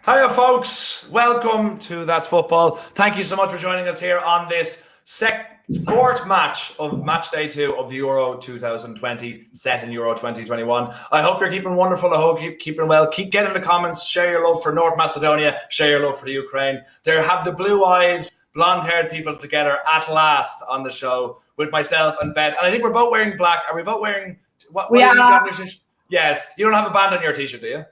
Hiya, folks. Welcome to That's Football. Thank you so much for joining us here on this fourth match of match day 2 of the Euro 2020, set in Euro 2021. I hope you're keeping wonderful. I hope you're keeping well. Keep getting in the comments. Share your love for North Macedonia. Share your love for the Ukraine. There have the blue-eyed, blonde-haired people together at last on the show with myself and Beth. And I think we're both wearing black. Are we both wearing... We are. Yes. You don't have a band on your t-shirt, do you?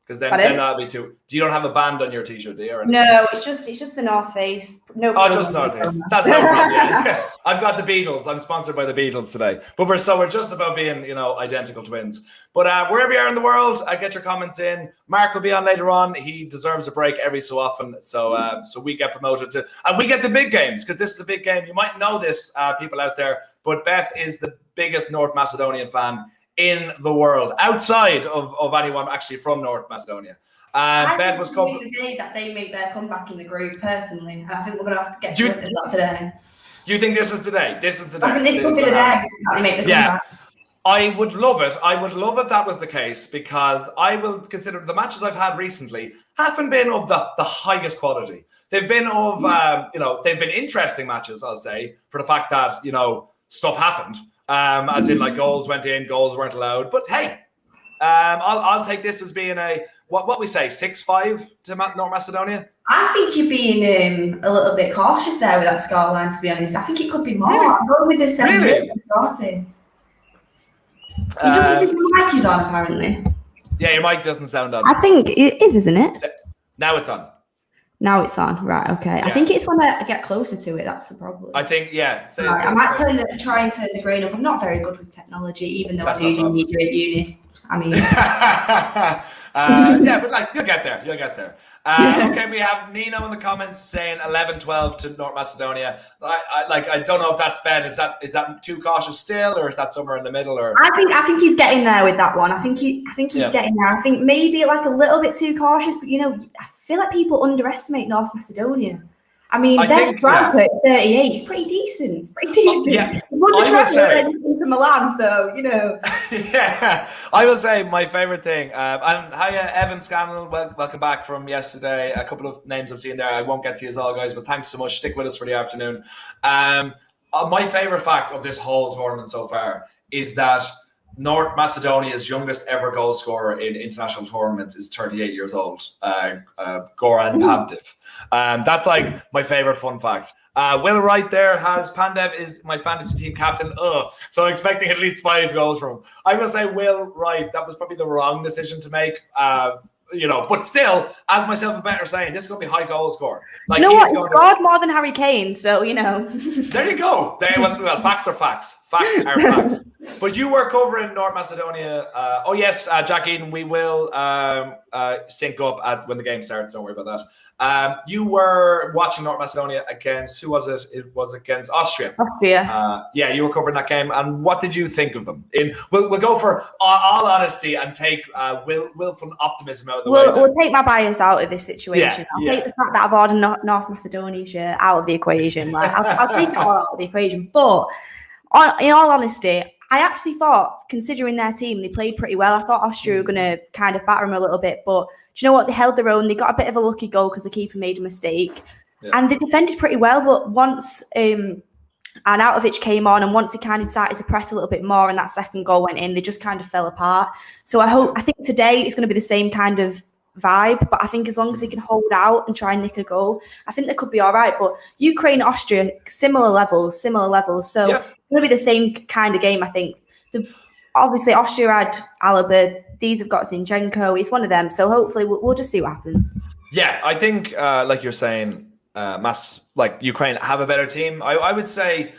Because then that'll be too. Do you don't have a band on your t-shirt, do you? No, it's just the North Face. No. Oh, just North Face. That's no problem. Yeah. I've got the Beatles. I'm sponsored by the Beatles today. But we're just about being, identical twins. But wherever you are in the world, get your comments in. Mark will be on later on. He deserves a break every so often. So we get promoted to, and we get the big games because this is a big game. You might know this, people out there, but Beth is the biggest North Macedonian fan in the world, outside of anyone actually from North Macedonia. Beth was covering the day that they make their comeback in the group, personally, and I think we're going to have to get to that today. You think this is today? This is today. I think this could be the day that they make the comeback. I would love it. I would love if that was the case, because I will consider the matches I've had recently haven't been of the highest quality. They've been of, they've been interesting matches, I'll say, for the fact that, stuff happened. As in, like, goals went in, goals weren't allowed. But hey, I'll take this as being a what we say 6-5 to North Macedonia. I think you're being a little bit cautious there with that scoreline. To be honest, I think it could be more. Really? I'm going with the 7. Really? He doesn't think the mic is on, apparently. Yeah, your mic doesn't sound on. I think it is, isn't it? Now it's on. Now it's on, right? Okay. Yes. I think it's when I get closer to it. That's the problem. I think, yeah. Right, I might try and turn the grain up. I'm not very good with technology, even though I do media at uni. I mean, yeah, but you'll get there. You'll get there. Okay, we have Nino in the comments saying 11-12 to North Macedonia. I don't know if that's bad. Is that too cautious still, or is that somewhere in the middle? Or I think he's getting there with that one. I think he's getting there. I think maybe a little bit too cautious, but I feel like people underestimate North Macedonia. I mean, their striker at 38 is pretty decent. It's pretty decent. Yeah, won the transfer to Milan, so Yeah, I will say my favorite thing. And hiya, Evan Scannell. Welcome back from yesterday. A couple of names I've seen there. I won't get to you all, guys, but thanks so much. Stick with us for the afternoon. My favorite fact of this whole tournament so far is that North Macedonia's youngest ever goal scorer in international tournaments is 38 years old, Goran Pandev. That's my favorite fun fact. Will Wright there has Pandev is my fantasy team captain. So I'm expecting at least 5 goals from him. I will say Will Wright, that was probably the wrong decision to make. But still, as myself and Beth are saying, this is going to be high goal score. Do you know what? He scored more than Harry Kane, so There you go. Well, facts are facts. Facts are facts. But you were covering North Macedonia. Jack Eden, we will sync up when the game starts. Don't worry about that. You were watching North Macedonia against, who was it? It was against Austria. You were covering that game. And what did you think of them? We'll go for all honesty and take willful optimism out of the way. We'll take my bias out of this situation. I'll take the fact that I've ordered North Macedonia shirt out of the equation. I'll take it all out of the equation. But in all honesty, I actually thought, considering their team, they played pretty well. I thought Austria were going to kind of batter them a little bit. But do you know what? They held their own. They got a bit of a lucky goal because the keeper made a mistake. Yeah. And they defended pretty well. But once Arnautovic came on, and once he kind of started to press a little bit more and that second goal went in, they just kind of fell apart. So I think today it's going to be the same kind of vibe. But I think as long as they can hold out and try and nick a goal, I think they could be all right. But Ukraine, Austria, similar levels. So it's going to be the same kind of game, I think. Obviously, Austria had Alaba. These have got Zinchenko. It's one of them. So hopefully we'll just see what happens. Yeah, I think, like you're saying, Ukraine have a better team. I would say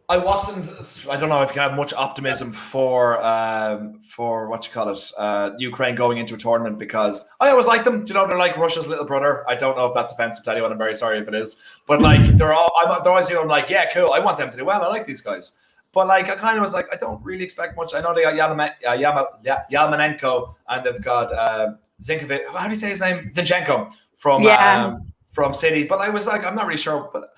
I don't know if you can have much optimism for Ukraine going into a tournament, because I always like them. They're like Russia's little brother. I don't know if that's offensive to anyone. I'm very sorry if it is. But they're always yeah, cool. I want them to do well. I like these guys. But I kind of was I don't really expect much. I know they got Yelmenenko, and they've got Zinkovic. How do you say his name? Zinchenko from City. But I was I'm not really sure. But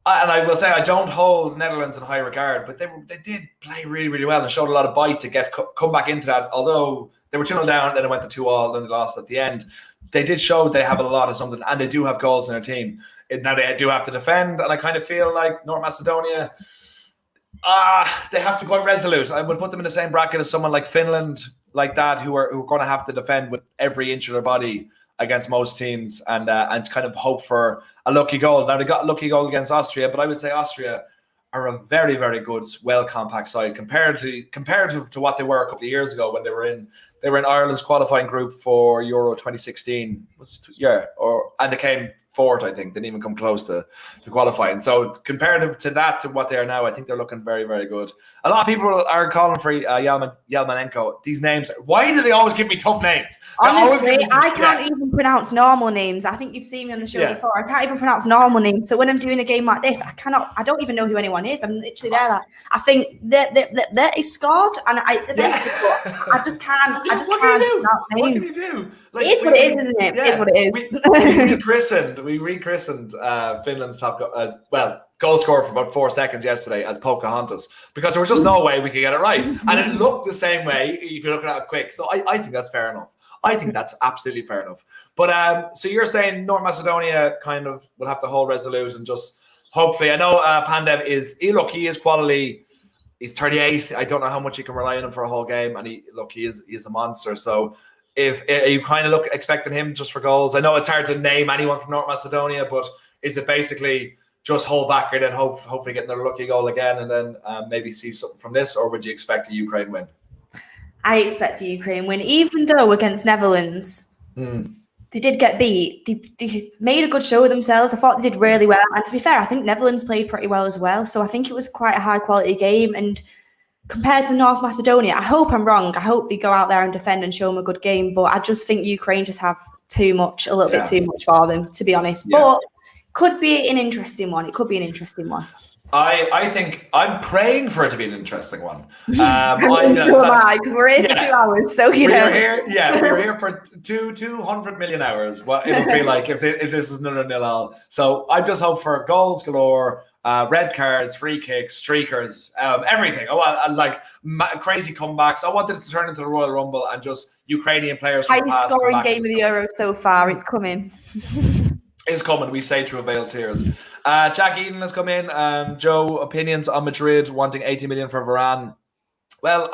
and I will say I don't hold Netherlands in high regard, but they did play really, really well and showed a lot of bite to come back into that. Although They were 2-0 down, then it went to 2-2, then they lost at the end. They did show they have a lot of something, and they do have goals in their team. Now they do have to defend, and I kind of feel like North Macedonia, they have to be quite resolute. I would put them in the same bracket as someone like Finland, like that, who are going to have to defend with every inch of their body against most teams, and kind of hope for a lucky goal. Now they got a lucky goal against Austria, but I would say Austria are a very, very good, well compact side compared to what they were a couple of years ago when they were in Ireland's qualifying group for Euro 2016. And they came fourth, I think. Didn't even come close to qualifying. So comparative to that, to what they are now, I think they're looking very, very good. A lot of people are calling for Yelmanenko. These names, why do they always give me tough names? Honestly, I can't even pronounce normal names. I think you've seen me on the show before. I can't even pronounce normal names. So when I'm doing a game like this, I don't even know who anyone is. I'm literally there. Like, I think that is scored, and it's offensive, but I just can't. I just can't pronounce names. What can you do? Like, it is what it is, isn't it? It is what it is. We rechristened Finland's top goal scorer for about 4 seconds yesterday as Pocahontas, because there was just no way we could get it right, and it looked the same way if you're looking at it quick. So I think that's fair enough. I think that's absolutely fair enough. But so you're saying North Macedonia kind of will have to hold resolute and just hopefully. I know Pandev he is quality. He's 38. I don't know how much you can rely on him for a whole game, and he is a monster. So. If you kind of expecting him just for goals, I know it's hard to name anyone from North Macedonia, but is it basically just hold back and then hopefully get another lucky goal again, and then maybe see something from this, or would you expect a Ukraine win? I expect a Ukraine win, even though against Netherlands they did get beat. They made a good show of themselves. I thought they did really well, and to be fair, I think Netherlands played pretty well as well. So I think it was quite a high quality game, and. Compared to North Macedonia, I hope I'm wrong. I hope they go out there and defend and show them a good game. But I just think Ukraine just have a little bit too much for them, to be honest. Yeah. But could be an interesting one. It could be an interesting one. I think I'm praying for it to be an interesting one. So am I, because we're here for 2 hours. So we're here for 200 million hours. What it'll feel like if this is another 0-0. So I just hope for goals galore. Red cards, free kicks, streakers, everything. Crazy comebacks. I want this to turn into the Royal Rumble and just Ukrainian players. Highest scoring game of the Euro so far. It's coming. It's coming. We say through veiled tears. Jack Eden has come in. Joe, opinions on Madrid wanting 80 million for Varane. Well,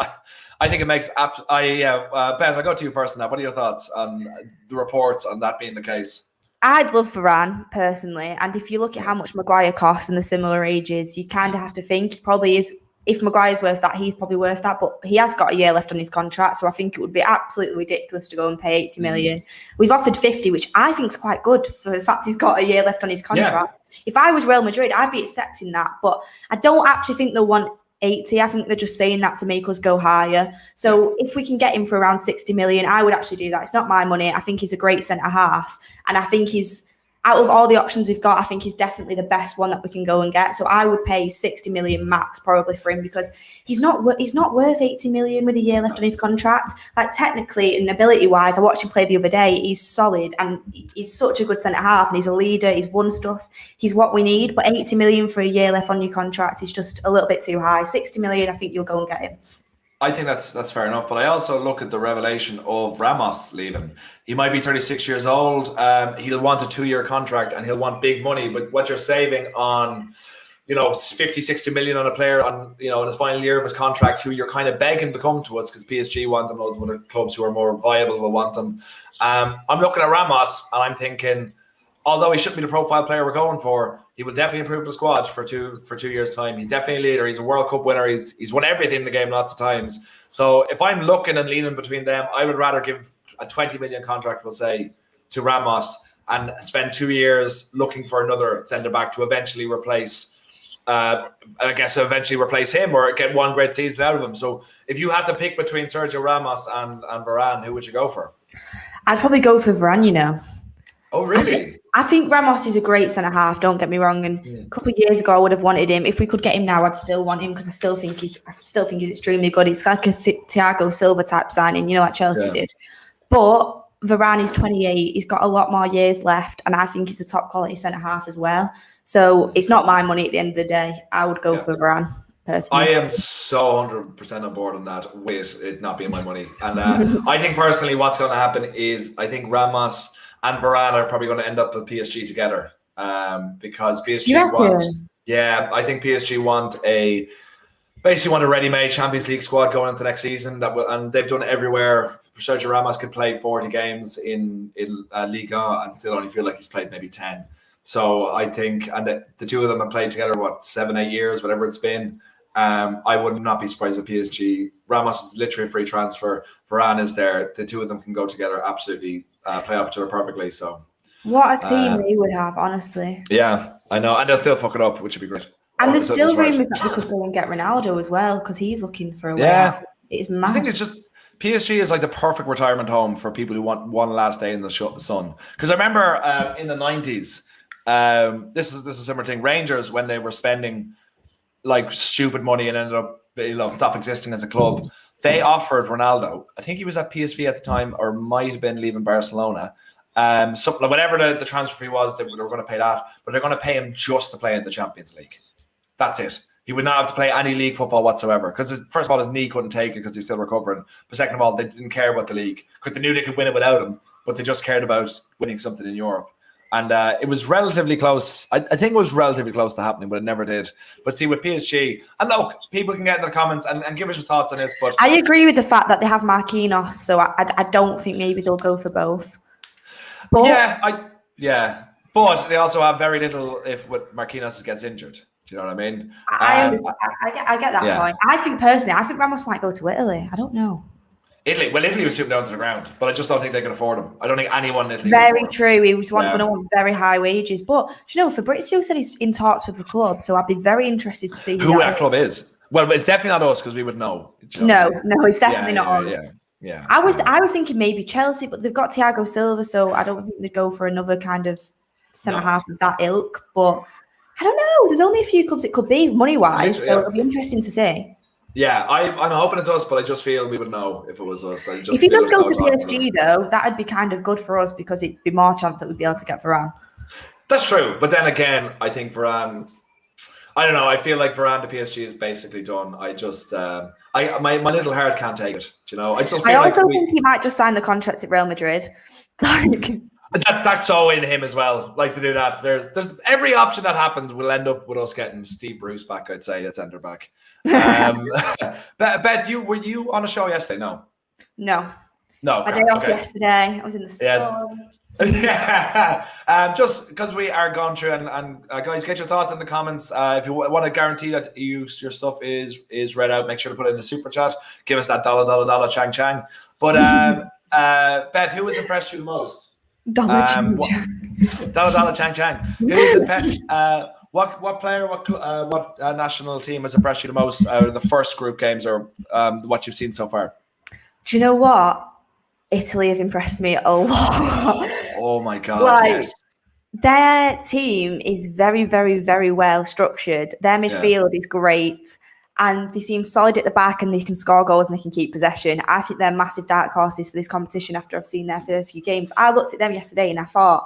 I think it makes Beth, I'll go to you first on that. What are your thoughts on the reports on that being the case? I'd love Varane personally, and if you look at how much Maguire costs in the similar ages, you kind of have to think he probably is. If Maguire's worth that, he's probably worth that, but he has got a year left on his contract, so I think it would be absolutely ridiculous to go and pay 80 million. We've offered 50, which I think is quite good for the fact he's got a year left on his contract. Yeah. If I was Real Madrid, I'd be accepting that, but I don't actually think they'll want 80. I think they're just saying that to make us go higher. So if we can get him for around 60 million, I would actually do that. It's not my money. I think he's a great centre half, and I think he's, out of all the options we've got, I think he's definitely the best one that we can go and get. So I would pay 60 million max probably for him, because he's not worth 80 million with a year left on his contract. Like, technically and ability wise, I watched him play the other day. He's solid, and he's such a good centre half, and he's a leader. He's won stuff. He's what we need. But 80 million for a year left on your contract is just a little bit too high. 60 million, I think you'll go and get him. I think that's fair enough, but I also look at the revelation of Ramos leaving. He might be 36 years old. He'll want a 2-year contract, and he'll want big money. But what you're saving on, 50, 60 million on a player on, in his final year of his contract, who you're kind of begging to come to us because PSG want them, loads of other clubs who are more viable will want them. I'm looking at Ramos, and I'm thinking, although he shouldn't be the profile player we're going for, he will definitely improve the squad for 2 years' time. He's definitely a leader. He's a World Cup winner. He's won everything in the game lots of times. So if I'm looking and leaning between them, I would rather give a 20 million contract, we'll say, to Ramos and spend 2 years looking for another centre-back to eventually replace him or get one great season out of him. So if you had to pick between Sergio Ramos and Varane, who would you go for? I'd probably go for Varane, Oh, really? I think Ramos is a great centre-half, don't get me wrong. And a couple of years ago, I would have wanted him. If we could get him now, I'd still want him, because I still think he's extremely good. He's like a Thiago Silva type signing, like Chelsea did. But Varane is 28. He's got a lot more years left, and I think he's the top quality centre-half as well. So it's not my money at the end of the day. I would go for Varane. personally. I am so 100% on board on that with it not being my money. And I think personally what's going to happen is I think Ramos and Varane are probably going to end up at PSG together because PSG want... Yeah, I think PSG want basically want a ready-made Champions League squad going into next season. And they've done it everywhere. Sergio Ramos could play 40 games in Liga and still only feel like he's played maybe 10. So I think, and the two of them have played together, 7-8 years, whatever it's been. I would not be surprised if PSG. Ramos is literally a free transfer. Varane is there. The two of them can go together, absolutely play off each other perfectly. So what a team they would have, honestly. Yeah, I know, and they'll still fuck it up, which would be great. And there's still rumours that they could go and get Ronaldo as well because he's looking for a way out. It's mad. I think it's just PSG is like the perfect retirement home for people who want one last day in the sun. Because I remember in the 90s, this is a similar thing. Rangers, when they were spending like stupid money and ended up stop existing as a club, they offered Ronaldo. I think he was at PSV at the time, or might have been leaving Barcelona. So whatever the transfer fee was, they were going to pay that, but they're going to pay him just to play in the Champions League. That's it. He would not have to play any league football whatsoever because, first of all, his knee couldn't take it because he was still recovering. But second of all, they didn't care about the league because they knew they could win it without him, but they just cared about winning something in Europe. And it was relatively close. I think it was relatively close to happening, but it never did. But see, with PSG, and look, people can get in the comments and give us your thoughts on this. But I agree with the fact that they have Marquinhos, so I don't think maybe they'll go for both. But but they also have very little if Marquinhos gets injured. Do you know what I mean? I get that point. I think Ramos might go to Italy. I don't know. Italy was sitting down to the ground, but I just don't think they can afford him. I don't think anyone in Italy. Very true. He was going to want very high wages, but Fabrizio said he's in talks with the club, so I'd be very interested to see who that club is. Well, it's definitely not us because we would know. No, it's definitely not us. Yeah. I was thinking maybe Chelsea, but they've got Thiago Silva, so I don't think they'd go for another kind of centre half of that ilk. But I don't know. There's only a few clubs it could be money-wise, so it'll be interesting to see. Yeah, I'm hoping it's us, but I just feel we would know if it was us. If he does go to PSG, though, that'd be kind of good for us because it'd be more chance that we'd be able to get Varane. That's true, but then again, I think Varane. I don't know. I feel like Varane to PSG is basically done. I just, my little heart can't take it. Do you know? I also think he might just sign the contract at Real Madrid. That's so in him as well. Like to do that. There's every option that happens will end up with us getting Steve Bruce back. I'd say at centre back. Beth, were you on a show yesterday? No. I day off yesterday. I was in the sun. Yeah. Just because we are going through and guys, get your thoughts in the comments. If you want to guarantee that your stuff is read out, make sure to put it in the super chat. Give us that dollar chang chang. But Beth, who has impressed you the most? Dollar chang chang. Who's impressed? What player, what national team has impressed you the most out of the first group games or what you've seen so far? Do you know what? Italy have impressed me a lot. Oh my God, yes. Their team is very, very, very well structured. Their midfield is great and they seem solid at the back and they can score goals and they can keep possession. I think they're massive dark horses for this competition after I've seen their first few games. I looked at them yesterday and I thought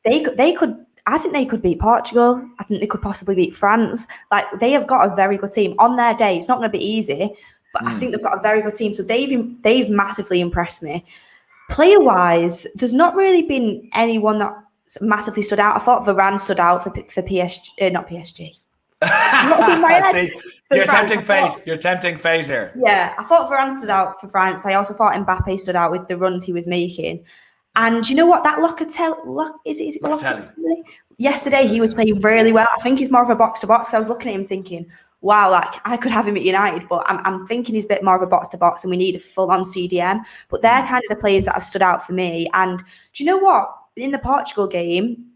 they could. I think they could beat Portugal. I think they could possibly beat France. Like they have got a very good team on their day. It's not going to be easy. But I think they've got a very good team. So they've massively impressed me. Player-wise, there's not really been anyone that massively stood out. I thought Varane stood out for PSG, not PSG. See, you're tempting fate. You're tempting fate here. Yeah, I thought Varane stood out for France. I also thought Mbappe stood out with the runs he was making. And you know what? That Locatelli? Yesterday, he was playing really well. I think he's more of a box-to-box. So I was looking at him thinking, wow, like I could have him at United, but I'm thinking he's a bit more of a box-to-box and we need a full-on CDM. But they're kind of the players that have stood out for me. And do you know what? In the Portugal game,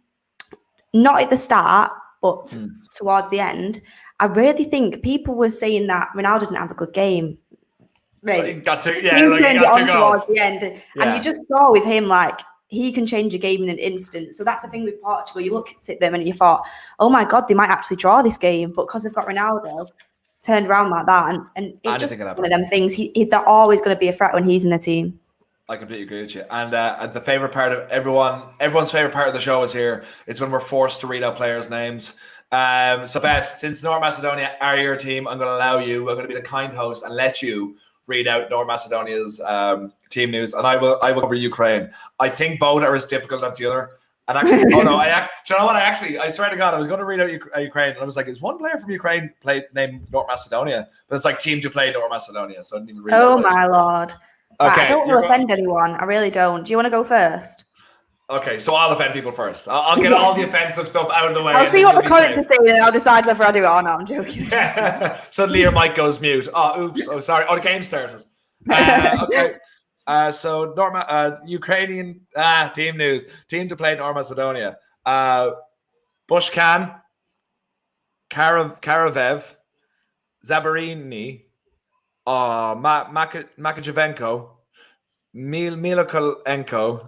not at the start, but towards the end, I really think people were saying that Ronaldo didn't have a good game. Right. He got two towards the end. And you just saw with him, like, he can change a game in an instant. So that's the thing with Portugal. You look at them and you thought, oh my God, they might actually draw this game. But because they've got Ronaldo turned around like that, and it's just one of them things. They're always going to be a threat when he's in the team. I completely agree with you. And the favorite part of everyone's favorite part of the show is here. It's when we're forced to read out players' names. So Beth, since North Macedonia are your team, I'm going to allow you. I'm going to be the kind host and let you read out North Macedonia's team news, and I will cover Ukraine. I think both are as difficult as the other. And actually, do you know what? I swear to God, I was going to read out Ukraine, and I was like, "Is one player from Ukraine named North Macedonia?" But it's like team to play North Macedonia, so I didn't even read. Oh my lord! Okay, right, I don't want to offend anyone. I really don't. Do you want to go first? Okay, so I'll offend people first. I'll get all the offensive stuff out of the way. I'll see what the comments are saying, and I'll decide whether I do it or not. I'm joking. Suddenly your mic goes mute. Oh, oops. Oh, sorry. Oh, the game started. Okay. So Ukrainian team news. Team to play North Macedonia. Bushkan, Karavev, Zabarini, Makajevenko, Milokolenko,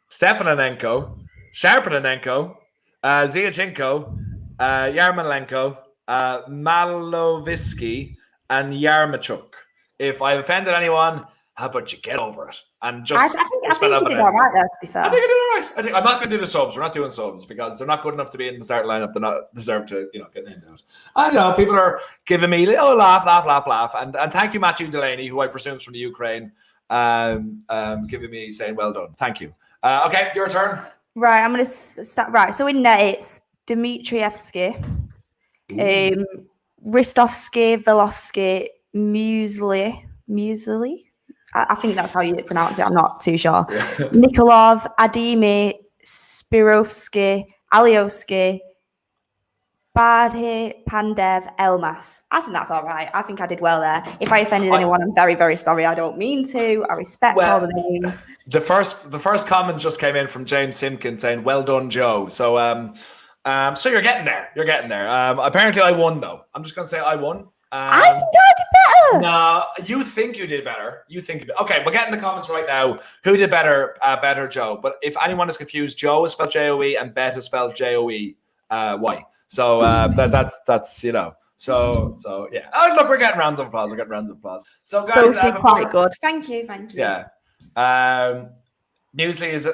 Stefanenko, Sharpenenko, Ziachenko, Yarmolenko, Malovisky, and Yarmachuk. If I offended anyone, how about you get over it and just? I think you did all right there. To be fair, I think I did all right. I'm not going to do the subs. We're not doing subs because they're not good enough to be in the start lineup. They're not deserve to, get named out. I know people are giving me laugh, and thank you, Matthew Delaney, who I presume is from the Ukraine, giving me saying well done. Thank you. Okay, your turn. Right, I'm going to start. Right, so in net it's Dmitrievsky, Ristovsky, Velovsky, Muesli. I think that's how you pronounce it. I'm not too sure. Nikolov, Adimi, Spirovsky, Aliosky, Badhi, Pandev, Elmas. I think that's all right. I think I did well there. If I offended anyone, I'm very, very sorry. I don't mean to. I respect all the names. The first comment just came in from James Simkin saying, "Well done, Joe." So so you're getting there. You're getting there. Apparently I won though. I'm just gonna say I won. I think I did better. No, you think you did better. Okay, we'll get in the comments right now. Who did better? Better, Joe. But if anyone is confused, Joe is spelled J-O-E and Beth is spelled J-O-E-Y. So that's So yeah. Oh, look, we're getting rounds of applause. So guys, both did quite good. Thank you. Yeah. Newsly is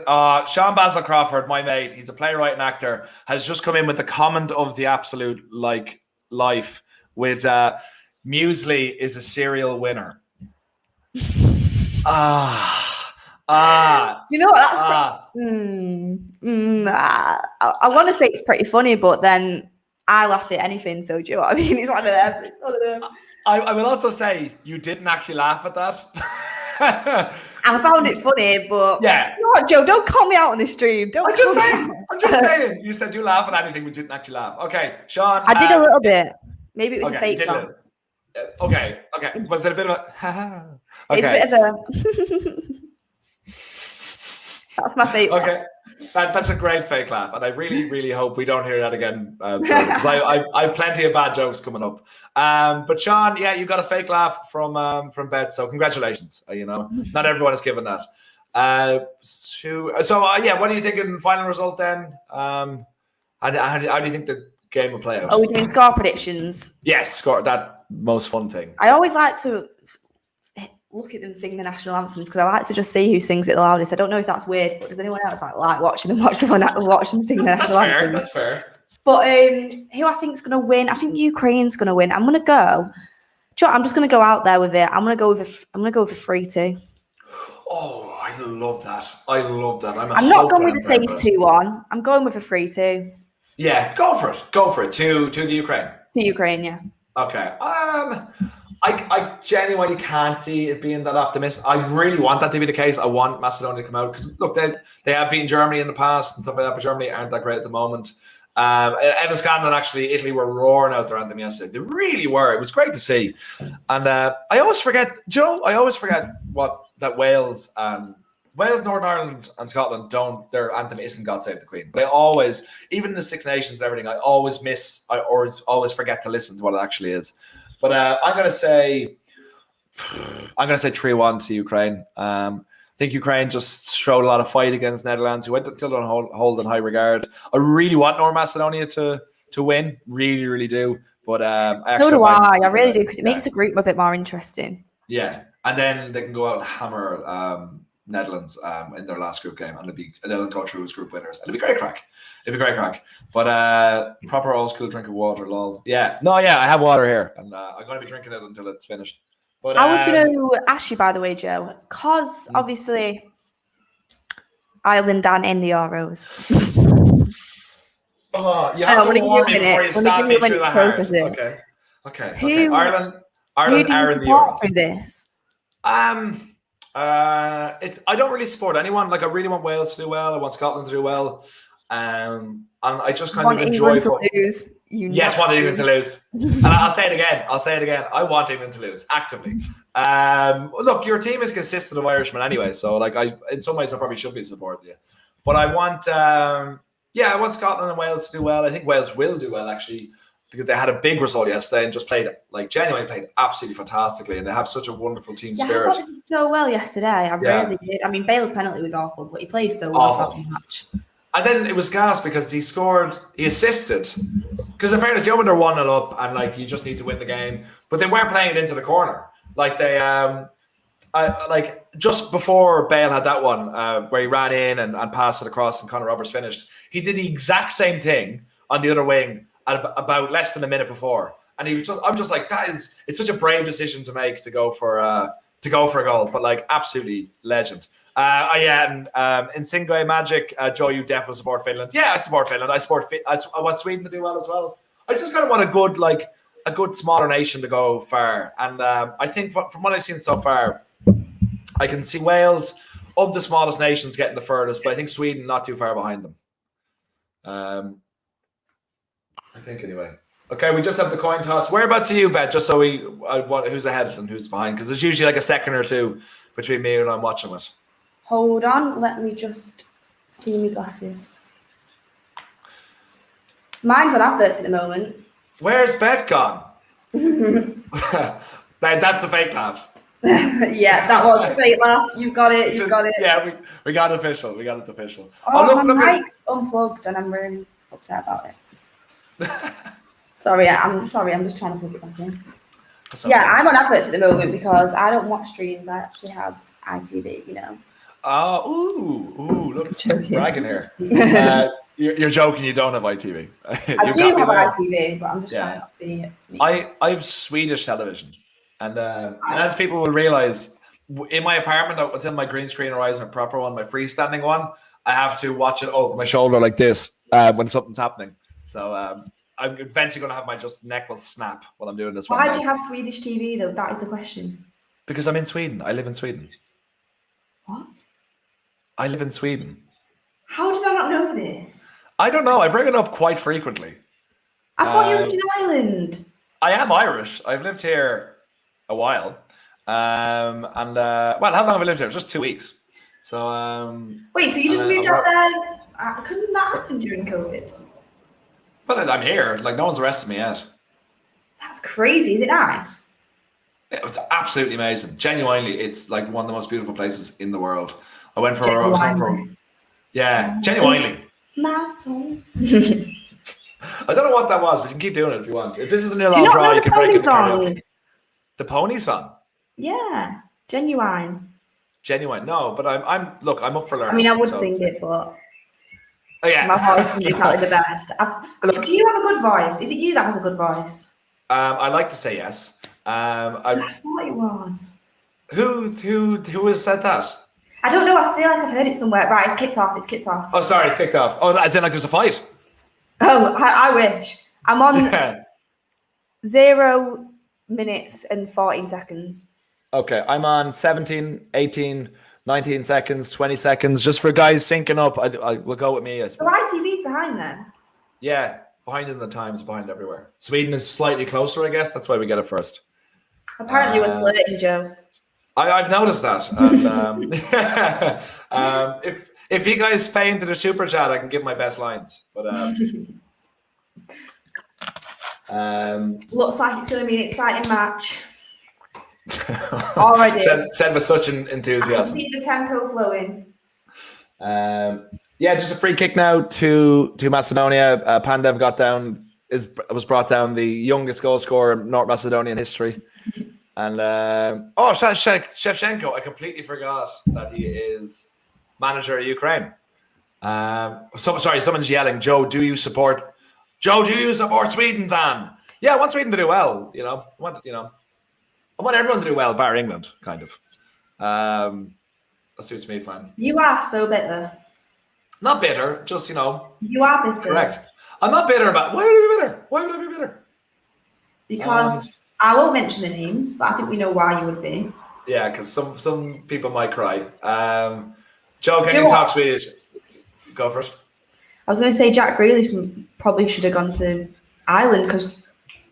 Sean Basil Crawford, my mate. He's a playwright and actor. Has just come in with the comment of the absolute life with Muesli is a serial winner. Do you know what? That's I want to say it's pretty funny, but then I laugh at anything. So do you know what I mean? It's one of them. I will also say you didn't actually laugh at that. I found it funny, but yeah. You know what, Joe? Don't call me out on this stream. I'm just saying. You said you laugh at anything, but didn't actually laugh. Okay, Sean. I did a little bit. Maybe it was a fake laugh. Okay. Was it a bit of a? Okay. It's a bit of a. That's my fake laugh. Okay. That's a great fake laugh, and I really, really hope we don't hear that again because I have plenty of bad jokes coming up. But Sean, yeah, you got a fake laugh from Beth, so congratulations. Not everyone is given that. Yeah, what are you thinking? Final result then? How do you think the game will play out? Are we doing score predictions? Yes, score, that most fun thing. I always like to look at them sing the national anthems because I like to just see who sings it the loudest. I don't know if that's weird, but does anyone else like watching them sing the national anthem? That's fair. But who I think is going to win? I think Ukraine's going to win. I'm going to go. I'm just going to go out there with it. I'm going to go with a 3-2. Oh, I love that. I'm not going with a safe 2-1. I'm going with a 3-2. Yeah, go for it. To the Ukraine. To Ukraine, yeah. Okay. I genuinely can't see it being that optimistic. I really want that to be the case. I want Macedonia to come out because look, they have beaten Germany in the past and stuff like that, but Germany aren't that great at the moment. Evan Scanlon, actually, Italy were roaring out their anthem yesterday. They really were. It was great to see. And I always forget, Joe. That Wales, Northern Ireland, and Scotland their anthem isn't "God Save the Queen." But I always, even in the Six Nations and everything, I always always forget to listen to what it actually is. But I'm going to say 3-1 to Ukraine. I think Ukraine just showed a lot of fight against Netherlands, who I still don't hold in high regard. I really want North Macedonia to win, really, really do. But I really do, because it makes the group a bit more interesting. Yeah, and then they can go out and hammer Netherlands in their last group game, and they'll go through as group winners. It'll be great crack. But proper old school drink of water, lol. Yeah, I have water here, and I'm going to be drinking it until it's finished. But I was going to ask you, by the way, Joe, because obviously Ireland aren't in the Euros. You have to warn me before you stab me through the heart. Okay. Ireland are in the Euros. For this? I don't really support anyone. Like, I really want Wales to do well. I want Scotland to do well. And I just kind of enjoy England to lose. Want England to lose. And I'll say it again. I want England to lose actively. Look, your team is consistent of Irishmen anyway, so like in some ways I probably should be supporting you. But I want I want Scotland and Wales to do well. I think Wales will do well actually, because they had a big result yesterday and just genuinely played absolutely fantastically, and they have such a wonderful team spirit. He did so well yesterday. I really did. I mean, Bale's penalty was awful, but he played so well throughout the match. And then it was gas because he assisted. Because in fairness, when they're 1-0 up and like you just need to win the game, but they weren't playing it into the corner. Like they, just before Bale had that one where he ran in and passed it across and Conor Roberts finished, he did the exact same thing on the other wing at about less than a minute before. And I'm just like, it's such a brave decision to make to go for a goal, but like absolutely legend. And in Single Magic, Joe, you definitely support Finland. Yeah, I support Finland. I want Sweden to do well as well. I just kind of want a good smaller nation to go far. And I think from what I've seen so far, I can see Wales, of the smallest nations, getting the furthest, but I think Sweden not too far behind them. I think anyway. Okay, we just have the coin toss. Whereabouts are you, Beth? Just so who's ahead and who's behind, because there's usually like a second or two between me and I'm watching it. Hold on, let me just see my glasses. Mine's on adverts at the moment. Where's Beth gone? That's the fake laugh. Yeah, that was the fake laugh. You've got it. Yeah, we got it official. Oh, my mic's unplugged and I'm really upset about it. Sorry, I'm just trying to plug it back in. I'm on adverts at the moment because I don't watch streams. I actually have ITV, you know. Look, bragging here. You're joking. You don't have ITV. I do have ITV, but I'm just trying not to be me. I have Swedish television, and as people will realize, in my apartment, within my green screen horizon, a proper one, my freestanding one, I have to watch it over my shoulder like this when something's happening. So I'm eventually going to have my neck will snap while I'm doing this. Why do you have Swedish TV though? That is the question. Because I'm in Sweden. I live in Sweden. What? I live in Sweden. How did I not know this? I don't know. I bring it up quite frequently. I thought you lived in Ireland. I am Irish. I've lived here a while. How long have I lived here? Just 2 weeks. So wait, so you just moved out there? Couldn't that happen during COVID? Well, I'm here. Like, no one's arrested me yet. That's crazy. Is it nice? It's absolutely amazing. Genuinely, it's like one of the most beautiful places in the world. I went for genuinely. Genuinely. My phone. I don't know what that was, but you can keep doing it if you want. If this is a nil all draw, you can break it. The pony song. Yeah, genuine. No, but I'm up for learning. I mean, I would sing it, but my voice is not the best. Do you have a good voice? Is it you that has a good voice? I like to say yes. I thought it was. Who has said that? I don't know. I feel like I've heard it somewhere. Right, it's kicked off. Oh, sorry, it's kicked off. Oh, as in like there's a fight? Oh, I wish. I'm on 0 minutes and 14 seconds. Okay, I'm on 17, 18, 19 seconds, 20 seconds. Just for guys syncing up, I will go with me. I suppose. So ITV's behind then? Yeah, behind in the times, behind everywhere. Sweden is slightly closer, I guess. That's why we get it first. Apparently we're flirting, Joe. I've noticed that. And, if you guys pay into the super chat, I can give my best lines. But looks like it's going to be an exciting match. Already said with such an enthusiasm. I can see the tempo flowing. Just a free kick now to Macedonia. Pandev was brought down, the youngest goal scorer in North Macedonian history. And Shevchenko, I completely forgot that he is manager of Ukraine. Someone's yelling, Joe, do you support Sweden, Dan? Yeah, I want Sweden to do well, I want everyone to do well, bar England, kind of. That suits me fine. You are so bitter. Not bitter, just, You are bitter. Correct. I'm not bitter about... Why would I be bitter? Why would I be bitter? Because I won't mention the names, but I think we know why you would be. Yeah, because some people might cry. Joe, can you talk Swedish? Go for it. I was going to say Jack Grealish probably should have gone to Ireland because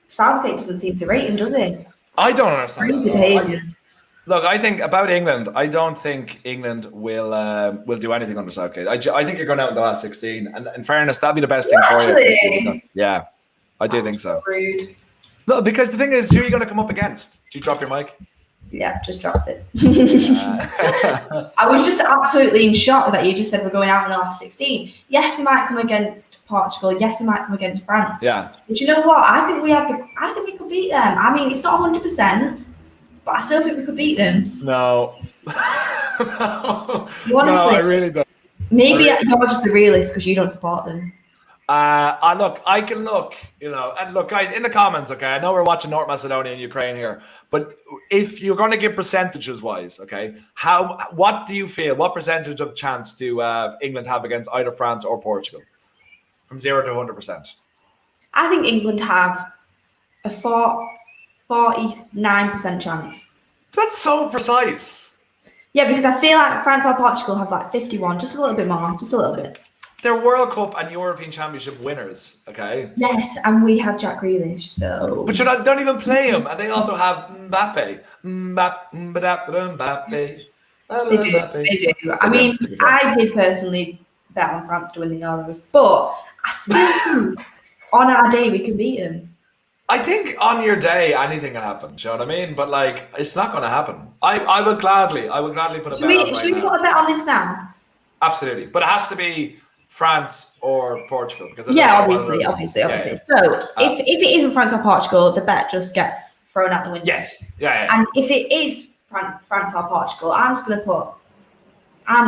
Southgate doesn't seem to rate him, does he? I don't understand that. Look, I think about England, I don't think England will do anything under Southgate. I think you're going out in the last 16. And in fairness, that'd be the best thing for you. Yeah, I do think so. Rude. No, because the thing is, who are you going to come up against? Do you drop your mic? Yeah, just dropped it. I was just absolutely in shock that you just said we're going out in the last 16. Yes, we might come against Portugal. Yes, we might come against France. Yeah. But you know what? I think we could beat them. I mean, it's not 100%, but I still think we could beat them. No. Honestly, no, I really don't. Maybe you're just a realist because you don't support them. I can look, and look, guys, in the comments, okay, I know we're watching North Macedonia and Ukraine here, but if you're going to give percentages wise, okay, what do you feel, what percentage of chance do England have against either France or Portugal? From 0 to 100%. I think England have a 49% chance. That's so precise. Yeah, because I feel like France or Portugal have like 51, just a little bit more, just a little bit. They're World Cup and European Championship winners, okay? Yes, and we have Jack Grealish, so... But don't even play him, and they also have Mbappe. Mbappe. They do. I mean, I did personally bet on France to win the Euros, but I still think on our day we can beat them. I think on your day anything can happen. Do you know what I mean? But it's not going to happen. I would gladly put a bet on right now. Should we put a bet on this now? Absolutely, but it has to be France or Portugal because obviously. So if it isn't France or Portugal, the bet just gets thrown out the window. Yes, yeah. And if it is France or Portugal, I'm gonna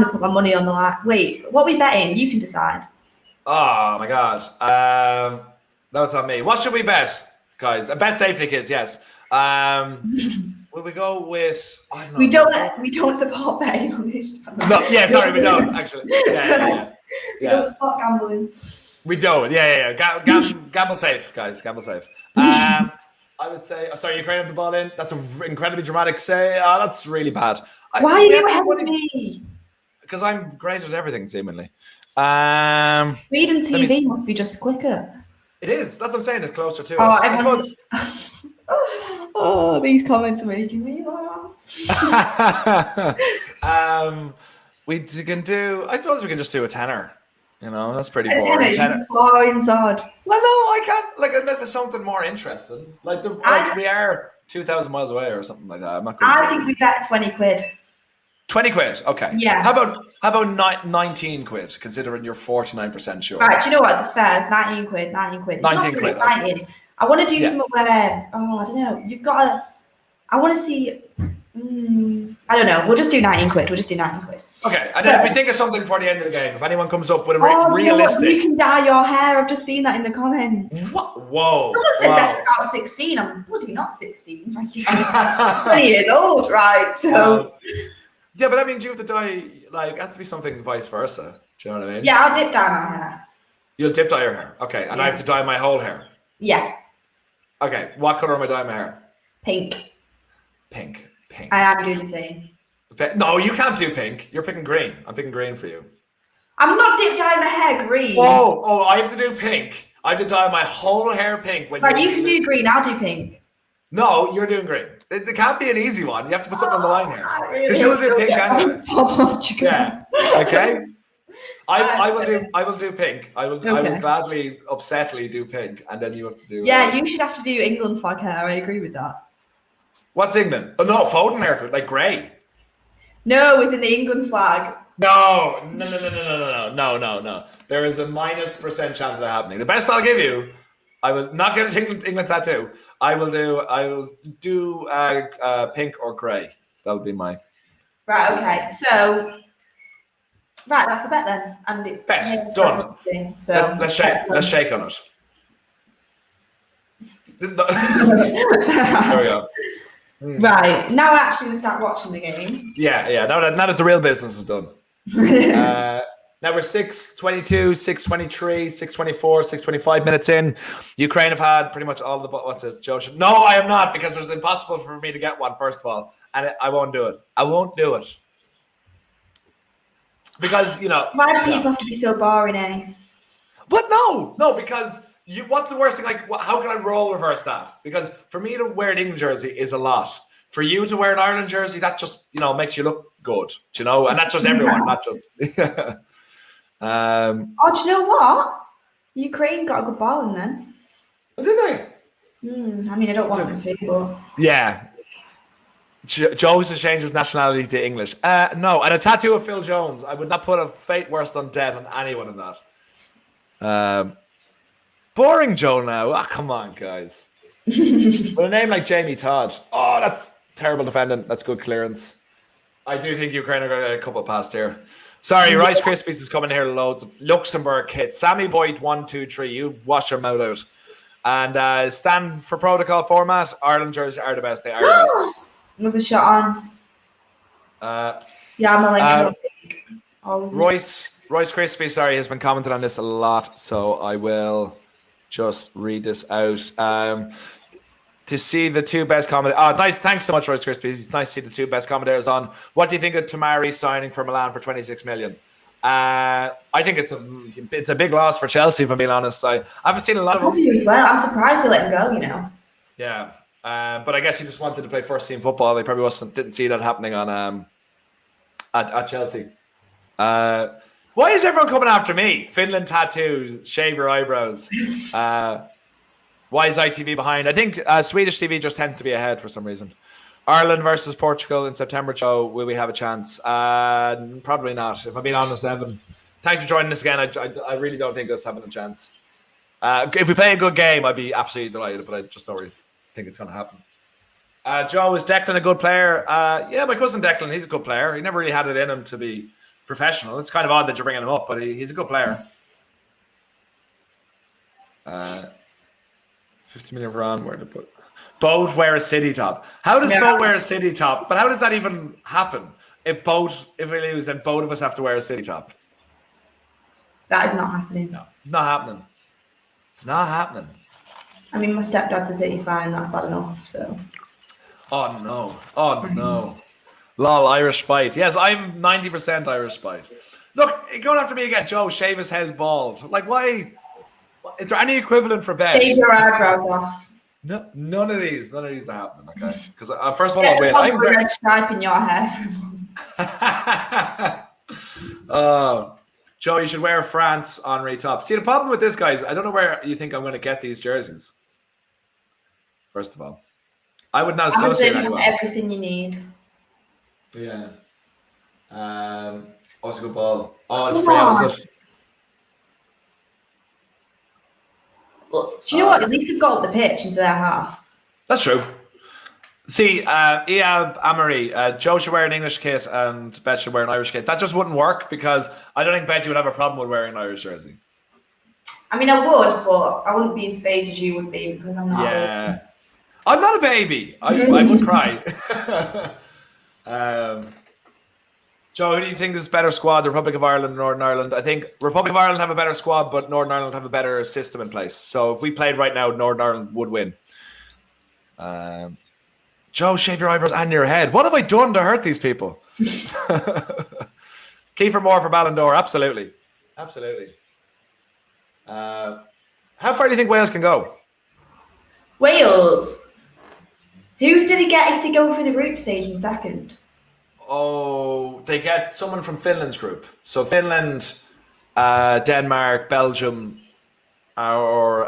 put my money on the line. Wait, what are we betting? You can decide. Oh my god, that's on me. What should we bet? Guys, bet safely, kids. Yes. Will we go with? I don't know. We don't support betting on this channel. No, yeah, sorry, we don't actually. Yeah. We don't support gambling. We don't. Yeah. Gamble safe, guys. Gamble safe. I would say. Sorry, Ukraine have the ball in. That's an incredibly dramatic say. That's really bad. Why are you ahead of me? Because I'm great at everything, seemingly. Sweden TV must be just quicker. It is. That's what I'm saying. It's closer to it. These comments are making me laugh. We can do. I suppose we can just do a tenner. That's pretty boring. Tenner. Inside. Well, no, I can't. Unless there's something more interesting. We are 2,000 miles away or something like that. I'm not. I think we bet 20 quid. 20 quid. Okay. Yeah. How about 19 quid? Considering you're 49% sure. Right. Do you know what? The fair is 19 quid. 19 quid. 19 quid. 19. I want to do something where, I don't know. You've got to. I want to see. I don't know. We'll just do 19 quid. Okay. And then if we think of something for the end of the game, if anyone comes up with a realistic. You can dye your hair. I've just seen that in the comments. What? Whoa. Someone said best out 16. I'm bloody not 16. Thank you. 20 years old, right? So. Yeah, but that means you have to dye. It has to be something vice versa. Do you know what I mean? Yeah, I'll dip dye my hair. You'll dip dye your hair. Okay. And I have to dye my whole hair. Yeah. Okay. What color am I dyeing my hair? Pink. I am doing the same. No, you can't do pink. You're picking green. I'm picking green for you. I'm not dyeing my hair green. Oh, I have to do pink. I have to dye my whole hair pink. Right, you can do green. I'll do pink. No, you're doing green. It can't be an easy one. You have to put something on the line here. Because you'll do pink anyway. Yeah. Okay. I will do pink. I will gladly, upsetly do pink, and then you have to do. Yeah, you should have to do England flag hair. I agree with that. What's England? Oh no, Foden haircut, like grey. No, it's in the England flag. No. There is a -% chance of that happening. The best I'll give you I will not get an England tattoo. I will do pink or grey. That'll be my. Right. Okay. So. Right, that's the bet then, and it's bet done. So let's shake on it. There we go. Right, now actually we start watching the game. Yeah. Now that the real business is done. Now we're 6:22, 6:23, 6:24, 6:25 minutes in. Ukraine have had pretty much all the. What's it, Joe? No, I am not, because it's impossible for me to get one. First of all, and I won't do it. I won't do it. Because, why do people have to be so boring, eh? But no, because what's the worst thing? Like, how can I role reverse that? Because for me to wear an England jersey is a lot. For you to wear an Ireland jersey, that just makes you look good, and that's just everyone, not just. Do you know what? Ukraine got a good ball in then. Oh, did they? I mean, I don't want them to, but yeah. Joe's has changed his nationality to English. No, and a tattoo of Phil Jones. I would not put a fate worse than death on anyone in that. Boring Joe now. Ah, come on, guys. With a name like Jamie Todd. Oh, that's terrible defending. That's good clearance. I do think Ukraine are going to get a couple past here. Sorry, Rice Krispies is coming here loads. Luxembourg hit. Sammy Boyd 1, 2, 3. You wash your mouth out. And stand for protocol format. Ireland jerseys are the best. They are the best. Another shot on. I'm Royce Crispy, has been commenting on this a lot, so I will just read this out. To see the two best commentators. Oh, nice. Thanks so much, Royce Crispy. It's nice to see the two best commentators on. What do you think of Tomari signing for Milan for 26 million? I think it's a big loss for Chelsea, if I'm being honest. I haven't seen a lot of them. As well. I'm surprised they let him go, Yeah. But I guess he just wanted to play first team football. They probably didn't see that happening on at Chelsea. Why is everyone coming after me? Finland tattoo, shave your eyebrows. Why is ITV behind? I think Swedish TV just tends to be ahead for some reason. Ireland versus Portugal in September, Joe. Will we have a chance? Probably not. If I'm being honest, Evan. Thanks for joining us again. I really don't think us having a chance. If we play a good game, I'd be absolutely delighted, but I just don't really think it's going to happen. Joe, is Declan a good player? Yeah, my cousin Declan, he's a good player. He never really had it in him to be professional. It's kind of odd that you're bringing him up, but he's a good player. 50 million Ron, where to put Boat wear a City top. How does Boat wear a City top? But how does that even happen? If we lose, then both of us have to wear a City top. That is not happening. No, not happening. It's not happening. I mean, my stepdad's a City fan. That's bad enough. So. Oh no. Lol, Irish spite. Yes, I'm 90% Irish spite. Look, going after me again, Joe, shave his head bald. Like, why? Is there any equivalent for Beth? Shave your eyebrows off. No, none of these are happening, okay? Because first of all, I'll win. I'm red stripe in your hair. Joe, you should wear France Henri top. See, the problem with this, guys, I don't know where you think I'm going to get these jerseys. First of all, I would not associate anyone. Everything you need. Yeah. Oh, it's a good ball. Oh, it's free out, is it? Well, do you know what? At least they've got up the pitch into their half. That's true. See, Iab Amory, Joe should wear an English kit and Beth should wear an Irish kit. That just wouldn't work because I don't think Beth would have a problem with wearing an Irish jersey. I mean, I would, but I wouldn't be as phased as you would be because I'm not. Yeah. I'm not a baby. I would cry. Joe, who do you think is better squad, the Republic of Ireland and Northern Ireland? I think Republic of Ireland have a better squad, but Northern Ireland have a better system in place. So if we played right now, Northern Ireland would win. Joe, shave your eyebrows and your head. What have I done to hurt these people? Kiefer Moore for Ballon d'Or. Absolutely. Absolutely. How far do you think Wales can go? Wales? Who did they get if they go for the group stage in second? Oh, they get someone from Finland's group. So Finland, Denmark, Belgium, or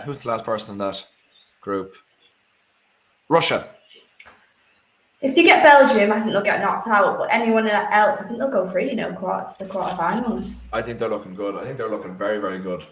who's the last person in that group? Russia. If they get Belgium, I think they'll get knocked out. But anyone else, I think they'll go through, to the quarterfinals. I think they're looking good. I think they're looking very, very good.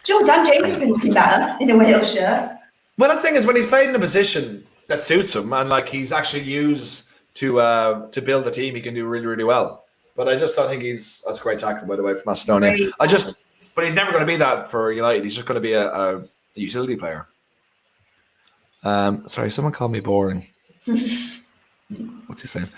Joe, Dan James has been looking better in a Wales shirt. Well, the thing is, when he's played in a position that suits him, and like he's actually used to build a team, he can do really, really well. But I just don't think that's a great tackle, by the way, from Macedonia. But he's never going to be that for United. He's just going to be a utility player. Sorry, someone called me boring. What's he saying?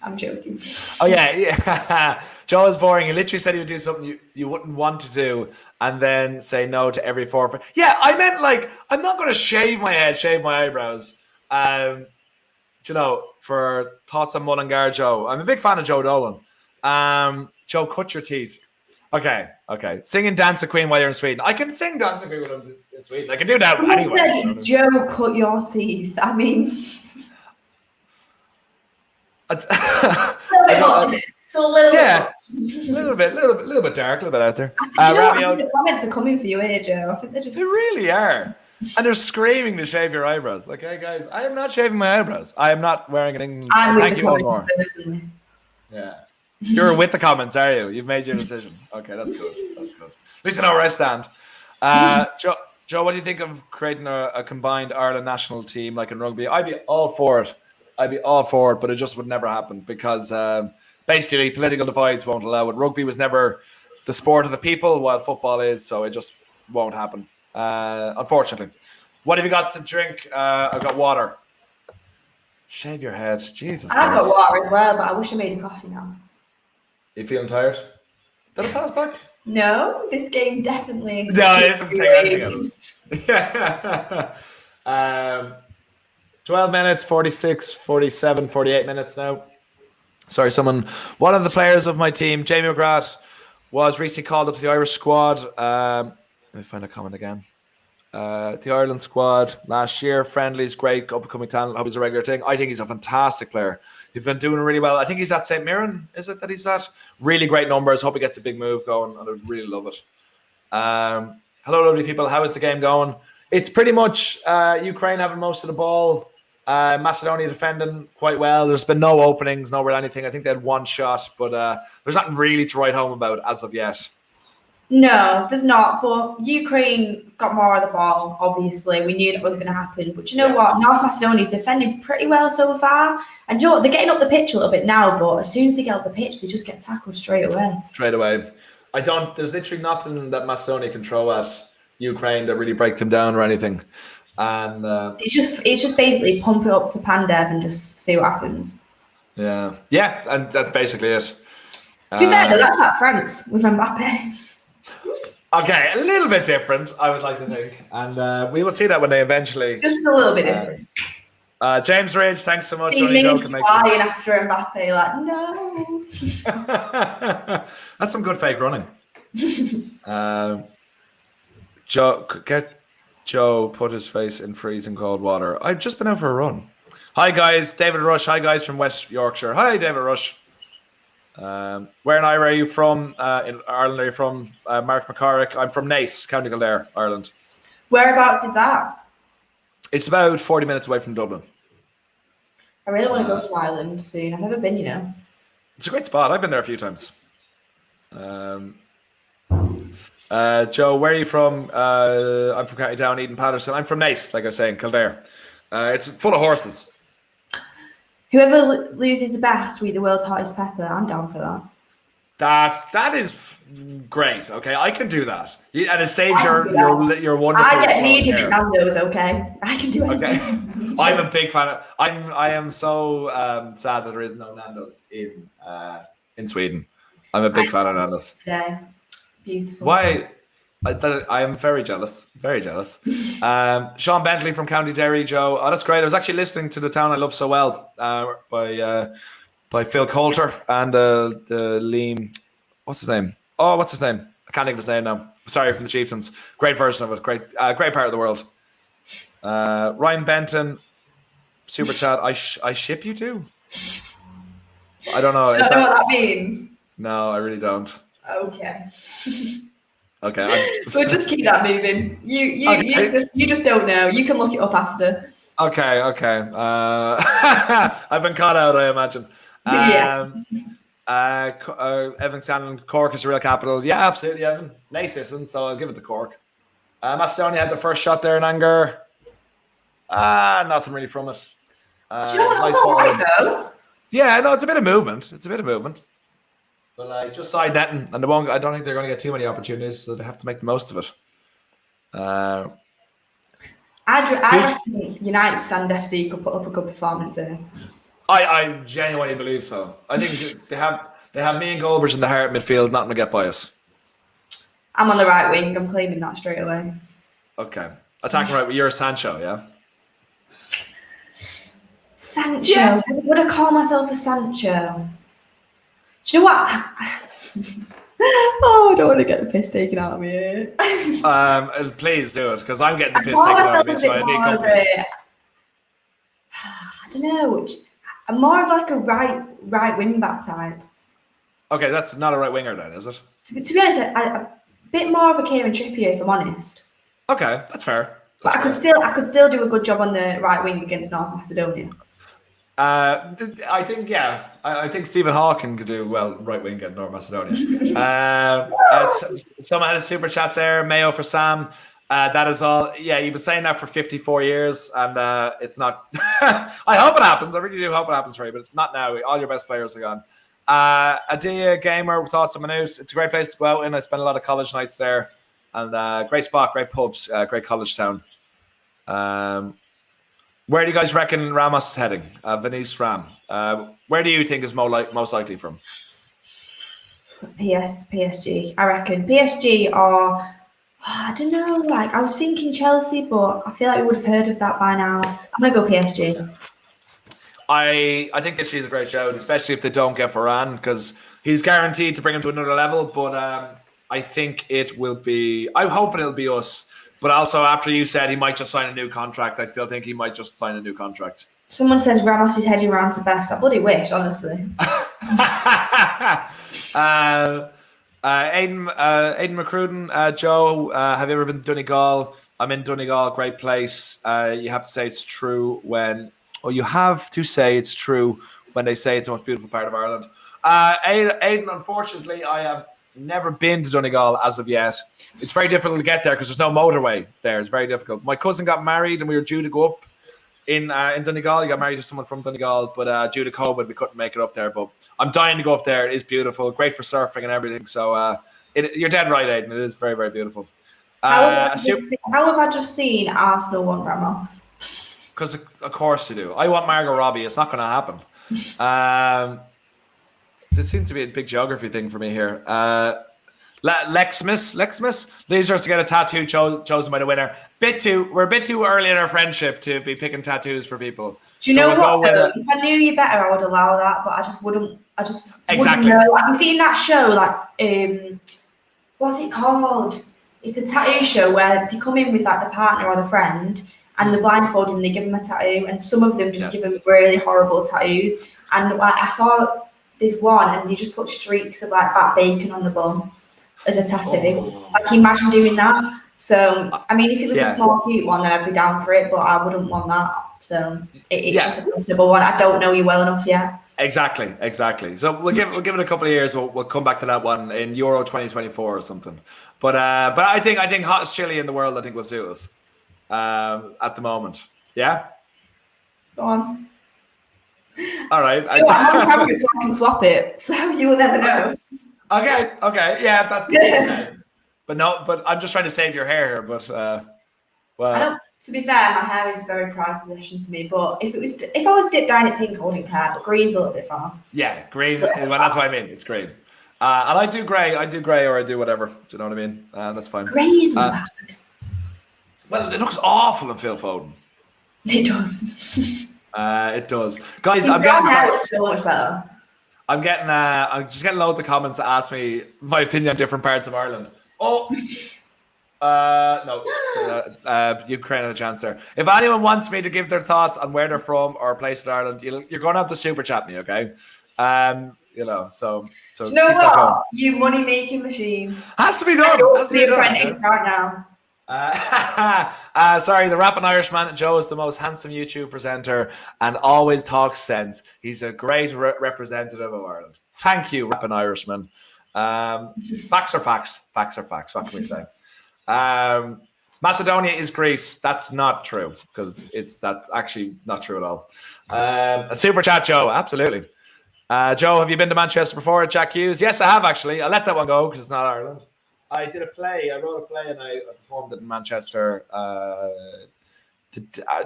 I'm joking. Oh yeah. Joe is boring. He literally said he would do something you wouldn't want to do, and then say no to every forfeit. Yeah, I meant like I'm not going to shave my head, shave my eyebrows. For thoughts on Mullingar, Joe. I'm a big fan of Joe Dolan. Joe, cut your teeth. Okay. Sing and dance a Queen while you're in Sweden. I can sing Dance a Queen when I'm in Sweden. I can do that anyway. Joe, cut your teeth. I mean, it's a little bit. Yeah, a little bit dark, a little bit out there. I think the comments are coming for you here, Joe. I think they're just. They really are. And they're screaming to shave your eyebrows. Like, hey guys, I am not shaving my eyebrows. I am not wearing anything. Thank you all more. Yeah. You're with the comments, are you? You've made your decision. Okay, that's good. At least I know where I stand. Joe, what do you think of creating a combined Ireland national team like in rugby? I'd be all for it. But it just would never happen because basically political divides won't allow it. Rugby was never the sport of the people, while football is, so it just won't happen. Unfortunately. What have you got to drink? I've got water. Shave your head. Jesus Christ. I've got water as well, but I wish I made a coffee now. You feeling tired? Did I pass back? No, this game definitely. No, it isn't taking anything out of us. 12 minutes, 46, 47, 48 minutes now. Sorry, one of the players of my team, Jamie McGrath, was recently called up to the Irish squad. Let me find a comment again. The Ireland squad last year, friendlies, great, up-and-coming talent. I hope he's a regular thing. I think he's a fantastic player. He's been doing really well. I think he's at St. Mirren, is it that he's at? Really great numbers. Hope he gets a big move going. I would really love it. Hello, lovely people. How is the game going? It's pretty much Ukraine having most of the ball. Macedonia defending quite well. There's been no openings, no real anything. I think they had one shot, but there's nothing really to write home about as of yet. No, there's not. But Ukraine got more of the ball, obviously. We knew that was going to happen. But you know what? North Macedonia defending pretty well so far. And you know what? They're getting up the pitch a little bit now, but as soon as they get up the pitch, they just get tackled straight away. There's literally nothing that Macedonia can throw at Ukraine that really break them down or anything. And it's just basically pump it up to Pandev and just see what happens. Yeah, and that's basically it. To be fair, though, that's like France with Mbappe. Okay, a little bit different, I would like to think, and we will see that when they eventually. Just a little bit different. James Ridge, thanks so much. Flying after Mbappe, like no. That's some good fake running. Joe put his face in freezing cold water. I've just been out for a run. Hi guys, David Rush. Hi guys from West Yorkshire. Hi David Rush. Where in Ireland are you from? In Ireland are you from? Mark McCarrick. I'm from Naas, County Kildare, Ireland. Whereabouts is that? It's about 40 minutes away from Dublin. I really want to go to Ireland soon. I've never been, It's a great spot. I've been there a few times. Joe, where are you from? I'm from County Down, Eden Patterson. I'm from Naas, like I was saying, Kildare. It's full of horses. Whoever loses the best will eat the world's hottest pepper. I'm down for that. That is great. Okay, I can do that, and it saves your wonderful. I get needed at Nando's. Okay, I can do it. Okay, I'm a big fan of. I am so sad that there is no Nando's in Sweden. I'm a big fan of Nando's. Today, beautiful. Why? I am very jealous. Very jealous. Sean Bentley from County Derry, Joe. Oh, that's great. I was actually listening to The Town I Love So Well by Phil Coulter and the Liam. What's his name? I can't think of his name now. Sorry, from the Chieftains. Great version of it. Great part of the world. Ryan Benton, super chat. I ship you too. I don't know. You don't know what that means? No, I really don't. Okay. Okay. We'll just keep that moving. You just don't know. You can look it up after. Okay. I've been caught out, I imagine. Yeah. Evan Scanlon, Cork is the real capital. Yeah, absolutely, Evan. Nice isn't, so I'll give it to Cork. Macedonia had the first shot there in anger. Nothing really from it. Do you know what? Nice all right, though. Yeah, no, it's a bit of movement. But just side netting, and I don't think they're going to get too many opportunities, so they have to make the most of it. I reckon United Stand FC could put up a good performance here. I genuinely believe so. I think they have me and Goldbridge in the heart midfield, not going to get by us. I'm on the right wing. I'm claiming that straight away. Okay. Attacking right, you're Sancho, yeah? Sancho? Yeah. Would I call myself a Sancho? Do you know what? I don't want to get the piss taken out of me here. Please do it, because I'm getting the piss taken out of me, so I need company. I don't know. I'm more of like a right wing back type. Okay, that's not a right winger then, is it? To be honest, a bit more of a Kieran Trippier, if I'm honest. Okay, that's fair. But I could still do a good job on the right wing against North Macedonia. I think, yeah. I think Stephen Hawking could do well right wing at North Macedonia. Someone had a super chat there. Mayo for Sam. That is all. Yeah, you've been saying that for 54 years, and it's not. I hope it happens. I really do hope it happens for you, but it's not now. All your best players are gone. Adia Gamer, thoughts on Maynooth. It's a great place to go out in. I spent a lot of college nights there, and great spot, great pubs, great college town. Where do you guys reckon Ramos is heading? Venice Ram. Where do you think is most likely from? PSG. I reckon PSG are. I don't know. Like I was thinking Chelsea, but I feel like we would have heard of that by now. I'm gonna go PSG. I think PSG is a great shout, especially if they don't get Varane, because he's guaranteed to bring him to another level. But I think it will be. I'm hoping it'll be us. But also, after you said he might just sign a new contract, I still think he might just sign a new contract. Someone says Ramos is heading round to Beth. I bloody wish, honestly. Aidan McCruden, Joe, have you ever been to Donegal? I'm in Donegal, great place. You have to say it's true when they say it's the most beautiful part of Ireland. Aidan, unfortunately, I have never been to Donegal as of yet. It's very difficult to get there because there's no motorway there. It's very difficult. My cousin got married and we were due to go up in Donegal. He got married to someone from Donegal, but due to COVID, we couldn't make it up there. But I'm dying to go up there. It is beautiful, great for surfing and everything. So you're dead right, Aidan. It is very, very beautiful. How have I just seen Arsenal want Ramos? Because of course you do. I want Margot Robbie. It's not going to happen. It seems to be a big geography thing for me here. Lexmas. These are to get a tattoo chosen by the winner. We're a bit too early in our friendship to be picking tattoos for people. Do you know what? If I knew you better, I would allow that, but I just wouldn't. Wouldn't know. I've seen that show, like what's it called? It's a tattoo show where they come in with like the partner or the friend, and the blindfold, and they give them a tattoo, and some of them just give them really horrible tattoos. And like I saw this one, and they just put streaks of like back bacon on the bum as a tattoo. Like imagine doing that. So I mean, if it was a small cute one, then I'd be down for it, but I wouldn't want that. So it's just a comfortable one. I don't know you well enough yet. Exactly. So we'll give it a couple of years. We'll come back to that one in Euro 2024 or something. But I think hottest chili in the world, I think, will suit us at the moment. Yeah. Go on. All right. I'm having it so I can swap it, so you will never know. Okay. Yeah, that's okay. But I'm just trying to save your hair here. But well, to be fair, my hair is a very prized possession to me. But if I was dipped down in pink, I wouldn't care. But green's a little bit far. Yeah, green. Well, that's what I mean. It's green. And I do grey, or I do whatever. Do you know what I mean? That's fine. Grey is bad. Well, it looks awful in Phil Foden. It does. It does, guys. I'm getting so much better. I'm just getting loads of comments that ask me my opinion on different parts of Ireland. No, Ukraine had a chance there. If anyone wants me to give their thoughts on where they're from or a place in Ireland, you're going to have to super chat me, okay? So. Do you know what? You money making machine has to be done. The apprentice right now. Sorry, the rapping Irishman Joe is the most handsome YouTube presenter and always talks sense. He's a great representative of Ireland. Thank you, rapping Irishman. Facts are facts. Facts are facts. What can we say? Macedonia is Greece. That's not true because that's actually not true at all. A super chat, Joe. Absolutely. Joe, have you been to Manchester before? Jack Hughes. Yes, I have actually. I let that one go because it's not Ireland. I did a play. I wrote a play and I performed it in Manchester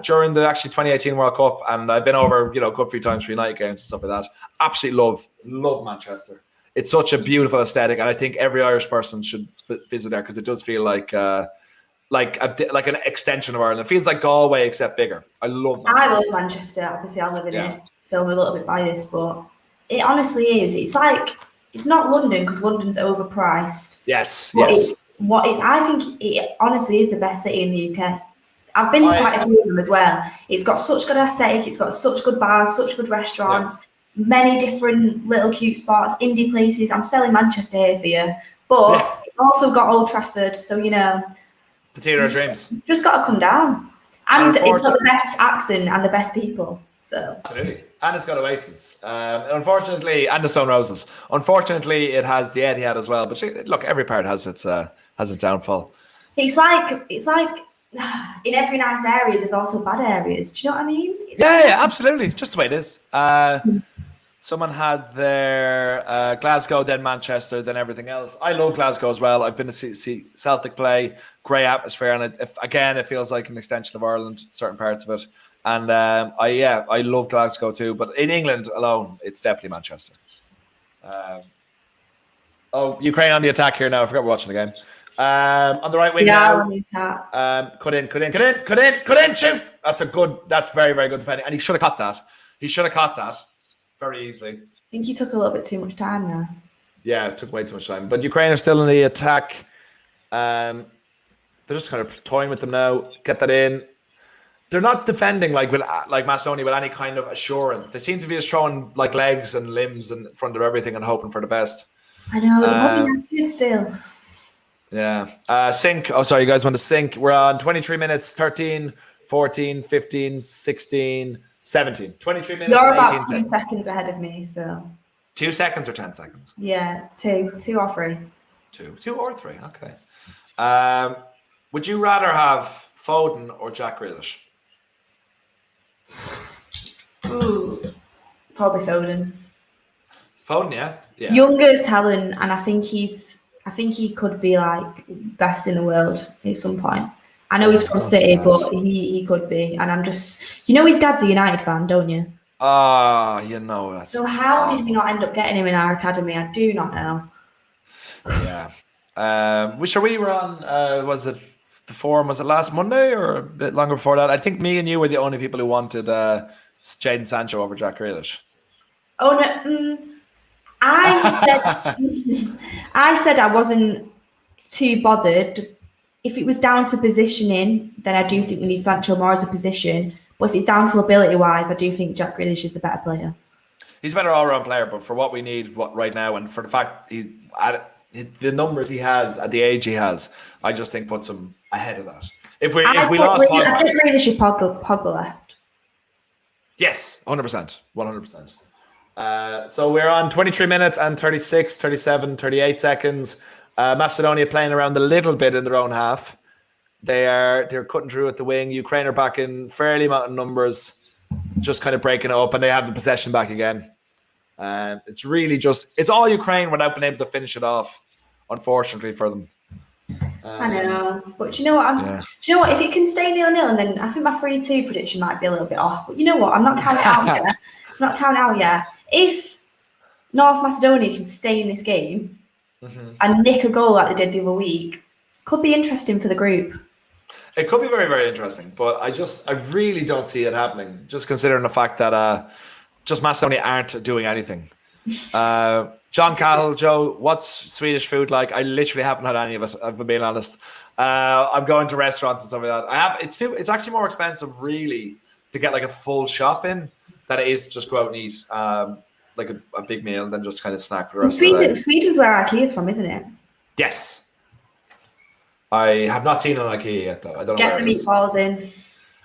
during the 2018 World Cup, and I've been over a good few times for United games and stuff like that. Absolutely love Manchester. It's such a beautiful aesthetic, and I think every Irish person should visit there because it does feel like an extension of Ireland. It feels like Galway except bigger. I love Manchester. Obviously, I live in it, so I'm a little bit biased, but it honestly is. It's like it's not London because London's overpriced. Yes. I think it honestly is the best city in the UK. I've been to quite a few of them as well. It's got such good aesthetic. It's got such good bars, such good restaurants, many different little cute spots, indie places. I'm selling Manchester here for you, but it's also got Old Trafford, so the theatre of dreams. Just got to come down, and it's got the best accent and the best people. So absolutely, and it's got Oasis. Unfortunately, and the Stone Roses. Unfortunately, it has the Etihad as well. But look, every part has its downfall. It's like in every nice area, there's also bad areas. Do you know what I mean? Yeah, absolutely. Just the way it is. Someone had their Glasgow, then Manchester, then everything else. I love Glasgow as well. I've been to see Celtic play. Great atmosphere, and it feels like an extension of Ireland, certain parts of it. And I love Glasgow too. But in England alone, it's definitely Manchester. Ukraine on the attack here now. I forgot we're watching the game. On the right wing now. Cut in, shoot. That's very, very good defending. And he should have caught that. Very easily. I think he took a little bit too much time there. Yeah, it took way too much time. But Ukraine are still in the attack. They're just kind of toying with them now. Get that in. They're not defending like Macedonia with any kind of assurance. They seem to be just throwing like legs and limbs in front of everything and hoping for the best. I know, they're probably good still. Yeah. Sync. Oh, sorry, you guys want to sync. We're on 23 minutes, 13, 14, 15, 16, 17. 23 minutes. You're about 2 seconds ahead of me, so. 2 seconds or 10 seconds? Yeah, two or three. Two or three, okay. Would you rather have Foden or Jack Grealish? Ooh, probably Foden. Foden, yeah. Younger talent, and I think he could be like best in the world at some point. I know he's from City, but he could be. And I'm just, his dad's a United fan, don't you? That's. So how did we not end up getting him in our academy? I do not know. Yeah. We were on, was it the forum, was it last Monday or a bit longer before that? I think me and you were the only people who wanted Jadon Sancho over Jack Grealish. Oh, no. I said I wasn't too bothered. If it was down to positioning, then I do think we need Sancho more as a position. But if it's down to ability-wise, I do think Jack Grealish is the better player. He's a better all-round player, but for what we need right now, and for the fact the numbers he has at the age he has, I just think puts him ahead of that. If we lost Pogba, I think Grealish if Pogba left. Yes, 100%. 100%. So we're on 23 minutes and 36, 37, 38 seconds. Macedonia playing around a little bit in their own half. They're cutting through at the wing. Ukraine are back in fairly amount of numbers, just kind of breaking it up, and they have the possession back again. It's really it's all Ukraine without being able to finish it off, unfortunately for them. I know, but do you know what? Do you know what? If it can stay 0-0, and then I think my 3-2 prediction might be a little bit off. But you know what? I'm not counting it out yet. If North Macedonia can stay in this game and nick a goal like they did the other week, could be interesting for the group. It could be very, very interesting, but I really don't see it happening. Just considering the fact that just Macedonia aren't doing anything. John Cahill, Joe, what's Swedish food like? I literally haven't had any of it, if I'm being honest. I'm going to restaurants and stuff like that. It's actually more expensive, really, to get like a full shop in than it is to just go out and eat like a big meal and then just kind of snack for the rest of the day. Sweden's where IKEA is from, isn't it? Yes. I have not seen an IKEA yet, though. I don't know where it is. Get the meatballs in.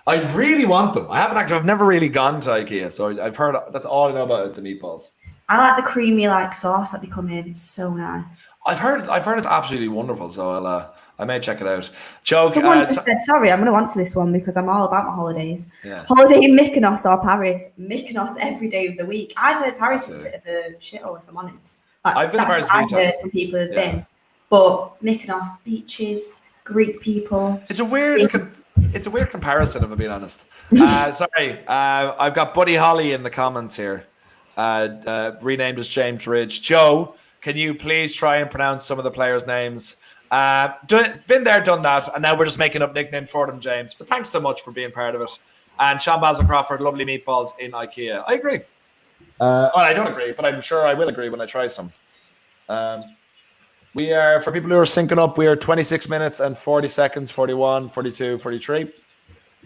I really want them. I've never really gone to IKEA, so I've heard that's all I know about the meatballs. I like the creamy sauce that they come in. It's so nice. I've heard it's absolutely wonderful. So I may check it out. Joe, someone just said, sorry, I'm going to answer this one because I'm all about my holidays. Yeah. Holiday in Mykonos or Paris? Mykonos every day of the week. I've heard Paris is a bit of a shithole, if I'm honest. I've been to Paris. I've heard some people have been, but Mykonos, beaches, Greek people. It's a weird comparison, if I'm being honest. Sorry, I've got Buddy Holly in the comments here, renamed as James Ridge. Joe, can you please try and pronounce some of the players' names? Been there, done that, and now we're just making up nicknames for them, James. But thanks so much for being part of it. And Sean Basil Crawford, lovely meatballs in IKEA. I agree. I don't agree, but I'm sure I will agree when I try some. We are, for people who are syncing up, we are 26 minutes and 40 seconds, 41, 42, 43.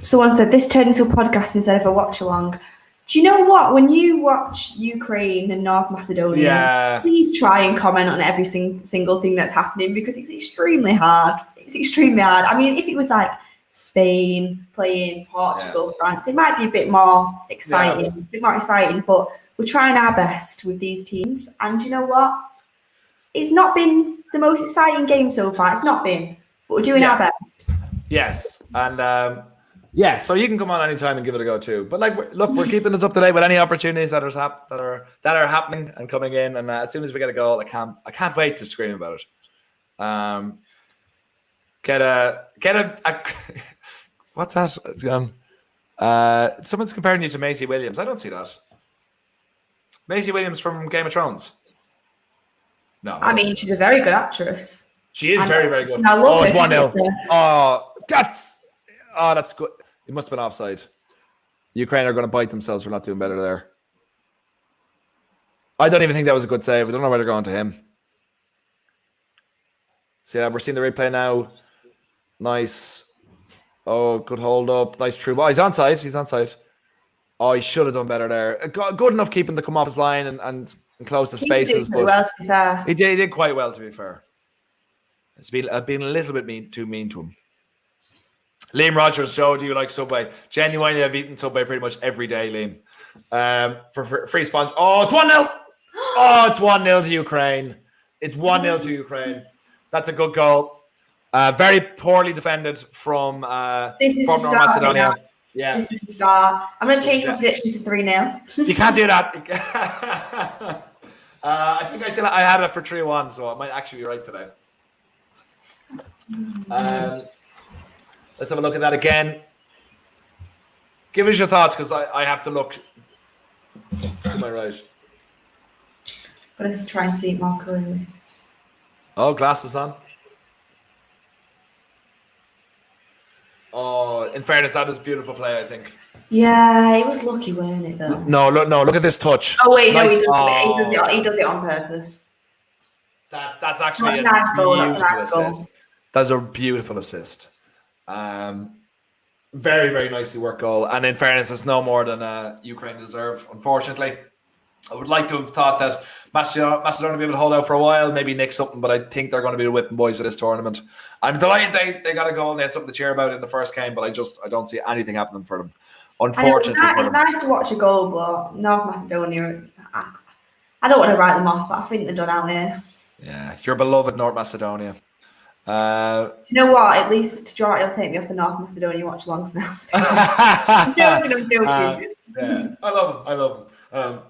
Someone said this turned into a podcast instead of a watch-along. Do you know what? When you watch Ukraine and North Macedonia, please try and comment on every single thing that's happening because it's extremely hard. It's extremely hard. I mean, if it was like Spain playing Portugal, France, it might be a bit more exciting, but we're trying our best with these teams. And you know what? It's not been the most exciting game so far. It's not been, but we're doing our best. Yes. And so you can come on anytime and give it a go too. But look, we're keeping us up to date with any opportunities that are happening and coming in. And as soon as we get a goal, I can't wait to scream about it. Get a what's that? It's gone. Someone's comparing you to Maisie Williams. I don't see that. Maisie Williams from Game of Thrones. No, I mean, she's a very good actress. She is very, very good. It's 1-0. Oh, that's good. It must have been offside. Ukraine are going to bite themselves for not doing better there. I don't even think that was a good save. I don't know where they're going to him. See, we're seeing the replay now. Nice. Oh, good hold up. Nice true ball. He's onside. Oh, he should have done better there. Good enough keeping to come off his line and close the spaces. But he did quite well, to be fair. It's been a little bit too mean to him. Liam Rogers, Joe, do you like Subway? Genuinely, I've eaten Subway pretty much every day, Liam. For free sponsor. Oh, it's 1-0. Oh, it's 1-0 to Ukraine. It's 1-0 to Ukraine. That's a good goal. Very poorly defended from North Macedonia. Yeah. This is the start. I'm going to change my prediction to 3-0. You can't do that. I think I had it for 3-1, so I might actually be right today. Let's have a look at that again. Give us your thoughts, because I have to look to my right. But let's try and see it more clearly. Oh, glasses on. Oh, in fairness, that is beautiful play, I think. Yeah, it was lucky, wasn't it, though? No, look at this touch. Oh, wait, nice. No, he does it on purpose. That's actually nice goal. That's a nice goal. That's a beautiful assist. Very, very nicely worked goal. And in fairness, it's no more than Ukraine deserve, unfortunately. I would like to have thought that Macedonia would be able to hold out for a while, maybe nick something, but I think they're going to be the whipping boys of this tournament. I'm delighted they got a goal and they had something to cheer about in the first game, but I don't see anything happening for them. Unfortunately, it's nice to watch a goal, but North Macedonia, I don't want to write them off, but I think they're done out here. Yeah, your beloved North Macedonia. Do you know what? At least Jordan will take me off the North Macedonia watch-alongs now. So. I'm joking. Yeah. I love him.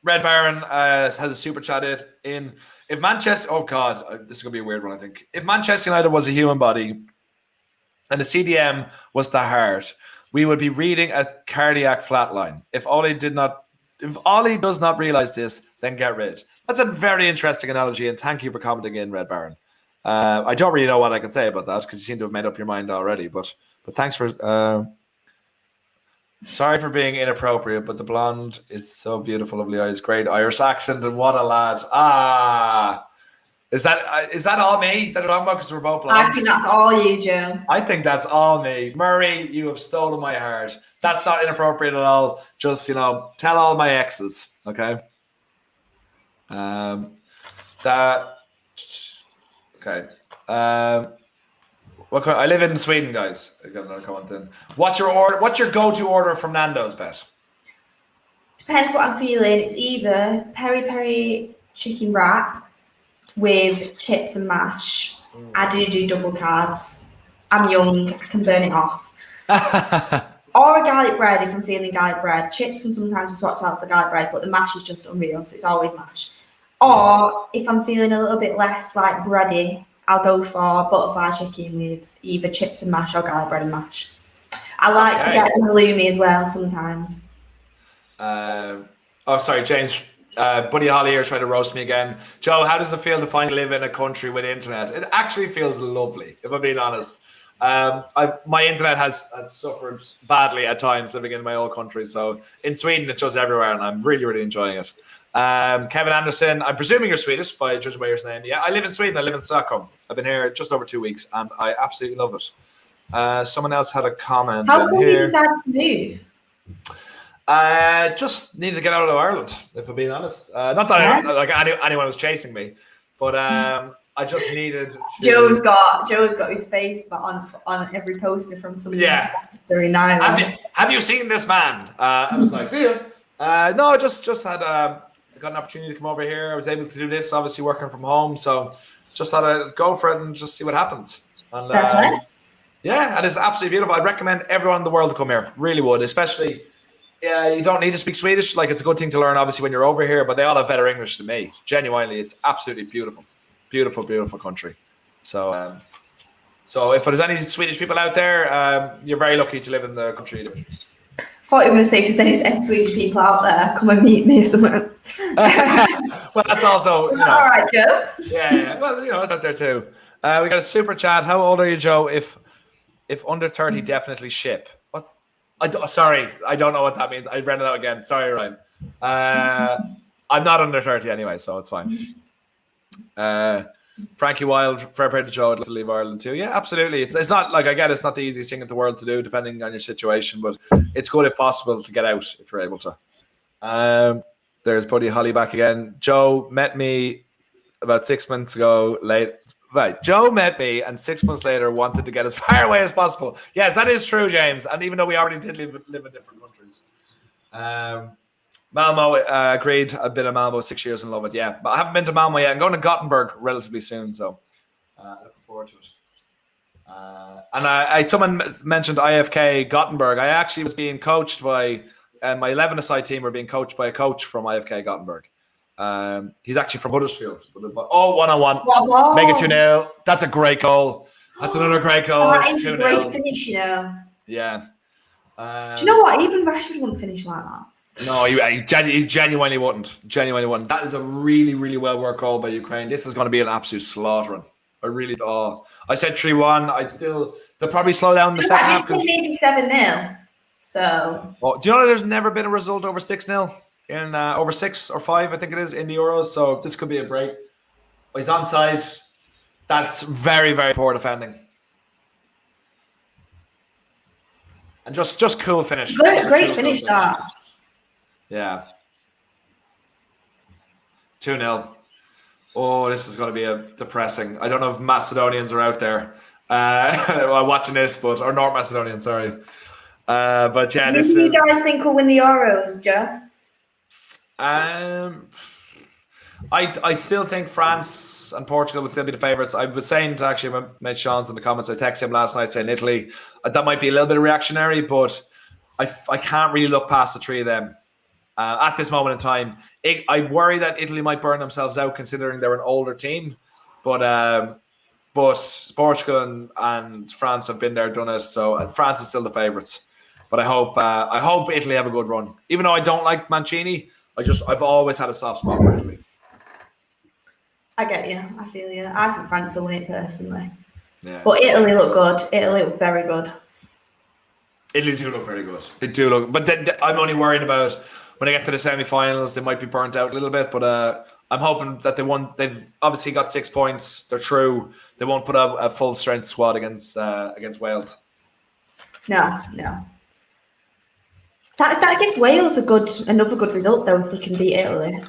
Red Baron has a super chat in. If Manchester, oh God, this is going to be a weird one, I think. If Manchester United was a human body and the CDM was the heart, we would be reading a cardiac flatline. If Ollie does not realize this, then get rid. That's a very interesting analogy, and thank you for commenting in, Red Baron. I don't really know what I can say about that because you seem to have made up your mind already. But thanks for. Sorry for being inappropriate, but the blonde is so beautiful, lovely eyes, great Irish accent, and what a lad! Is that all me that I'm talking about? Because we're both blonde. I think that's all you, Joe. I think that's all me. Murray, you have stolen my heart. That's not inappropriate at all. Just tell all my exes, okay? Okay. I live in Sweden, guys. I got another comment in. What's your go-to order from Nando's, Beth? Depends what I'm feeling. It's either peri-peri chicken wrap with chips and mash. I do double carbs. I'm young. I can burn it off. Or a garlic bread if I'm feeling garlic bread. Chips can sometimes be swapped out for garlic bread, but the mash is just unreal, so it's always mash. Or if I'm feeling a little bit less like bready, I'll go for butterfly chicken with either chips and mash or garlic bread and mash. I like to get halloumi as well sometimes. Sorry, James. Buddy Holly here trying to roast me again. Joe, how does it feel to finally live in a country with internet? It actually feels lovely, if I'm being honest. My internet has suffered badly at times living in my old country. So in Sweden, it's just everywhere, and I'm really, really enjoying it. Kevin Anderson, I'm presuming you're Swedish by judging by your name. Yeah, I live in Sweden. I live in Stockholm. I've been here just over 2 weeks, and I absolutely love it. Someone else had a comment. How come you decided to move? Just needed to get out of Ireland, if I'm being honest. Not that anyone was chasing me, but I just needed to... Joe's got his face on every poster from some Have you seen this man? I was like, see you. No, I just had got an opportunity to come over here. I was able to do this, obviously working from home, so just thought I'd go for it and just see what happens. And yeah, and it's absolutely beautiful. I'd recommend everyone in the world to come here. Really would, especially. Yeah, you don't need to speak Swedish. Like, it's a good thing to learn, obviously, when you're over here, but they all have better English than me. Genuinely, it's absolutely beautiful. Beautiful, beautiful country. So, so if there's any Swedish people out there, you're very lucky to live in the country. Thought you were going to say, if there's any Swedish people out there, come and meet me or something. Well, that's also, all right, Joe. Yeah. Well, it's out there too. We got a super chat. How old are you, Joe? If under 30, definitely ship. What? Sorry, I don't know what that means. I read it out again. Sorry, Ryan. I'm not under 30 anyway, so it's fine. Frankie Wild, fair play to Joe. I'd love to leave Ireland too. Yeah, absolutely. It's not like, I get it's not the easiest thing in the world to do, depending on your situation, but it's good if possible to get out if you're able to. There's Buddy Holly back again. Joe met me about 6 months ago. Right, Joe met me and 6 months later wanted to get as far away as possible. Yes, that is true, James. And even though we already did live in different countries. Malmo, agreed. I've been in Malmo 6 years and love it. Yeah, but I haven't been to Malmo yet. I'm going to Gothenburg relatively soon, so looking forward to it. And someone mentioned IFK Gothenburg. I actually was being coached by my 11-a-side team were being coached by a coach from IFK Gothenburg. He's actually from Huddersfield. Oh, 1-on-1. Make it 2-0. That's a great goal. That's another great goal. That is a great finish, Yeah. Do you know what? Even Rashford wouldn't finish like that. No, he genuinely wouldn't. Genuinely wouldn't. That is a really, really well worked goal by Ukraine. This is going to be an absolute slaughtering. I said 3-1. They'll probably slow down in the second half. Maybe 7-0. So. Oh, do you know there's never been a result over 6-0 in over 6 or 5? I think it is in the Euros. So this could be a break. He's onside. That's very, very poor defending. And just cool finish. Great finish that. Yeah. 2-0. Oh, this is going to be depressing. I don't know if Macedonians are out there watching this, or North Macedonian, sorry. But yeah, this is... Who do you guys think will win the Euros, Joe? I still think France and Portugal would still be the favourites. I was saying to actually made Sean's in the comments, I texted him last night saying Italy. That might be a little bit reactionary, but I can't really look past the three of them at this moment in time. I worry that Italy might burn themselves out considering they're an older team, but Portugal and France have been there, done it. So France is still the favourites. But I hope Italy have a good run. Even though I don't like Mancini, I've always had a soft spot for Italy. I get you. I feel you. I think France will win it personally. Yeah. But Italy look good. Italy look very good. Italy do look very good. They do look. But I'm only worried about when they get to the semi-finals, they might be burnt out a little bit. But I'm hoping that they've obviously got 6 points. They're true. They won't put up a full strength squad against Wales. No. That gives Wales another good result though if they can beat Italy.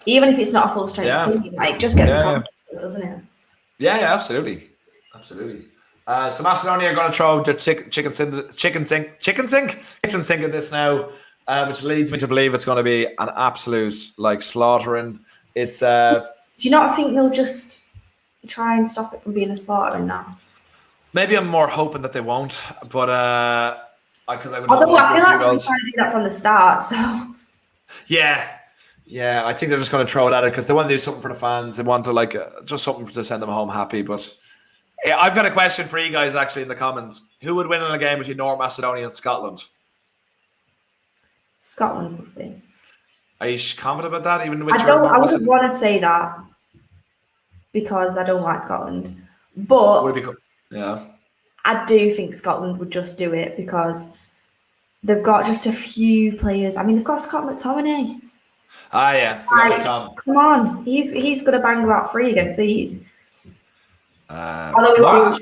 Even if it's not a full strength team, like just gets the confidence, doesn't it? Yeah, absolutely. So Macedonia are going to throw their kitchen sink at this now. which leads me to believe it's going to be an absolute slaughtering. It's. Do you not think they'll just try and stop it from being a slaughtering now? Maybe I'm more hoping that they won't, but because I would. Although I feel like they've been trying to do that from the start, so. Yeah, I think they're just going to throw it at it because they want to do something for the fans. They want to just something to send them home happy. But yeah, I've got a question for you guys actually in the comments. Who would win in a game between North Macedonia and Scotland? Scotland would be. Are you confident about that? Even with I wouldn't want to say that because I don't like Scotland, but yeah, I do think Scotland would just do it because they've got just a few players. I mean, they've got Scott McTominay. Ah, yeah. Tom. Come on, he's going to bang about 3 against these. Although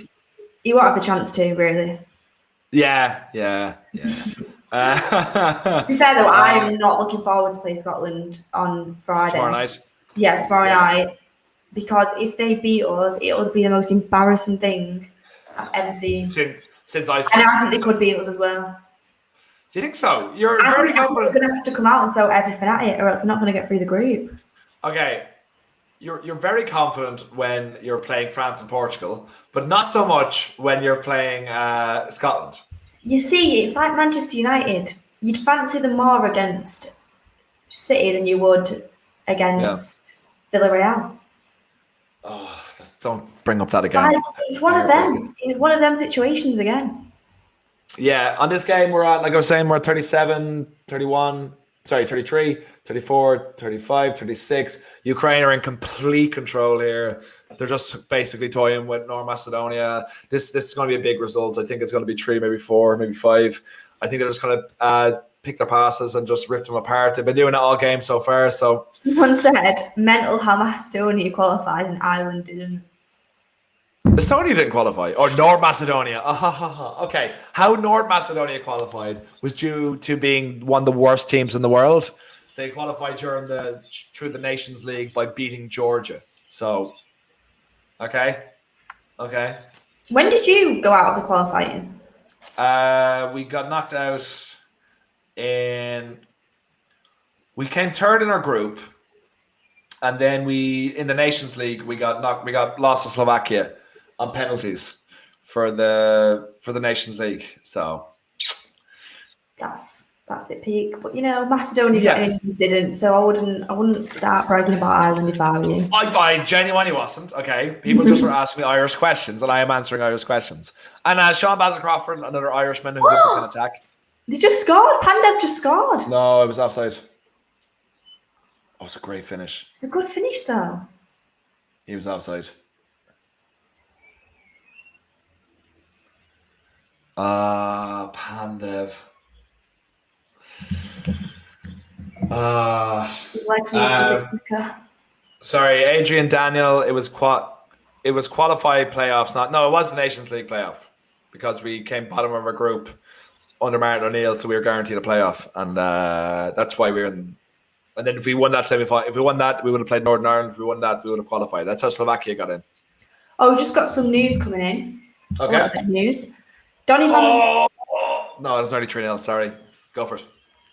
he won't have the chance to, really. Yeah. To be fair, though, I'm not looking forward to play Scotland on Friday. Tomorrow night? Yeah, tomorrow night. Because if they beat us, it would be the most embarrassing thing I've ever seen. Since I think they could beat us as well. Do you think so? You're very confident. We're going to have to come out and throw everything at it, or else they're not going to get through the group. Okay. You're very confident when you're playing France and Portugal, but not so much when you're playing Scotland. You see, it's like Manchester United. You'd fancy them more against City than you would against Villarreal. Oh, don't bring up that again. It's one of them. It's one of them situations again. Yeah, on this game, we're at, like I was saying, we're at 37, 31, 33, 34, 35, 36. Ukraine are in complete control here. They're just basically toying with North Macedonia. This is going to be a big result. I think it's going to be 3, maybe 4, maybe 5. I think they're just going to pick their passes and just rip them apart. They've been doing it all game so far. So someone said, mental how Macedonia qualified and Ireland didn't. Estonia didn't qualify, or North Macedonia. Okay, how North Macedonia qualified was due to being one of the worst teams in the world. They qualified through the Nations League by beating Georgia. So, okay. When did you go out of the qualifying? We got knocked out we came third in our group, and then in the Nations League we got lost to Slovakia on penalties for the Nations League. So that's a bit peak, but Macedonia didn't, so I wouldn't start bragging about Ireland if I were you. I genuinely wasn't. Okay, people just were asking me Irish questions, and I am answering Irish questions. And Sean Basil-Crawford, another Irishman who can attack. They just scored. Pandev just scored. No, it was offside. Oh, it's a great finish. It's a good finish, though. He was offside. Pandev. Sorry, Adrian Daniel. It was qualified playoffs. It was the Nations League playoff because we came bottom of our group under Martin O'Neill, so we were guaranteed a playoff, and that's why we were in. And then if we won that semi-final, if we won that, we would have played Northern Ireland. If we won that, we would have qualified. That's how Slovakia got in. Oh, we just got some news coming in. Okay. News. Donny van. No, it's only 3-0. Sorry, go for it.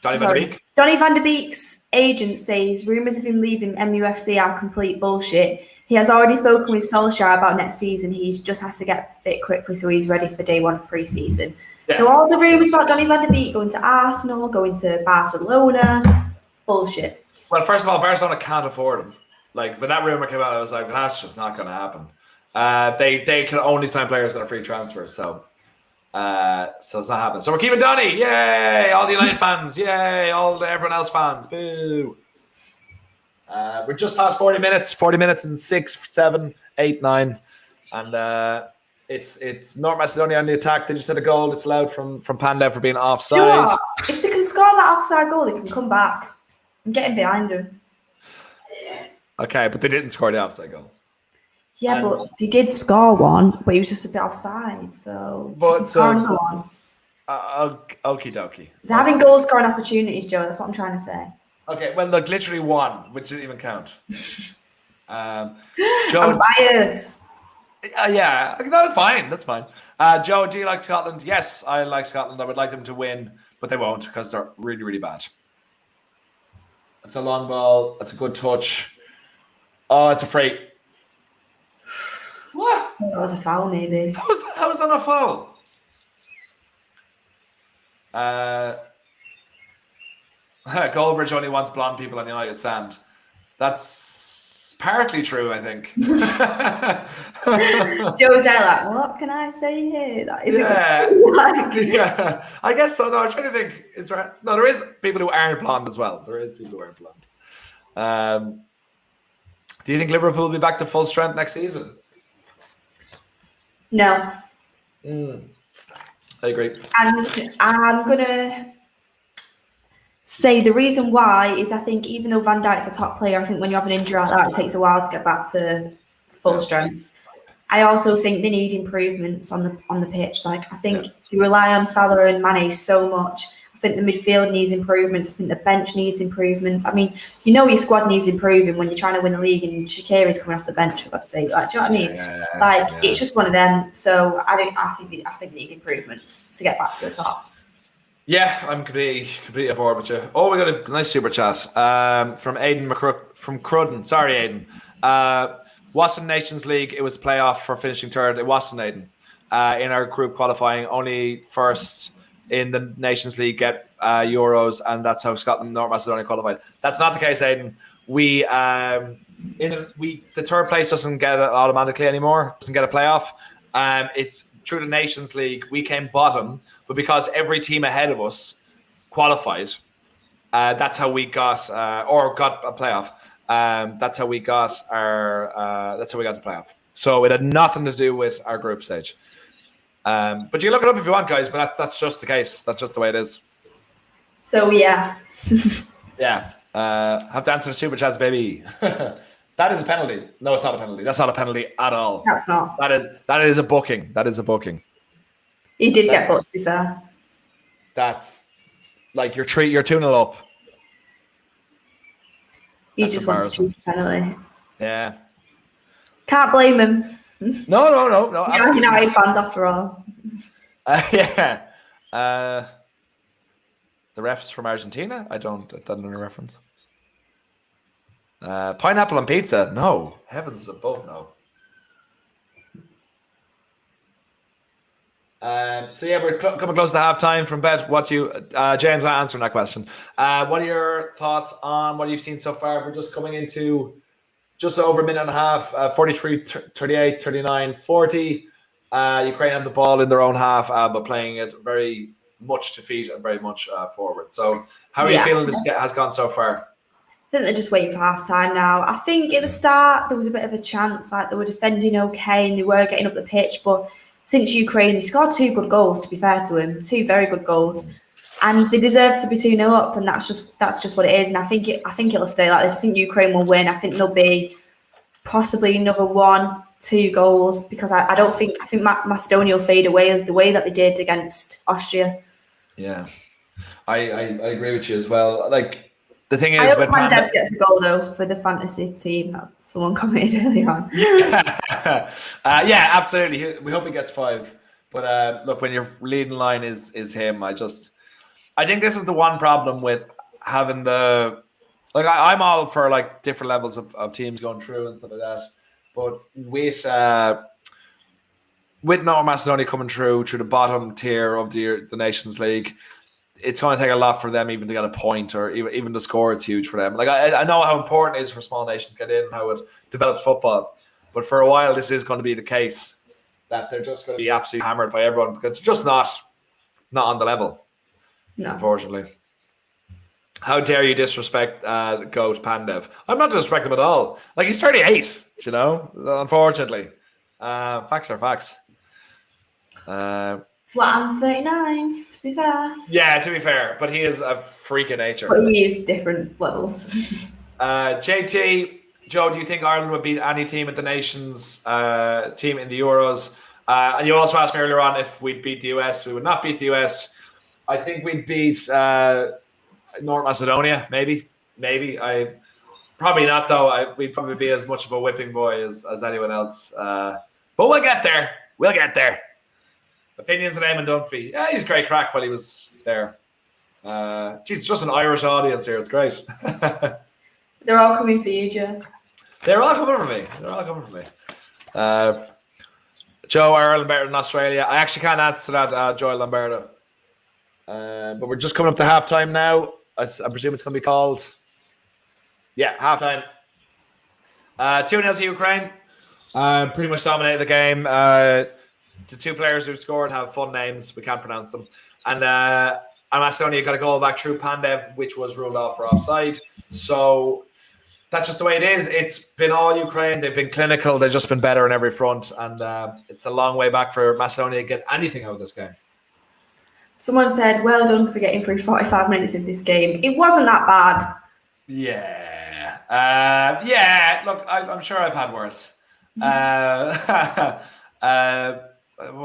Donny van de Beek. Donny van de Beek's agent says rumours of him leaving MUFC are complete bullshit. He has already spoken with Solskjaer about next season. He just has to get fit quickly so he's ready for day 1 of pre-season. Yeah. So all the rumours about Donny van de Beek going to Arsenal, going to Barcelona, bullshit. Well, first of all, Barcelona can't afford him. Like, when that rumour came out, I was like, that's just not going to happen. They can only sign players that are free transfers, so it's not happening. So we're keeping Donny. Yay! All the United fans. Yay! Everyone else fans. Boo! We're just past 40 minutes. 40 minutes and 6, 7, 8, 9, and it's North Macedonia on the attack. They just had a goal disallowed from Pandev for being offside. Sure. If they can score that offside goal, they can come back. I'm getting behind them. Okay, but they didn't score the offside goal. Yeah, but they did score one, but he was just a bit offside. So, okie dokie. They're having goal scoring opportunities, Joe. That's what I'm trying to say. Okay, well, look, literally one, which didn't even count. Joe, I'm biased. Yeah, that's fine. That's fine. Joe, do you like Scotland? Yes, I like Scotland. I would like them to win, but they won't because they're really, really bad. It's a long ball. It's a good touch. Oh, it's a free. What? That was a foul, maybe. How was that not a foul? Goldbridge only wants blonde people on the United stand. That's partly true, I think. Joe's there like, what can I say here? That isn't yeah. I guess so. No, I'm trying to think. Is there? No, there is people who aren't blonde as well. There is people who aren't blonde. Do you think Liverpool will be back to full strength next season? No. I agree. And I'm gonna say the reason why is I think even though Van Dijk's a top player, I think when you have an injury like that, it takes a while to get back to full strength. I also think they need improvements on the pitch. Like I think you rely on Salah and Mane so much. I think the midfield needs improvements. I think the bench needs improvements. I mean, you know your squad needs improving when you're trying to win the league and Shaqiri's coming off the bench. Let's say, like, do you know what I mean? It's just one of them. So I think they need improvements to get back to the top. Yeah, I'm completely aboard with you. Oh, we got a nice super chat from Aidan from Cruden. Sorry, Aidan. Wasn't Nations League. It was the playoff for finishing third. It wasn't, Aidan. In our group qualifying, only first in the Nations League get Euros, and that's how Scotland and North Macedonia qualified. That's not the case, Aidan. The third place doesn't get it automatically anymore. Doesn't get a playoff. It's through the Nations League. We came bottom, but because every team ahead of us qualified, that's how we got got a playoff. That's how we got the playoff. So it had nothing to do with our group stage. But you can look it up if you want, guys. But that's just the case. That's just the way it is. So yeah. Yeah. Have to answer the super chats, baby. That is a penalty. No, it's not a penalty. That's not a penalty at all. That's not. That is a booking. That is a booking. He did get booked, to be fair. That's like you're 2-0 up. He just wants to choose a penalty. Yeah. Can't blame him. No. United fans, after all. Yeah. The ref is from Argentina? I don't know the reference. Pineapple on pizza? No. Heavens above, no. So yeah, we're coming close to halftime. From Beth, James, not answering that question. What are your thoughts on what you've seen so far? We're just coming into just over a minute and a half, 43, 38, 39, 40. Ukraine have the ball in their own half, but playing it very much to feet and very much forward. So how are you feeling this has gone so far? I think they're just waiting for half time now. I think at the start there was a bit of a chance, like they were defending okay and they were getting up the pitch, but since Ukraine, they scored 2 good goals, to be fair to him, 2 very good goals. And they deserve to be 2-0 up, and that's just what it is. And I think it'll stay like this. I think Ukraine will win. I think there'll be possibly another 1-2 goals, because I think Macedonia will fade away the way that they did against Austria. Yeah. I agree with you as well. Like, the thing is, I hope Mandev gets a goal though for the fantasy team. Someone commented earlier on. Yeah, absolutely. We hope he gets 5. But look, when your leading line is him, I think this is the one problem with having I'm all for like different levels of teams going through and stuff like that. But with North Macedonia coming through the bottom tier of the Nations League, it's going to take a lot for them even to get a point, or even to score. It's huge for them. Like I know how important it is for small nations to get in and how it develops football, but for a while this is going to be the case that they're just going to be absolutely hammered by everyone because it's just not on the level. No. Unfortunately. How dare you disrespect the GOAT Pandev? I'm not disrespecting him at all. Like, he's 38, unfortunately. Facts are facts. Slatan's 39, to be fair. Yeah, to be fair, but he is a freak of nature. But he is different levels. JT, Joe, do you think Ireland would beat any team at the Nations team in the Euros? And you also asked me earlier on if we'd beat the US. We would not beat the US. I think we'd beat North Macedonia, maybe. Probably not, though. We'd probably be as much of a whipping boy as anyone else. But we'll get there. Opinions on Eamon Dunphy. Yeah, he's great crack while he was there. It's just an Irish audience here. It's great. They're all coming for you, Joe. They're all coming for me. Joe, Ireland better than Australia. I actually can't answer that, Joel Lamberto. But we're just coming up to halftime now. I presume it's going to be called. Yeah, halftime. 2-0 to Ukraine. Pretty much dominated the game. The two players who scored have fun names. We can't pronounce them. And N.Macedonia got a goal back through Pandev, which was ruled off for offside. So that's just the way it is. It's been all Ukraine. They've been clinical. They've just been better on every front. And it's a long way back for Macedonia to get anything out of this game. Someone said, well done for getting through 45 minutes of this game. It wasn't that bad. Yeah. Look, I'm sure I've had worse. What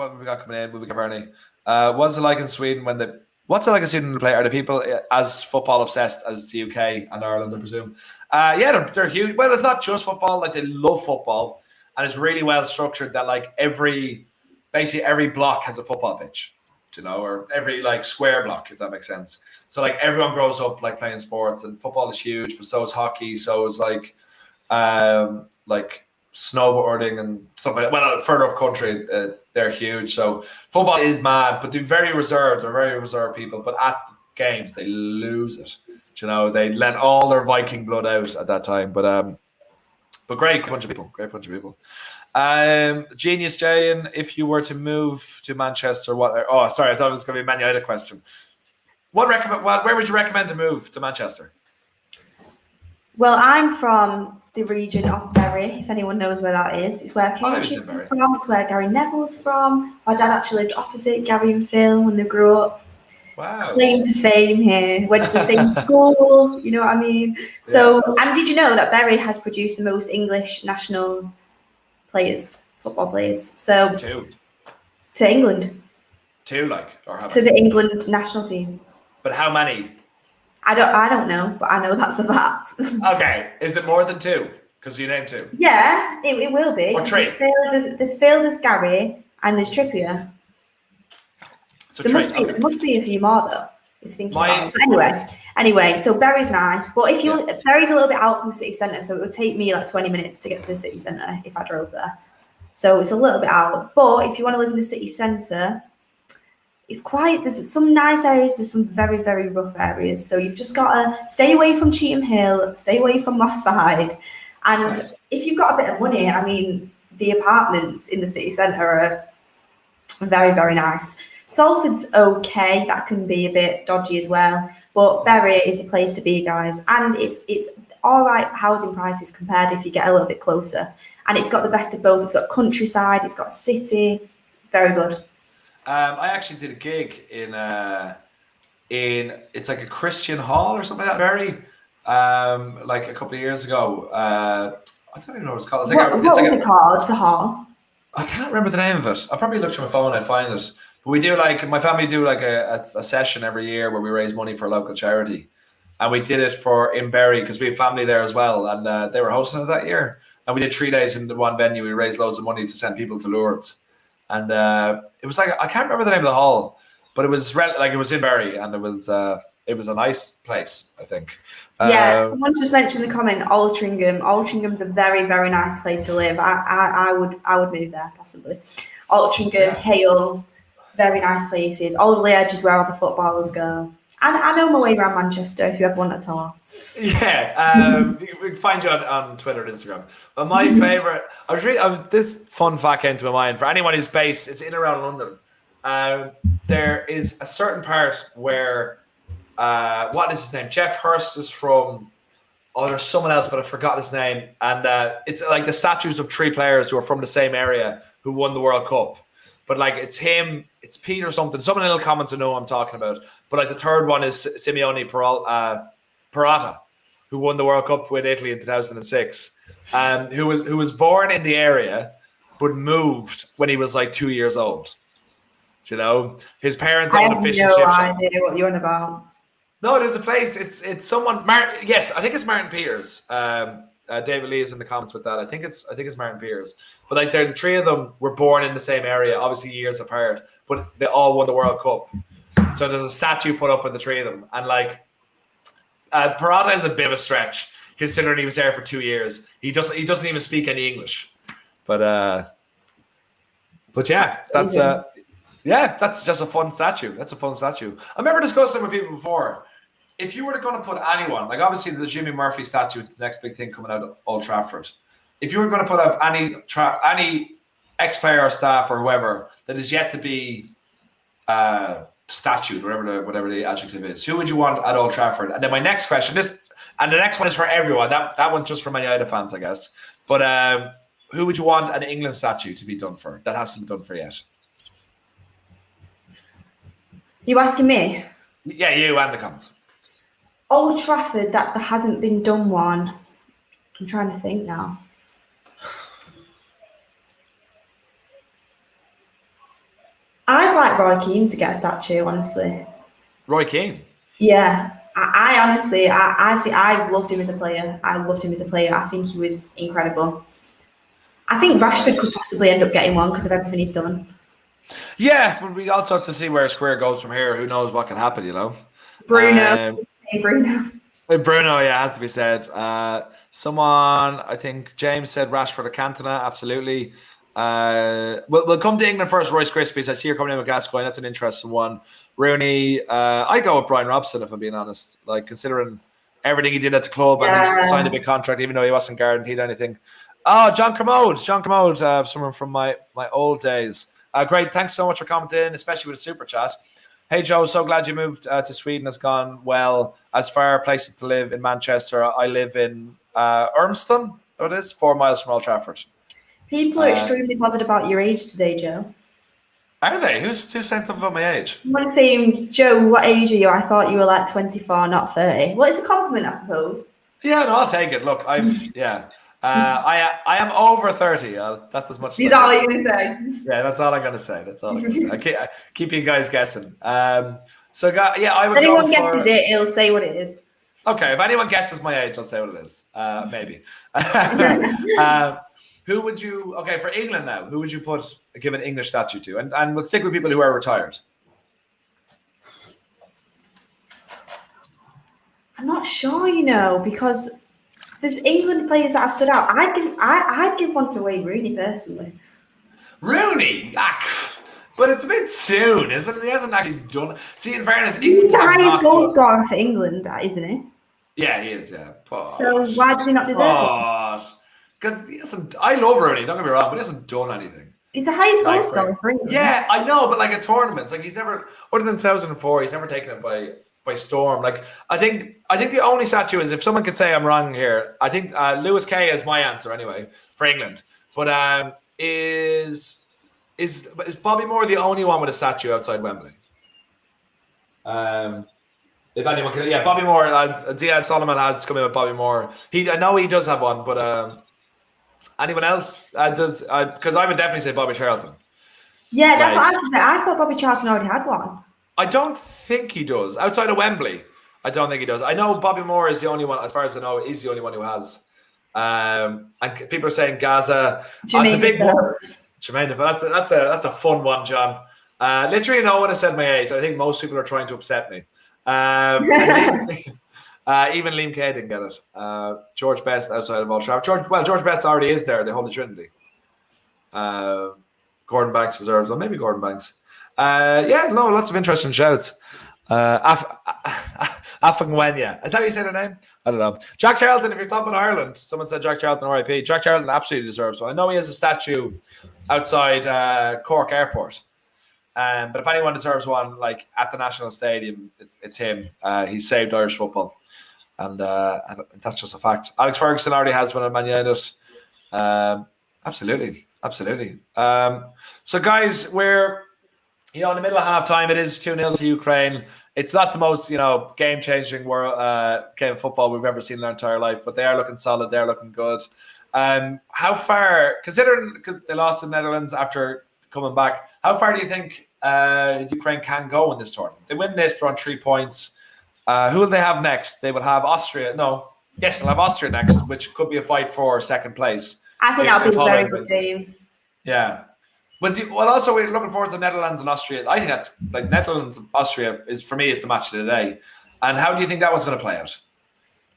have we got coming in? Will we get Bernie? What's it like in Sweden when the play? Are the people as football obsessed as the UK and Ireland, I presume? They're huge. Well, it's not just football. Like, they love football, and it's really well structured. That like basically every block has a football pitch, or every like square block, if that makes sense. So like everyone grows up like playing sports, and football is huge, but so is hockey. So is like snowboarding and stuff like that. Well, further up country, they're huge. So football is mad, but they're very reserved. They're very reserved people. But at games, they lose it. They let all their Viking blood out at that time. But great bunch of people. Genius Jane, if you were to move to Manchester, what? Oh, sorry, I thought it was going to be a Man United question. Where would you recommend to move to Manchester? Well, I'm from the region of Bury, if anyone knows where that is. It's where Cambridge is from. It's where Gary Neville's from. My dad actually lived opposite Gary and Phil when they grew up. Wow. Claim to fame here. Went to the same school, you know what I mean? So, and did you know that Bury has produced the most English national football players? So, to England. To the England national team. But how many? I don't know, but I know that's a fact. Okay, is it more than 2? Because you named 2. Yeah, it will be. Or 3. There's Phil, there's Gary, and there's Trippier. So there must be a few more though. If thinking about it. Anyway, so Bury's nice, but Bury's a little bit out from the city centre, so it would take me like 20 minutes to get to the city centre if I drove there. So it's a little bit out. But if you want to live in the city centre, there's some nice areas, there's some very, very rough areas. So you've just got to stay away from Cheetham Hill, stay away from Moss Side. And if you've got a bit of money, I mean, the apartments in the city centre are very, very nice. Salford's okay, that can be a bit dodgy as well. But Bury is the place to be, guys. And it's all right housing prices compared if you get a little bit closer. And it's got the best of both. It's got countryside, it's got city. Very good. I actually did a gig in it's like a Christian hall or something like that, Bury, like a couple of years ago. I don't even know what it's called. What was it called? The hall? I can't remember the name of it. I'll probably look through my phone and find it. But we do my family do like a session every year where we raise money for a local charity, and we did it in Bury because we have family there as well, and they were hosting it that year. And we did 3 days in the one venue. We raised loads of money to send people to Lourdes. And it was like, I can't remember the name of the hall, but it was it was in Bury, and it was a nice place, I think. Someone just mentioned in the comment Altrincham. Altringham's a very, very nice place to live. I would move there possibly. Altrincham, Hale, very nice places. Alderley Edge is where all the footballers go. And I know my way around Manchester if you ever want at all. Yeah, we can find you on Twitter and Instagram. But my favourite, this fun fact came to my mind. For anyone who's based, it's in around London. There is a certain part where, what is his name? Jeff Hurst is from, there's someone else, but I forgot his name. And it's like the statues of 3 players who are from the same area who won the World Cup. But like it's him, it's Pete or something. Someone in the comments will know what I'm talking about. But like the third one is Simeone Peralta, who won the World Cup with Italy in 2006, who was born in the area but moved when he was like 2 years old. His parents owned a fish and chip shop. I have no idea what you're on about. No, there's a place. It's someone. Yes, I think it's Martin Peters. David Lee is in the comments with that. I think it's Martin Peters. But like the 3 of them were born in the same area, obviously years apart, but they all won the World Cup. So there's a statue put up with the three of them. And like, Parata is a bit of a stretch, considering he was there for 2 years. He doesn't even speak any English. But yeah, that's just a fun statue. That's a fun statue. I remember discussing with people before. If you were going to put anyone, like obviously the Jimmy Murphy statue, the next big thing coming out of Old Trafford. If you were going to put up any ex-player or staff or whoever that is yet to be statued, whatever the adjective is, who would you want at Old Trafford? And then my next question, and the next one is for everyone. That one's just for Man United fans, I guess. But who would you want an England statue to be done for? That hasn't been done for yet. You asking me? Yeah, you and the comments. Old Trafford, that there hasn't been done one. I'm trying to think now. I'd like Roy Keane to get a statue, honestly. Roy Keane? Yeah. I honestly, I think I've loved him as a player. I think he was incredible. I think Rashford could possibly end up getting one because of everything he's done. Yeah, but we also have to see where his career goes from here. Who knows what can happen, you know? Bruno, yeah, has to be said. Someone, I think James said Rashford or Cantona, absolutely. We'll come to England first. Royce Krispies, I see you're coming in with Gascoigne. That's an interesting one. Rooney, I go with Brian Robson if I'm being honest. Like considering everything he did at the club and he signed a big contract, even though he wasn't guaranteed anything. Oh, John Commode, someone from my old days. Great, thanks so much for commenting in, especially with a super chat. Hey Joe, so glad you moved to Sweden. Has gone well. As far places to live in Manchester, I live in Urmston. What it is 4 miles from Old Trafford. People are extremely bothered about your age today, Joe. Are they? Who's saying something about my age? Someone saying, Joe, what age are you? I thought you were like 24, not 30. Well, it's a compliment, I suppose. Yeah, no, I'll take it. Look, I am over 30. That's as much. That's all you're going to say. Yeah, that's all I'm going to say. I keep you guys guessing. I would. If anyone guesses it, he'll say what it is. Okay, if anyone guesses my age, I'll say what it is. Maybe. Who would you? Okay, for England now, who would you give an English statue to? And we'll stick with people who are retired. I'm not sure, because there's England players that have stood out. I'd give one to Wayne Rooney personally. Rooney, but it's a bit soon, isn't it? He hasn't actually done. See, in fairness, he's the highest goal scorer for England, isn't he? Yeah, he is. Yeah. So why does he not deserve it? Because he hasn't. I love Rooney. Don't get me wrong, but he hasn't done anything. He's the highest goal scorer for England. Yeah, I know, but like at tournaments, like he's never, other than 2004, he's never taken it by storm. Like I think the only statue is, if someone could say I'm wrong here, I think Lewis Kay is my answer anyway for England. But is Bobby Moore the only one with a statue outside Wembley? If anyone can, yeah, Bobby Moore. Ziad Solomon has come in with Bobby Moore. I know he does have one, but anyone else does? Because I would definitely say Bobby Charlton. Yeah, that's what I was going to say. I thought Bobby Charlton already had one. I don't think he does. Outside of Wembley, I don't think he does. I know Bobby Moore is the only one, as far as I know, he's the only one who has. And people are saying Gaza. That's a big one. Jermaine Defoe. That's a fun one, John. Literally no one has said my age. I think most people are trying to upset me. Even Liam Kay didn't get it. George Best outside of Old Trafford. George Best already is there. The Holy Trinity. Gordon Banks deserves one. Maybe Gordon Banks. Lots of interesting shouts. Afangwenya. I thought you said her name. I don't know. Jack Charlton, if you're talking Ireland, someone said Jack Charlton RIP. Jack Charlton absolutely deserves one. I know he has a statue outside Cork Airport. But if anyone deserves one, like at the National Stadium, it's him. He saved Irish football. And that's just a fact. Alex Ferguson already has one at Man United. Absolutely. So guys, we're in the middle of half time. It is 2-0 to Ukraine. It's not the most game-changing game of football we've ever seen in our entire life, but they are looking solid. They're looking good. How far, considering they lost to the Netherlands after coming back, how far do you think Ukraine can go in this tournament? They win this, they're on 3 points. Who will they have next? They will have Austria. They'll have Austria next, which could be a fight for second place. I think that'll be a very good game. Yeah. But also we're looking forward to Netherlands and Austria. I think that's like Netherlands and Austria is for me the match of the day. And how do you think that one's going to play out?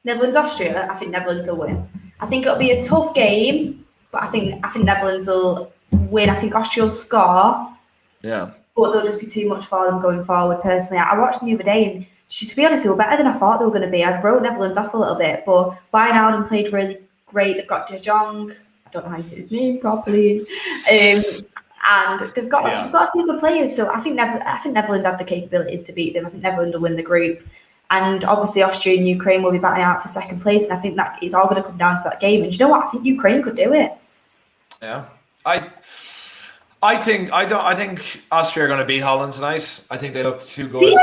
Netherlands Austria. I think Netherlands will win. I think it'll be a tough game, but I think Netherlands will win. I think Austria will score. Yeah. But there'll just be too much for them going forward. Personally, I watched them the other day, and to be honest, they were better than I thought they were going to be. I wrote Netherlands off a little bit, but Wijnaldum played really great. They've got De Jong. I don't know how you say his name properly. And they've got a few good players, so I think Netherlands have the capabilities to beat them. I think Netherlands will win the group, and obviously Austria and Ukraine will be battling out for second place. And I think that it's all going to come down to that game. And you know what? I think Ukraine could do it. Yeah, I think Austria are going to beat Holland tonight. I think they look too good.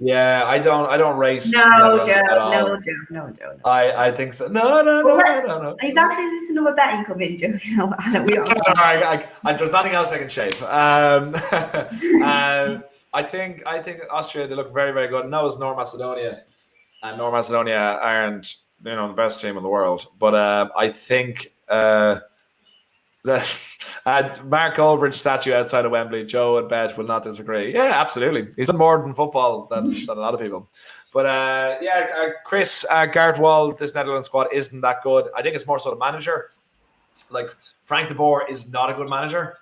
Yeah, I don't rate. No, Joe. I think so. No. Is this another betting coming, Joe? There's nothing else I can shape. I think Austria, they look very, very good. No, it's North Macedonia, and North Macedonia aren't the best team in the world. But I think Mark Goldbridge statue outside of Wembley, Joe and Beth will not disagree. Yeah, absolutely. He's done more than football than a lot of people. But Chris, Gareth Wall, this Netherlands squad isn't that good. I think it's more sort of manager. Like Frank de Boer is not a good manager.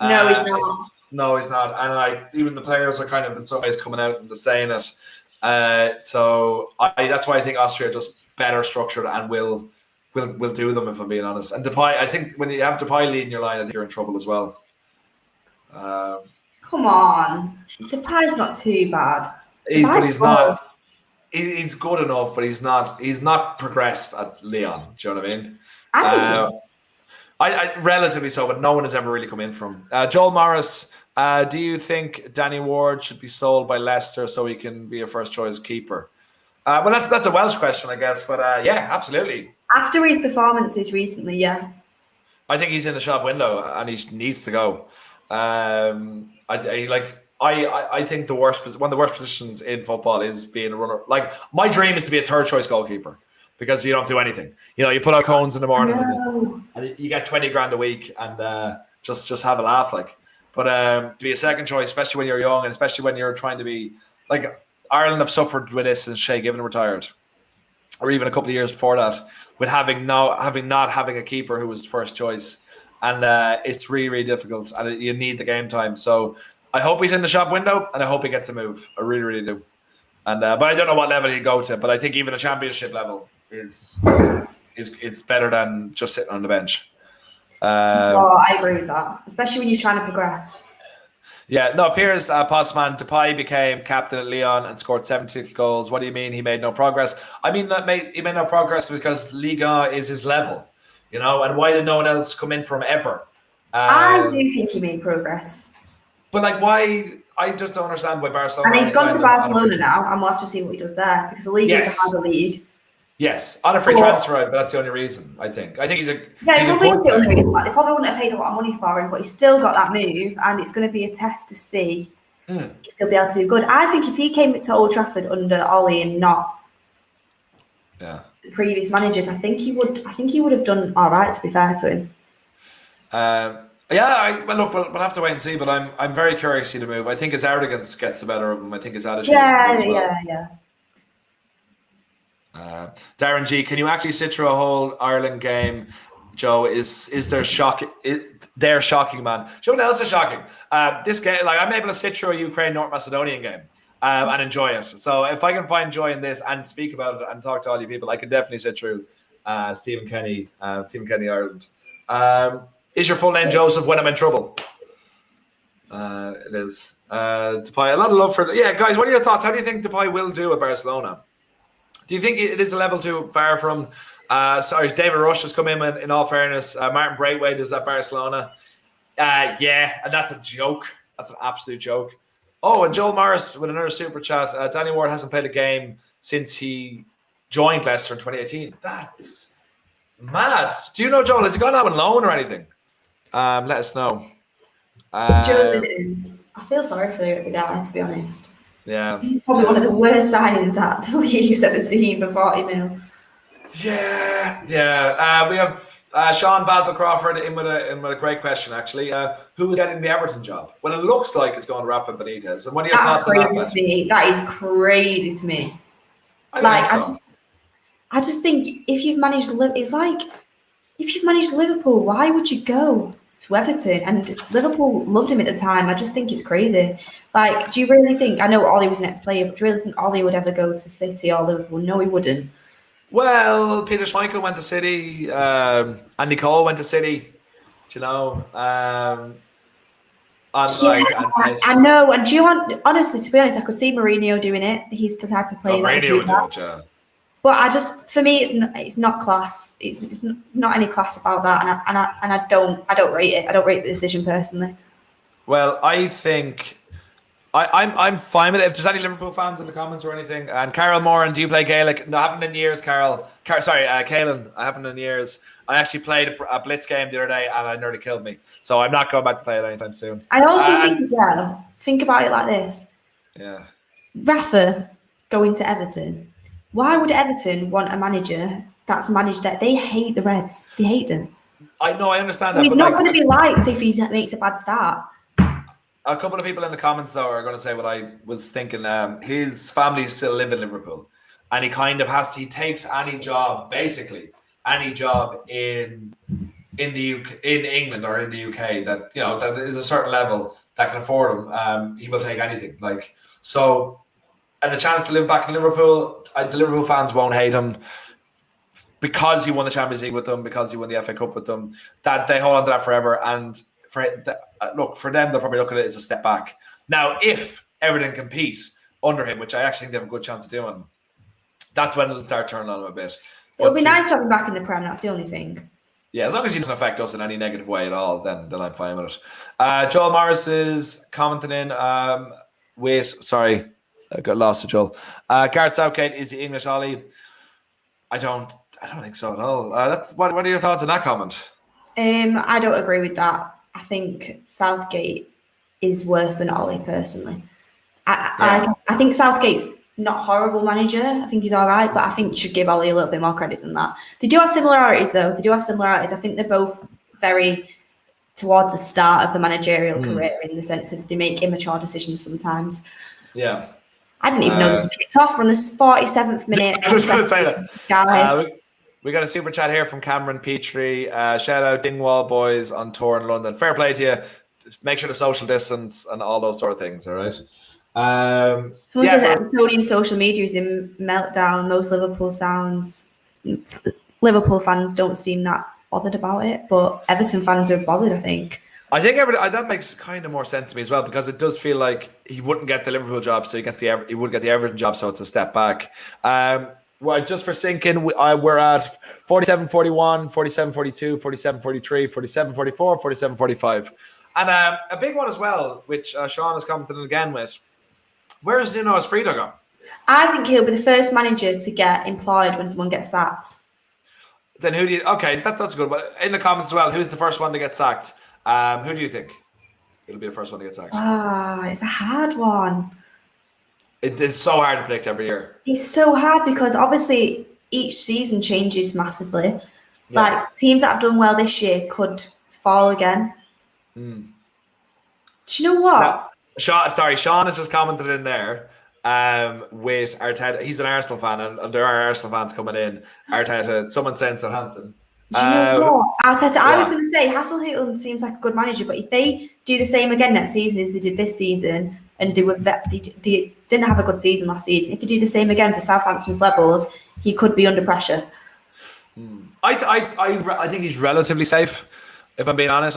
No, he's not. No, he's not. And even the players are kind of in some ways coming out and saying it. So that's why I think Austria are just better structured and will do them, if I'm being honest. And Depay, I think when you have Depay leading your line, I think you're in trouble as well. Come on, Depay's not too bad. He's not. He's good enough, but he's not progressed at Lyon. Do you know what I mean? I think I relatively so, but no one has ever really come in from. Joel Morris, do you think Danny Ward should be sold by Leicester so he can be a first choice keeper? Well, that's a Welsh question, I guess, but yeah, absolutely. After his performances recently, yeah. I think he's in the shop window and he needs to go. I think one of the worst positions in football is being a runner. Like, my dream is to be a third choice goalkeeper because you don't do anything. You put out cones in the morning and you get 20 grand a week and just have a laugh. But to be a second choice, especially when you're young and especially when you're trying to be like, Ireland have suffered with this since Shay Given retired, or even a couple of years before that, with not having a keeper who was first choice, and it's really, really difficult, and you need the game time. So I hope he's in the shop window, and I hope he gets a move. I really, really do. And but I don't know what level he'd go to, but I think even a championship level is better than just sitting on the bench. I agree with that, especially when you're trying to progress. Yeah, no, Piers Postman, Depay became captain at Lyon and scored 76 goals. What do you mean he made no progress? I mean, he made no progress because Liga is his level, and why did no one else come in from ever? I do think he made progress. But why? I just don't understand why Barcelona... And he's gone to Barcelona now, and we'll have to see what he does there, because the league is a harder league. Yes, on a free transfer, but that's the only reason, I think. I think he's a... Yeah, he's probably the only reason. They probably wouldn't have paid a lot of money for him, but he's still got that move, and it's going to be a test to see if he'll be able to do good. I think if he came to Old Trafford under Ollie and not the previous managers, I think he would have done all right, to be fair to him. We'll have to wait and see, but I'm very curious to see the move. I think his arrogance gets the better of him. I think his attitude Yeah. Darren G, can you actually sit through a whole Ireland game? Joe, is there shocking? They're shocking, man. Joe, what else is shocking? This game, I'm able to sit through a Ukraine-North Macedonian game and enjoy it. So if I can find joy in this and speak about it and talk to all you people, I can definitely sit through Stephen Kenny Ireland. Is your full name Joseph when I'm in trouble? It is. Depay, a lot of love for... Yeah, guys, what are your thoughts? How do you think Depay will do at Barcelona? Do you think it is a level too far from... David Rush has come in all fairness. Martin Braithwaite is at Barcelona. Yeah, and that's a joke. That's an absolute joke. Oh, and Joel Morris with another super chat. Danny Ward hasn't played a game since he joined Leicester in 2018. That's mad. Do you know, Joel, has he gone out on loan or anything? Let us know. I feel sorry for the guy, to be honest. Yeah. He's probably one of the worst signings that the league's ever seen for 40 mil. Yeah. We have Sean Basil Crawford in with a great question, actually. Who is getting the Everton job? Well, it looks like it's going to Rafa Benitez. And what are your thoughts on that? That's crazy to me. That is crazy to me. I think so. I just think if you've managed Liverpool, why would you go to Everton? And Liverpool loved him at the time. I just think it's crazy. Like, do you really think? I know Ollie was an ex-player, but do you really think Ollie would ever go to City or Liverpool? No, he wouldn't. Well, Peter Schmeichel went to City. Andy Cole went to City. Do you know? I know. And do you want? Honestly, to be honest, I could see Mourinho doing it. He's the type of player that Mourinho would do it. Yeah. But for me, it's not class. It's not any class about that, and I don't rate it. I don't rate the decision personally. Well, I think I'm fine with it. If there's any Liverpool fans in the comments or anything, and Carol Moran, do you play Gaelic? No, I haven't in years, Carol. Caelan, I haven't in years. I actually played a blitz game the other day, and it nearly killed me. So I'm not going back to play it anytime soon. I also think as well. Think about it like this. Yeah. Rafa going to Everton. Why would Everton want a manager that's managed that? They hate the Reds. They hate them. I know, I understand that. He's not going to be liked if he makes a bad start. A couple of people in the comments, though, are going to say what I was thinking. His family still live in Liverpool. And he takes any job, basically, any job in England or in the UK that, that is a certain level that can afford him. He will take anything. And the chance to live back in Liverpool, the Liverpool fans won't hate him because he won the Champions League with them, because he won the FA Cup with them. That they hold on to that forever. And for them, they'll probably look at it as a step back. Now, if Everton compete under him, which I actually think they have a good chance of doing, that's when it'll start turning on him a bit. It'll be nice to have him back in the Prem. That's the only thing. Yeah, as long as he doesn't affect us in any negative way at all, then I'm fine with it. Joel Morris is commenting in. Sorry. I got lost to Joel. Gareth Southgate is the English Ollie. I don't think so at all. What are your thoughts on that comment? I don't agree with that. I think Southgate is worse than Ollie personally. I think Southgate's not a horrible manager. I think he's all right, but I think you should give Ollie a little bit more credit than that. They do have similarities, though. I think they're both very towards the start of the managerial career in the sense that they make immature decisions sometimes. Yeah. I didn't even know this kicked off from the 47th minute. I was just going to say that. Guys. We got a super chat here from Cameron Petrie. Shout out Dingwall boys on tour in London. Fair play to you. Make sure to social distance and all those sort of things, all right? Someone said that Tony in social media is in meltdown. Most Liverpool fans don't seem that bothered about it, but Everton fans are bothered, I think. I think that makes kind of more sense to me as well, because it does feel like he wouldn't get the Liverpool job, so he would get the Everton job, so it's a step back. Well, just for sinking, we're at 47-41, 47-42, 47-43, 47-44, 47-45. And a big one as well, which Sean is commenting again with. Where is Nuno Espirito gone? I think he'll be the first manager to get employed when someone gets sacked. Then who do you... Okay, that's good. But in the comments as well, who's the first one to get sacked? Who do you think it'll be the first one to get sacked? It's a hard one. It is so hard to predict every year. It's so hard because obviously each season changes massively. Yeah. Like teams that have done well this year could fall again. Do you know what? Sean has just commented in there with Arteta. He's an Arsenal fan, and there are Arsenal fans coming in. Arteta, someone saying Southampton. Do you know what? Arteta, I was going to say, Hasselhoff seems like a good manager, but if they do the same again next season as they did this season, and they didn't have a good season last season, if they do the same again for Southampton's levels, he could be under pressure. I think he's relatively safe, if I'm being honest.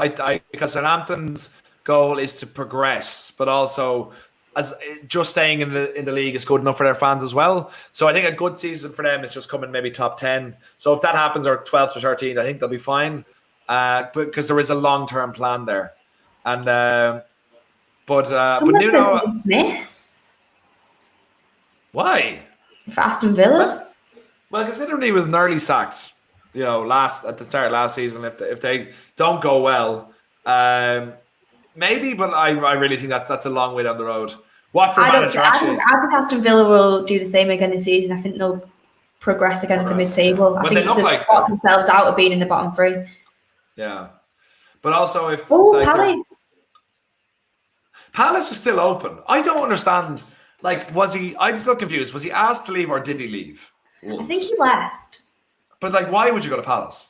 Because Southampton's goal is to progress, but also as just staying in the league is good enough for their fans as well. So I think a good season for them is just coming maybe top 10. So if that happens, or 12th or 13th, I think they'll be fine. Because there is a long-term plan there. And but Nuno Smith. Why? For Aston Villa. Well, considering he was nearly sacked, at the start of last season, if they don't go well, maybe. But I really think that's a long way down the road. Watford manager, I think Aston Villa will do the same again this season. I think they'll progress against a mid-table. Yeah. I think they look like themselves out of being in the bottom 3. Yeah. But also if... Palace is still open. I don't understand. Like, I'm still confused. Was he asked to leave or did he leave? Wolves? I think he left. But, like, why would you go to Palace?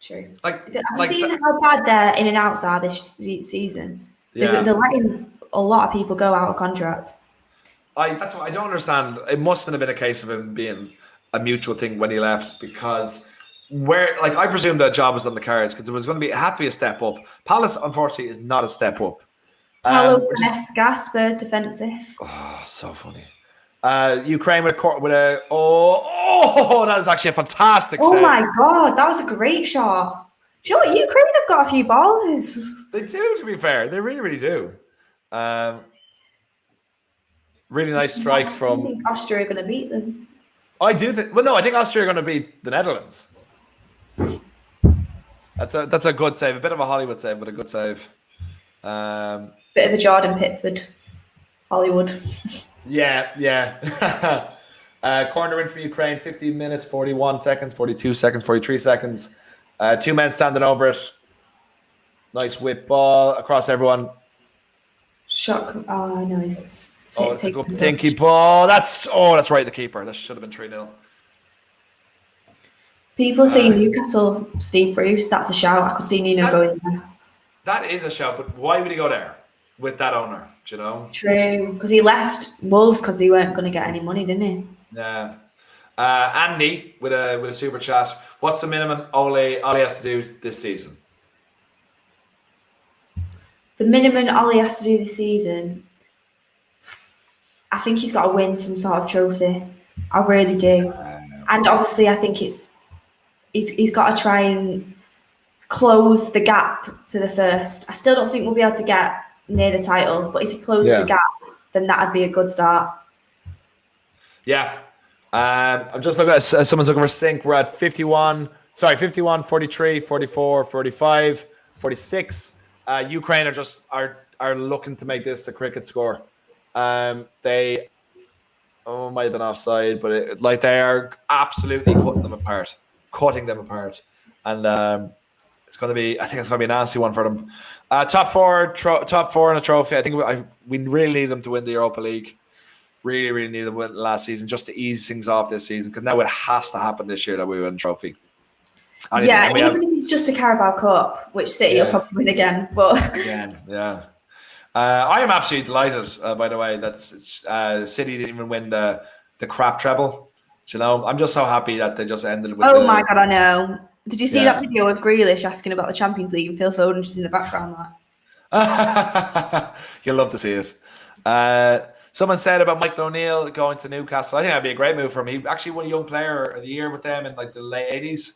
True. I've seen how bad their in and outs are this season. Yeah. They're letting a lot of people go out of contract. That's what I don't understand. It mustn't have been a case of him being a mutual thing when he left, because I presumed that job was on the cards because it had to be a step up. Palace, unfortunately, is not a step up. Paulo Fonesca, Spurs defensive. Oh, so funny. Ukraine with a that is actually a fantastic save. Oh my god, that was a great shot. Do you know what? Ukraine have got a few balls. They do, to be fair. They really, really do. Really nice strike from... I think Austria are going to beat them. I do think... Well, no, I think Austria are going to beat the Netherlands. That's a good save. A bit of a Hollywood save, but a good save. Bit of a Jordan Pickford. Hollywood. Yeah. Corner in for Ukraine, 15 minutes, 41 seconds, 42 seconds, 43 seconds. 2 men standing over it. Nice whip ball across everyone. Shock. Oh, no, it's a good tinky ball. That's right, the keeper. That should have been 3-0. People say Newcastle, Steve Bruce, that's a shout. I could see Nino going there. That is a shout, but why would he go there with that owner? Do you know? True, because he left Wolves because they weren't going to get any money, didn't he? Yeah. Andy with a super chat. What's the minimum Ole has to do this season? The minimum Ole has to do this season, I think he's got to win some sort of trophy. I really do. And obviously, I think he's got to try and close the gap to the first. I still don't think we'll be able to get near the title, but if he closes the gap, then that'd be a good start. Yeah. I'm just looking at someone's looking for sync. We're at 51, 43, 44, 45, 46. Ukraine are looking to make this a cricket score. They might have been offside, but they are absolutely cutting them apart, and it's going to be. I think it's going to be a nasty one for them. Top four and a trophy. I think we really need them to win the Europa League. Really, really need them to win last season just to ease things off this season, because now it has to happen this year that we win a trophy. Even if it's just a Carabao Cup, which City will probably win again. But again, yeah. I am absolutely delighted, by the way, that City didn't even win the crap treble. You know, I'm just so happy that they just ended with. Oh my god, I know. Did you see that video of Grealish asking about the Champions League and Phil Foden just in the background? You'll love to see it. Someone said about Michael O'Neill going to Newcastle. I think that'd be a great move for him. He actually won Young Player of the Year with them in the late 80s.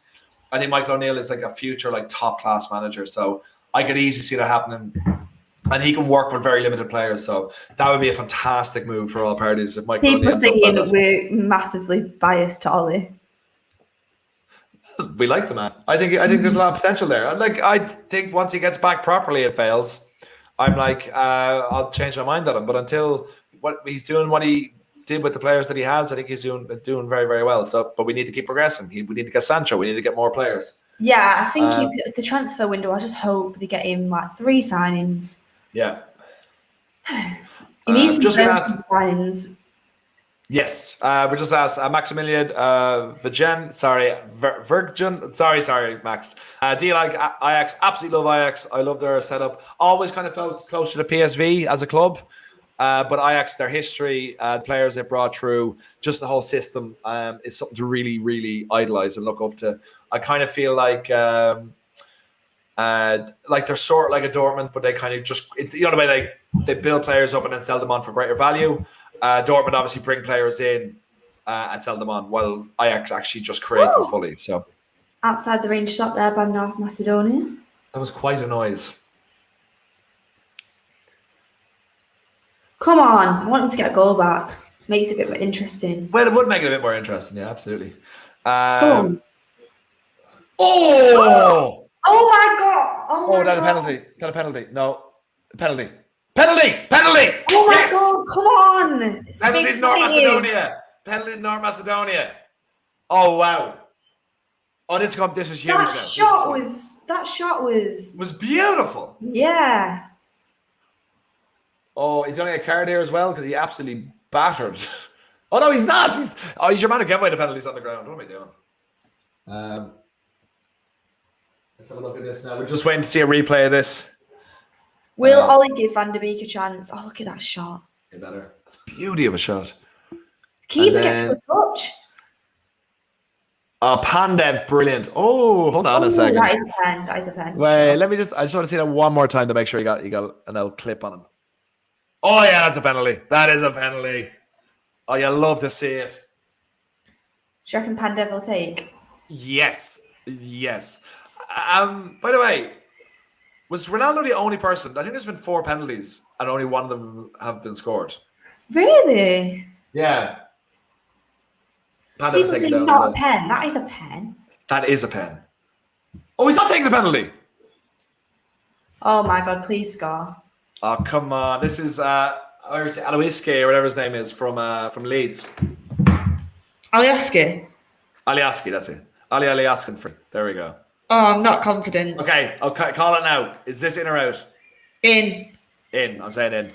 I think Michael O'Neill is a future top class manager. So I could easily see that happening. And he can work with very limited players. So that would be a fantastic move for all parties. If Michael People saying that we're massively biased to Ollie. We like the man. I think there's a lot of potential there. I think once he gets back properly, it fails. I'm I'll change my mind on him. But until what he did with the players that he has, I think he's doing very, very well. So, but we need to keep progressing. We need to get Sancho. We need to get more players. Yeah, I think the transfer window, I just hope they get him 3 signings. Yeah. He needs some signings. Yes. We just asked Maximilian Virgin. Sorry, Max. Do you like Ajax? Absolutely love Ajax. I love their setup. Always kind of felt closer to PSV as a club. But Ajax, their history, players they brought through, just the whole system is something to really, really idolize and look up to. I kind of feel like they're sort of like a Dortmund, but they kind of just, the way they build players up and then sell them on for greater value. Dortmund obviously bring players in and sell them on, while Ajax actually just create them fully. So outside the range shot there by North Macedonia. That was quite a noise. Come on, I want them to get a goal back. Makes it a bit more interesting. Well, it would make it a bit more interesting, yeah, absolutely. Oh! Oh my god! Oh, that's a penalty. Is that a penalty? No. Penalty! Oh my god, come on! Penalty North Macedonia! Penalty to North Macedonia. Oh, wow. Oh, this is huge. That shot was beautiful. Yeah. Oh, he's going to get a card here as well because he absolutely battered. Oh, no, he's not. He's your man to give away the penalties on the ground. What am I doing? Let's have a look at this now. We're just waiting to see a replay of this. Will Ollie give Van der Beek a chance? Oh, look at that shot. You better. That's a beauty of a shot. Keeper gets a touch. Oh, Pandev, brilliant. Oh, hold on a second. That is a pen. Wait, I just want to see that one more time to make sure you got an old clip on him. Oh, yeah, that's a penalty. That is a penalty. Oh, you love to see it. Do you reckon Pandev will take? Yes. By the way, was Ronaldo the only person? I think there's been 4 penalties and only one of them have been scored. Really? Yeah. People think not a pen. That is a pen. That is a pen. Oh, he's not taking the penalty. Oh my God! Please score. Oh, come on! This is Aloiski or whatever his name is from Leeds. Alioski. That's it. Alioski free. There we go. Oh, I'm not confident. Okay, I'll call it now. Is this in or out? In. I'm saying in.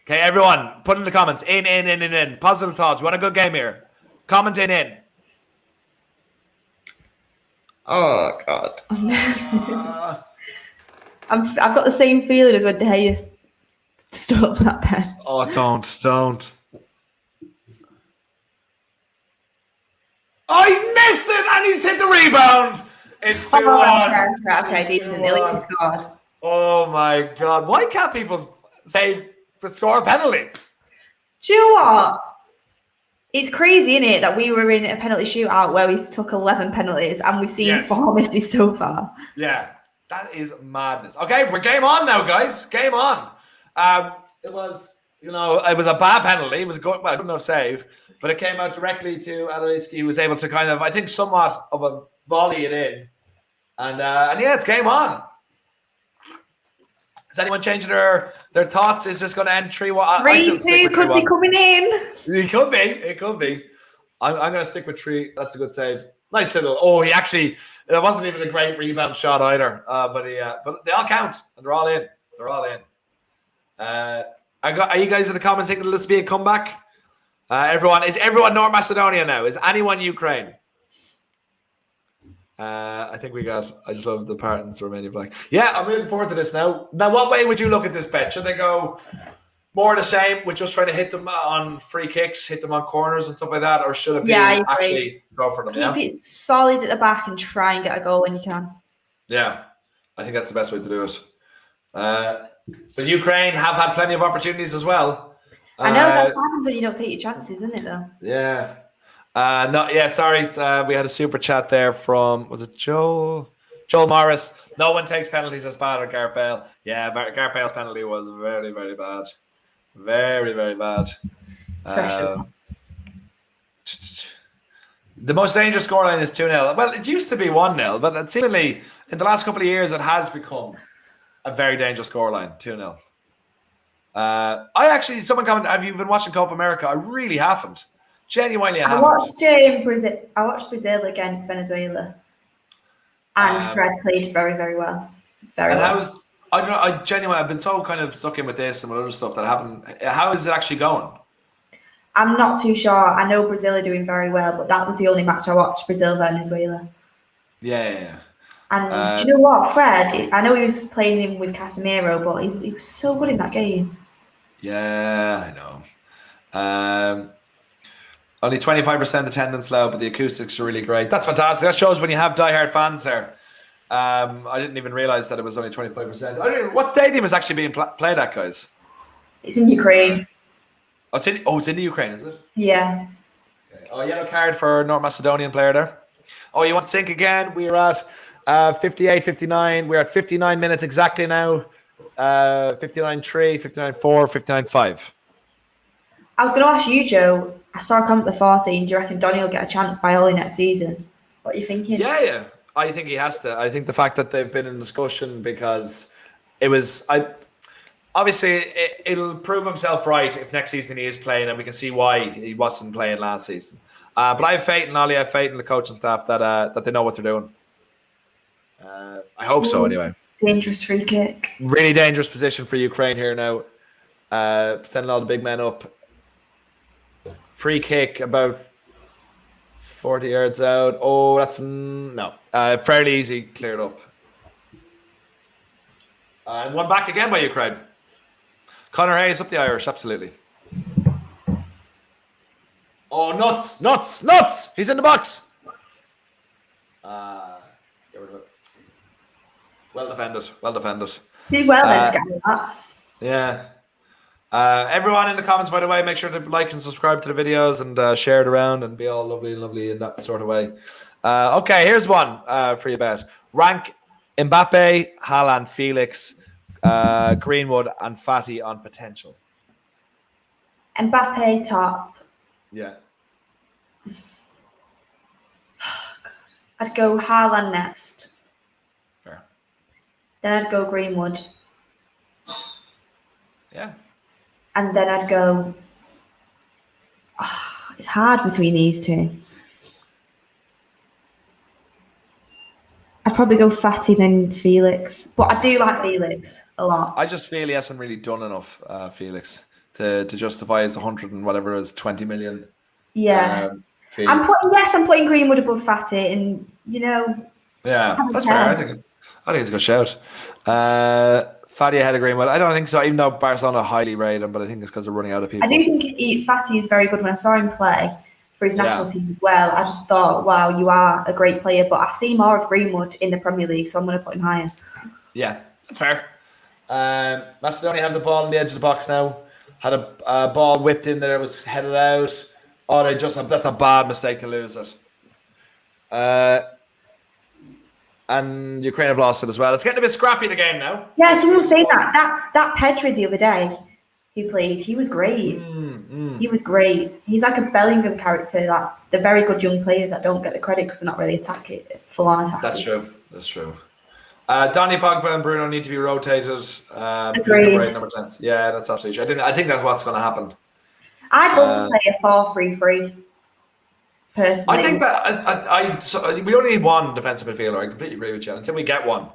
Okay, everyone, put in the comments. In. Positive thoughts. You want a good game here? Comment in. Oh God. I've got the same feeling as when De Gea stood up that pen. Oh, don't. Oh, he missed it and he's hit the rebound. It's 2-1. Okay, decent. At least he scored. Oh my God. Why can't people score penalties? Do you know what? It's crazy, isn't it, that we were in a penalty shootout where we took 11 penalties and we've seen 4 misses so far. Yeah, that is madness. Okay, we're game on now, guys. Game on. It was a bad penalty. It was a good enough save, but it came out directly to Aloiski, who was able to kind of, I think, somewhat of a volley it in. And yeah, it's game on. Is anyone changing their thoughts? Is this going to end 3-1? 3-2 could be coming in. It could be. I'm going to stick with 3. That's a good save. Nice little. Oh, it wasn't even a great rebound shot either. But they all count and they're all in. Are you guys in the comments thinking this be a comeback? Is everyone North Macedonia now? Is anyone Ukraine? I think I just love the partners remaining blank. Yeah, I'm looking forward to this now. Now, what way would you look at this bet? Should they go more the same with just trying to hit them on free kicks, hit them on corners and stuff like that? Or should it be actually go for them? Keep it solid at the back and try and get a goal when you can. Yeah, I think that's the best way to do it. But Ukraine have had plenty of opportunities as well. I know that happens when you don't take your chances, isn't it, though? Yeah. Sorry. We had a super chat there from, was it Joel Morris? No one takes penalties as bad as Gareth Bale. Yeah, Gareth Bale's penalty was very, very bad. Very, very bad. The most dangerous scoreline is 2-0. Well, it used to be 1-0, but seemingly in the last couple of years it has become a very dangerous scoreline, 2-0. Someone commented, have you been watching Copa America? I really haven't. Genuinely, I watched Brazil against Venezuela, and Fred played very, very well. I've been so kind of stuck in with this and with other stuff that I haven't. How is it actually going? I'm not too sure. I know Brazil are doing very well, but that was the only match I watched, Brazil-Venezuela. Yeah. And do you know what, Fred? I know he was playing him with Casemiro, but he was so good in that game. Yeah, I know. Only 25% attendance low, but the acoustics are really great. That's fantastic. That shows when you have diehard fans there. I didn't even realize that it was only 25%. What stadium is actually being played at, guys? It's in Ukraine. It's in the Ukraine, is it? Yeah. Okay. Oh, yellow card for North Macedonian player there. Oh, you want to sync again? We're at 58, 59. We're at 59 minutes exactly now. 59-3, 59-4, 59-5. I was going to ask you, Joe. I saw a comment before saying, do you reckon Donny will get a chance by early next season? What are you thinking? Yeah. I think he has to. I think the fact that they've been in discussion because it was... I obviously it'll prove himself right if next season he is playing, and we can see why he wasn't playing last season. But I have faith in Ollie. I have faith in the coaching staff that they know what they're doing. I hope so, anyway. Dangerous free kick. Really dangerous position for Ukraine here now. Sending all the big men up. Free kick about 40 yards out. Oh, that's no. Fairly easy, cleared up. And one back again by Ukraine. Conor Hayes up the Irish, absolutely. Oh, nuts! He's in the box. Get rid of it. Well defended. Too well then to get that. Yeah. Everyone in the comments, by the way, make sure to like and subscribe to the videos and share it around and be all lovely in that sort of way. Okay, here's one for you, Beth. Rank Mbappe, Haaland, Felix, Greenwood, and Fati on potential. Mbappe top. Yeah. I'd go Haaland next. Fair. Then I'd go Greenwood. Yeah. And then I'd go... it's hard between these two. I'd probably go Fati then Felix. But I do like Felix a lot. I just feel he hasn't really done enough, Felix, to justify his 100 and whatever it is, 20 million. Yeah. I'm putting Greenwood above Fati, and yeah, that's fair. I think it's a good shout. Fati ahead of Greenwood. I don't think so, even though Barcelona highly rate him, but I think it's because they're running out of people. I do think Fati is very good. When I saw him play for his national team as well, I just thought, wow, you are a great player. But I see more of Greenwood in the Premier League, so I'm going to put him higher. Yeah, that's fair. Macedonia have the ball on the edge of the box now. Had a ball whipped in there, was headed out. Oh, that's a bad mistake to lose it. And Ukraine have lost it as well. It's getting a bit scrappy in the game now. Yeah, someone was saying that Pedri the other day who played, he was great. He was great. He's like a Bellingham character, like the very good young players that don't get the credit because they're not really attacking, full-on attackers. That's true. Donny, Pogba and Bruno need to be rotated. Agreed. Number 10. Yeah, that's absolutely true. I think that's what's going to happen. I'd love to play a 4-3-3. Personally, I think that we only need one defensive midfielder. I completely agree with you. Until we get one,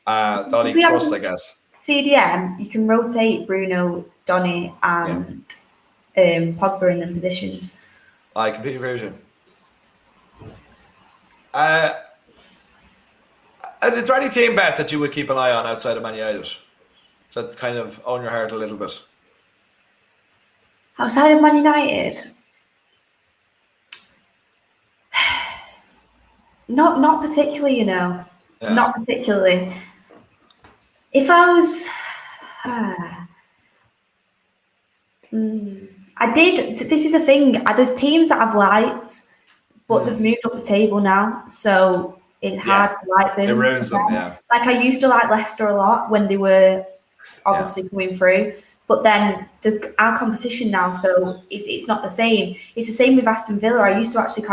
Donny trusts, I guess. CDM, you can rotate Bruno, Donny, and Pogba in them positions. I completely agree with you. Is there any team, Beth, that you would keep an eye on outside of Man United? To kind of own your heart a little bit. Outside of Man United? Not particularly, Yeah. Not particularly. If I was... This is a thing. There's teams that I've liked, but they've moved up the table now, so it's hard to like them. It ruins them, yeah. Like, I used to like Leicester a lot when they were obviously coming through, but then our competition now, so it's not the same. It's the same with Aston Villa. I used to actually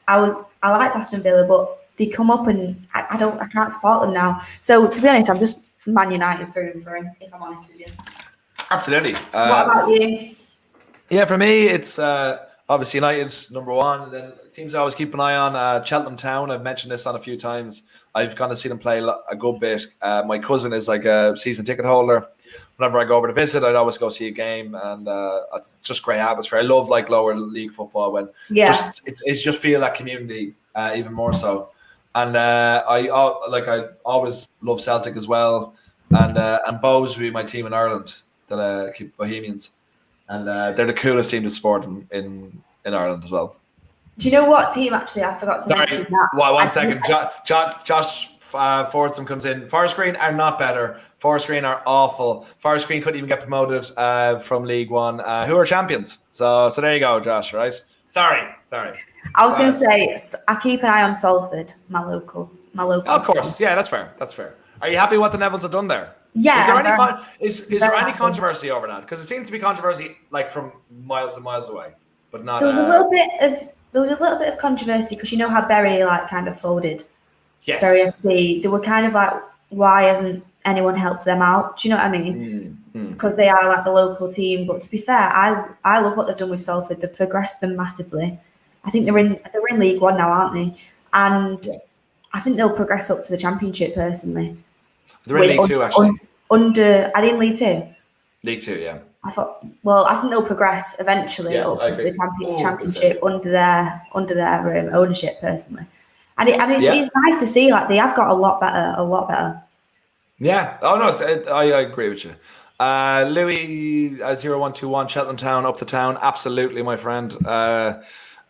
I liked Aston Villa, but they come up and I can't support them now. So to be honest, I'm just Man United through and through, if I'm honest with you. Absolutely. What about you? Yeah, for me, it's obviously United's number one. And then teams I always keep an eye on, Cheltenham Town. I've mentioned this on a few times. I've gone to see them play a good bit. My cousin is like a season ticket holder. Whenever I go over to visit, I'd always go see a game, and it's just great atmosphere. I love like lower league football when it's just feel that community even more so. And I always love Celtic as well, and Bows would be my team in Ireland that I keep Bohemians, and they're the coolest team to support in Ireland as well. Do you know what team actually? I forgot to mention that. Well, one second. Josh Fordson comes in. Forest Green are not better. Forest Green are awful. Forest Green couldn't even get promoted from League One. Who are champions? So there you go, Josh. Right? Sorry. I was going to say I keep an eye on Salford, my local. Of course, yeah, that's fair. Are you happy what the Nevils have done there? Yeah. Is there any controversy over that? Because it seems to be controversy like from miles and miles away, but not. There was a little bit of controversy because you know how Bury like kind of folded. Yes. Bury FC. They were kind of like, why hasn't anyone helps them out. Do you know what I mean? Because they are like the local team. But to be fair, I love what they've done with Salford. They've progressed them massively. I think they're in League One now, aren't they? And I think they'll progress up to the Championship personally. They're in League Two, actually. Are they in League Two? League Two, yeah. I think they'll progress eventually up to the Championship under their ownership personally. And it's nice to see like they have got a lot better. Yeah. Oh no, I agree with you. Louis 0121 Cheltenham Town up the town. Absolutely, my friend.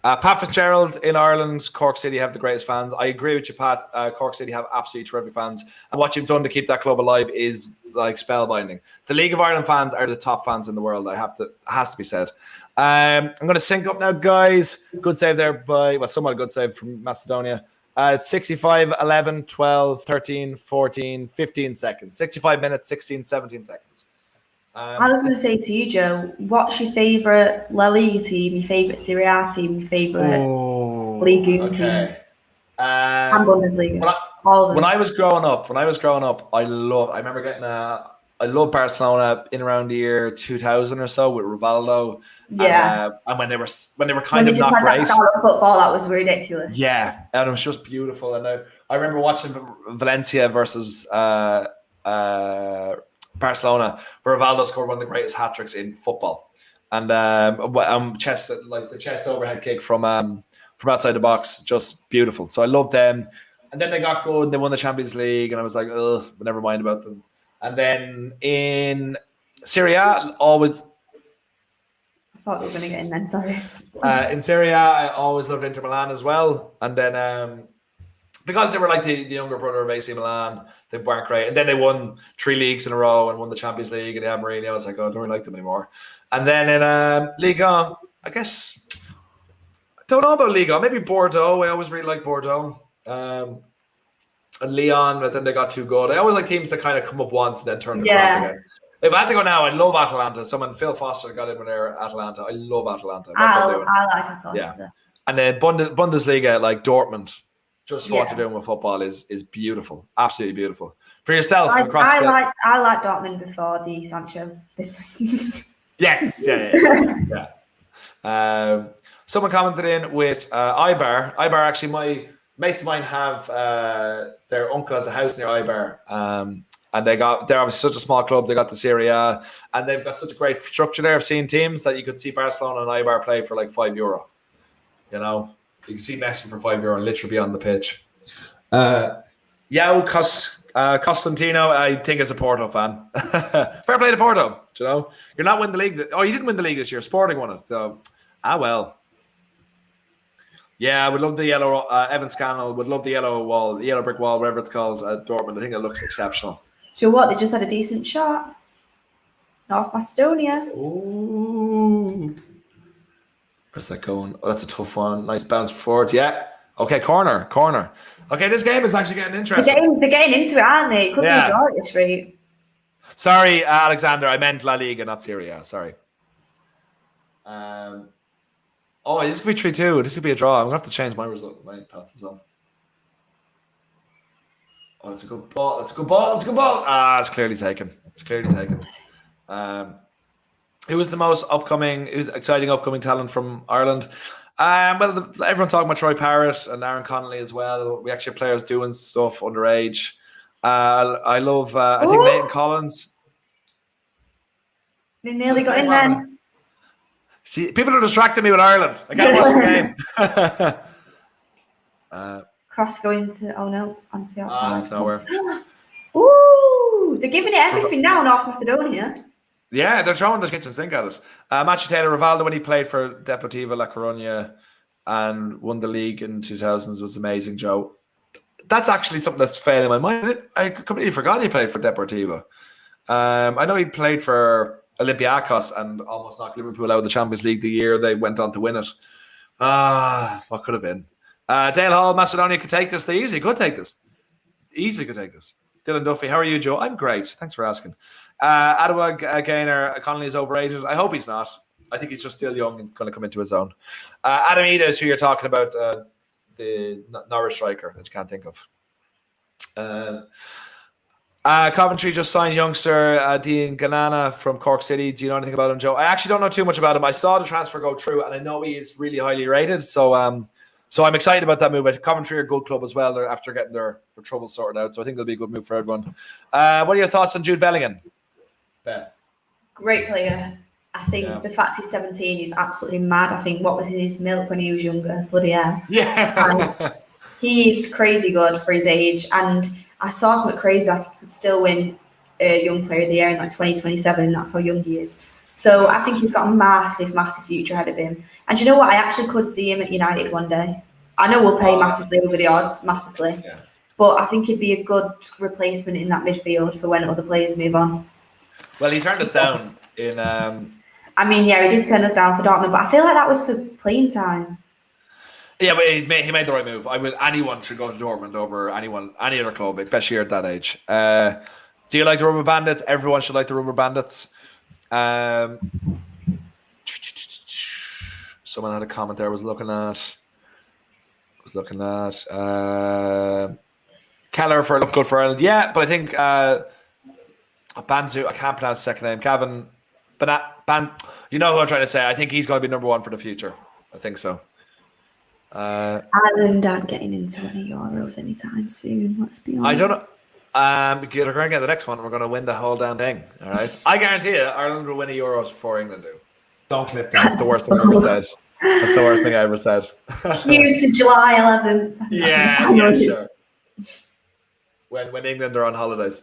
Pat Fitzgerald in Ireland, Cork City have the greatest fans. I agree with you, Pat. Cork City have absolutely terrific fans, and what you've done to keep that club alive is like spellbinding. The League of Ireland fans are the top fans in the world. It has to be said. I'm going to sync up now, guys. Good save there somewhat a good save from Macedonia. It's 65, 11, 12, 13, 14, 15 seconds. 65 minutes, 16, 17 seconds. I was going to say to you, Joe, what's your favourite La Liga team, your favourite Serie A team, your favourite League One team? And Bundesliga. When I was growing up, I loved Barcelona in around the year 2000 or so with Rivaldo. Yeah. And when they were kind of not great. That style of football, that was ridiculous. Yeah, and it was just beautiful. And I remember watching Valencia versus Barcelona, where Rivaldo scored one of the greatest hat tricks in football, and the chest overhead kick from outside the box, just beautiful. So I loved them, and then they got good. And they won the Champions League, and I was like, ugh, never mind about them. And then in Serie A, always. I thought we were going to get in then. Sorry. In Serie A, I always loved Inter Milan as well, and then because they were like the younger brother of AC Milan, they weren't great. And then they won 3 leagues in a row and won the Champions League, and they had Mourinho. I was like, oh, I don't really like them anymore. And then in Liga, I guess, I don't know about Liga. Maybe Bordeaux. I always really liked Bordeaux. And Lyon, but then they got too good. I always like teams that kind of come up once and then turn the clock again. If I had to go now, I love Atalanta. Phil Foster got in with their Atalanta. I love Atalanta. I like Atalanta. Yeah. And then Bundesliga, like Dortmund. Just what they're doing with football is beautiful, absolutely beautiful. For yourself, I liked Dortmund before the Sancho business. Yes, yeah. Someone commented in with Ibar. Ibar, actually, my mates of mine have their uncle has a house near Ibar, and they're obviously such a small club. They got the Serie A, and they've got such a great structure there of seeing teams that you could see Barcelona and Ibar play for like €5. You know. You can see Messi for €5 and literally be on the pitch. Costantino, I think, is a Porto fan. Fair play to Porto. Do you know, you're not winning the league. You didn't win the league this year. Sporting won it. So, well. Yeah, I would love the yellow. Evan Scannell would love the yellow brick wall, whatever it's called at Dortmund. I think it looks exceptional. So what? They just had a decent shot. North Macedonia. Ooh. Where's that going? Oh, that's a tough one. Nice bounce forward. Yeah. Okay, corner. Okay, this game is actually getting interesting. They're getting into it, aren't they? It could be a draw at this rate. Sorry, Alexander. I meant La Liga, not Serie A. Sorry. This could be 3-2. This could be a draw. I'm going to have to change my result, my thoughts as well. Oh, it's a good ball. It's a clearly taken. Who was the most exciting upcoming talent from Ireland? Everyone talking about Troy Parrott and Aaron Connolly as well. We actually have players doing stuff underage. I love, I think Nathan Collins. They nearly got in then. See, people are distracting me with Ireland. I can't watch the game. Cross going to, onto the outside. It's nowhere. Ooh, they're giving it everything now, North Macedonia. Yeah, they're throwing the kitchen sink at it. Matthew Taylor, Rivaldo, when he played for Deportivo La Coruña and won the league in 2000s, was amazing, Joe. That's actually something that's failing my mind. I completely forgot he played for Deportivo. I know he played for Olympiacos and almost knocked Liverpool out of the Champions League the year they went on to win it. What could have been? Dale Hall, Macedonia could take this. They easily could take this. Dylan Duffy, how are you, Joe? I'm great. Thanks for asking. Adewale Gaynor, Connolly is overrated. I hope he's not. I think he's just still young and going to come into his own. Adam Ida is who you're talking about, the Norwich striker that you can't think of. Coventry just signed youngster Dean Ganana from Cork City. Do you know anything about him, Joe? I actually don't know too much about him. I saw the transfer go through, and I know he is really highly rated. So I'm excited about that move. Coventry are a good club as well after getting their troubles sorted out. So I think it'll be a good move for everyone. What are your thoughts on Jude Bellingham, Beth? Great player. I think the fact he's 17 is absolutely mad. I think what was in his milk when he was younger. Bloody hell. Yeah. He's crazy good for his age, and I saw something crazy. I could still win a Young Player of the Year in like 2027. That's how young he is. So I think he's got a massive, massive future ahead of him. And you know what? I actually could see him at United one day. I know we'll pay massively over the odds, massively. Yeah. But I think he'd be a good replacement in that midfield for when other players move on. Well, he turned us down in. I mean, yeah, he did turn us down for Dortmund, but I feel like that was for playing time. Yeah, but he made the right move. Anyone should go to Dortmund over any other club, especially at that age. Do you like the Rubber Bandits? Everyone should like the Rubber Bandits. Someone had a comment there I was looking at. Keller for look good for Ireland. Yeah, but I think Banzu, I can't pronounce his second name. Gavin you know who I'm trying to say. I think he's going to be number one for the future. I think so. Ireland aren't getting into any Euros anytime soon. Let's be honest. I don't know. We're going to get the next one. We're going to win the whole damn thing. All right. I guarantee you, Ireland will win a Euros before England do. Don't clip that. That's the worst thing I ever said. That's the worst thing I ever said. Cue to July 11th. Yeah, sure. When England are on holidays.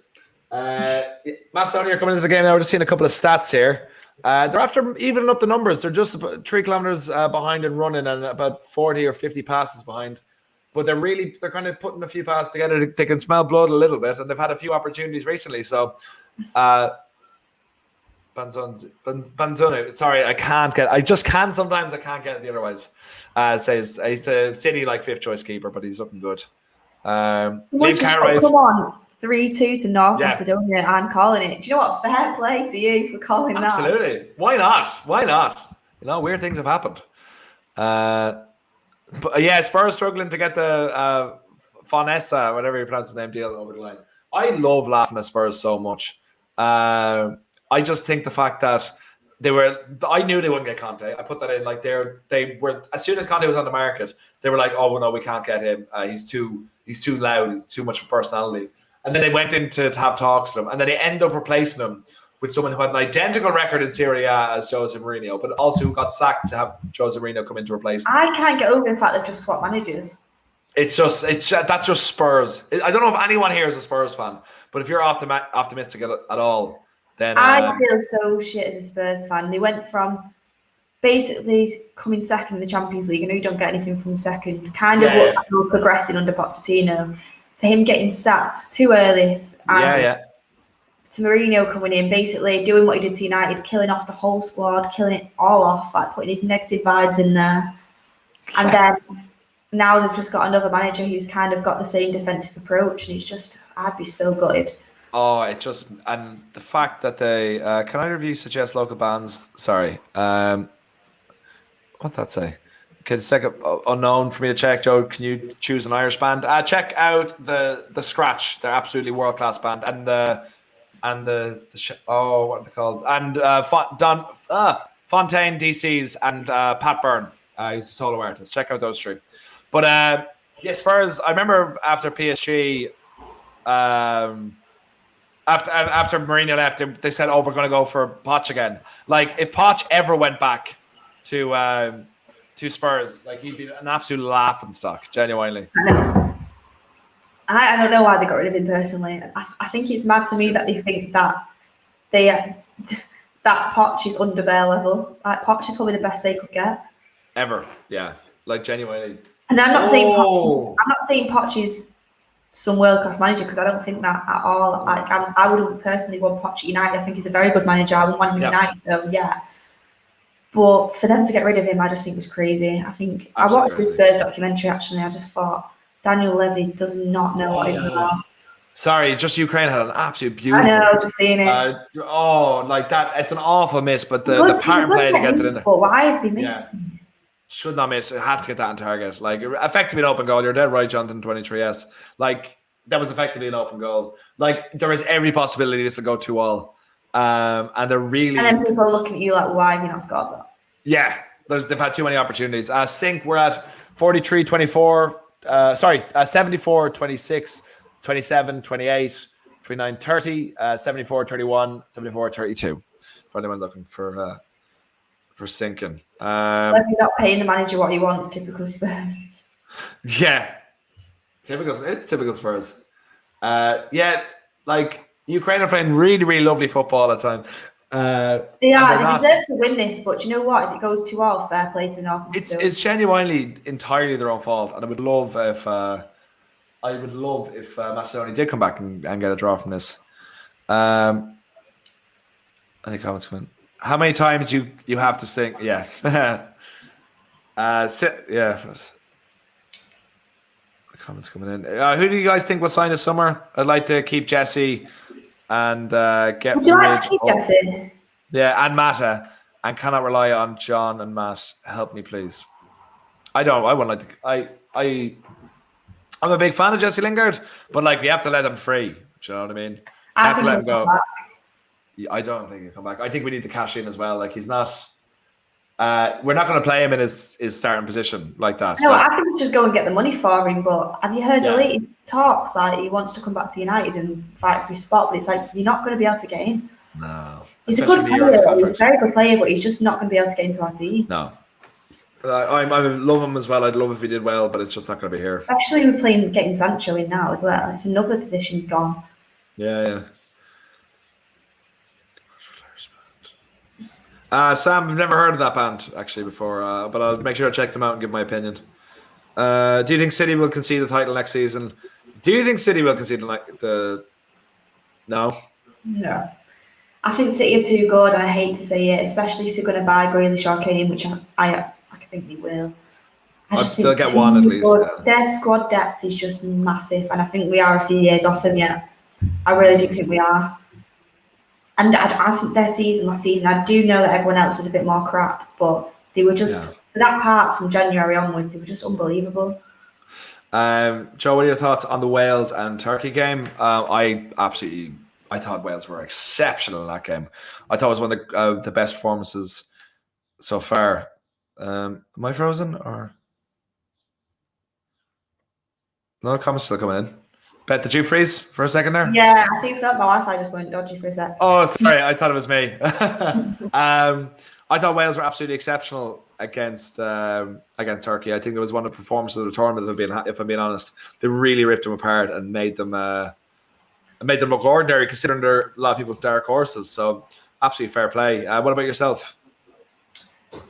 Macedonia are coming into the game now. We're just seeing a couple of stats here. They're after evening up the numbers. They're just about 3 kilometers behind in running and about 40 or 50 passes behind. But they're kind of putting a few passes together. They can smell blood a little bit, and they've had a few opportunities recently. So, Banzunu. Sorry, I just can't. Sometimes I can't get it the other ways. Says he's a City like 5th choice keeper, but he's looking good. Liam Cartwright. Come on. 3-2 to North Macedonia. I'm calling it. Do you know what? Fair play to you for calling that. Absolutely. Why not? You know, weird things have happened. But yeah, Spurs struggling to get the Fonessa, whatever you pronounce his name, deal over the line. I love laughing at Spurs so much. I just think the fact that I knew they wouldn't get Conte. I put that in like they were as soon as Conte was on the market, they were like, oh well, no, we can't get him. He's too loud, too much of a personality. And then they went in to have talks with him, and then they end up replacing him with someone who had an identical record in Serie A as Jose Mourinho, but also who got sacked to have Jose Mourinho come in to replace him. I can't get over the fact they've just swapped managers. That's just Spurs. I don't know if anyone here is a Spurs fan, but if you're optimistic at all, then I feel so shit as a Spurs fan. They went from basically coming second in the Champions League, and you don't get anything from second. Kind of what's like progressing under Pochettino, to him getting sacked too early. To Mourinho coming in, basically doing what he did to United, killing off the whole squad, killing it all off, like putting his negative vibes in there. And then now they've just got another manager who's kind of got the same defensive approach, and I'd be so gutted. Oh, and the fact that they can either of you suggest local bands? Sorry, what'd that say? Okay, second unknown for me to check. Joe, can you choose an Irish band? Check out the Scratch. They're absolutely world class band, and what are they called? And Fontaine DC's and Pat Byrne. He's a solo artist. Check out those 3. But Spurs. I remember after PSG, after Mourinho left, they said, "Oh, we're going to go for Poch again." Like if Poch ever went back to Spurs, like he'd be an absolute laughing stock, genuinely. I don't know why they got rid of him personally. I think it's mad to me that they think that that Poch is under their level. Like Poch is probably the best they could get ever. Yeah, like genuinely. And I'm not saying Poch is some world class manager, because I don't think that at all. Like I wouldn't personally want Poch at United. I think he's a very good manager. I wouldn't want him at United though. Yeah. But for them to get rid of him, I just think was crazy. I think absolutely I watched this Spurs documentary actually. I just thought Daniel Levy does not know what he's about. Sorry, just Ukraine had an absolute beautiful. I know, just seeing it. Like that. It's an awful miss, but the pattern play to get it in there. But why have they missed? Yeah. Should not miss. It had to get that on target. Like effectively an open goal. You're dead right, Jonathan. 23s. Like that was effectively an open goal. Like there is every possibility this will go 2-2. And they're really. And then people are looking at you like, why have you not scored that? Yeah, they've had too many opportunities. Sync, we're at 43-24. 74-26, 27-28, 29-30, 74-31, 74-32. For anyone looking for sinking. You're not paying the manager what he wants, typical Spurs. Yeah. It's typical Spurs. Like Ukraine are playing really, really lovely football at times. They deserve to win this, but you know what? If it goes 2-2, fair play to North Macedonia. It's genuinely entirely their own fault, and I would love if Macedonia did come back and get a draw from this. Any comments coming? How many times you have to sing? Yeah. Comments coming in. Who do you guys think will sign this summer? I'd like to keep Jesse and get. Would you like to keep Jesse? Yeah, and Matta, and cannot rely on John and Matt. Help me, please. I wouldn't like to. I'm a big fan of Jesse Lingard, but like we have to let him free. Do you know what I mean? I have to let him go. I don't think he'll come back. I think we need to cash in as well. Like he's not. We're not going to play him in his starting position like that. No, I think we should go and get the money for him. But have you heard the latest talks? Like he wants to come back to United and fight for his spot, but it's like you're not going to be able to get in. No, he's a good player. He's a very good player, but he's just not going to be able to get into our team. No, I love him as well. I'd love if he did well, but it's just not going to be here. Especially with getting Sancho in now as well. It's another position gone. Yeah. Sam, I've never heard of that band actually before, but I'll make sure to check them out and give my opinion. Do you think City will concede the title next season? Do you think City will concede the? No. No. I think City are too good, and I hate to say it, especially if they're going to buy Grealish or Kane, which I think they will. I'll still get one at least. Yeah. Their squad depth is just massive, and I think we are a few years off them yet. I really do think we are. And I think their season last season, I do know that everyone else was a bit more crap, but they were just, for that part from January onwards, they were just unbelievable. Joe, what are your thoughts on the Wales and Turkey game? I thought Wales were exceptional in that game. I thought it was one of the best performances so far. Am I frozen or? No comments still coming in. Beth, did you freeze for a second there? Yeah, I think so. My Wi-Fi just went dodgy for a sec. Oh, sorry. I thought it was me. I thought Wales were absolutely exceptional against Turkey. I think it was one of the performances of the tournament, if I'm being honest. They really ripped them apart and made them look ordinary, considering they're a lot of people's dark horses. So, absolutely fair play. What about yourself?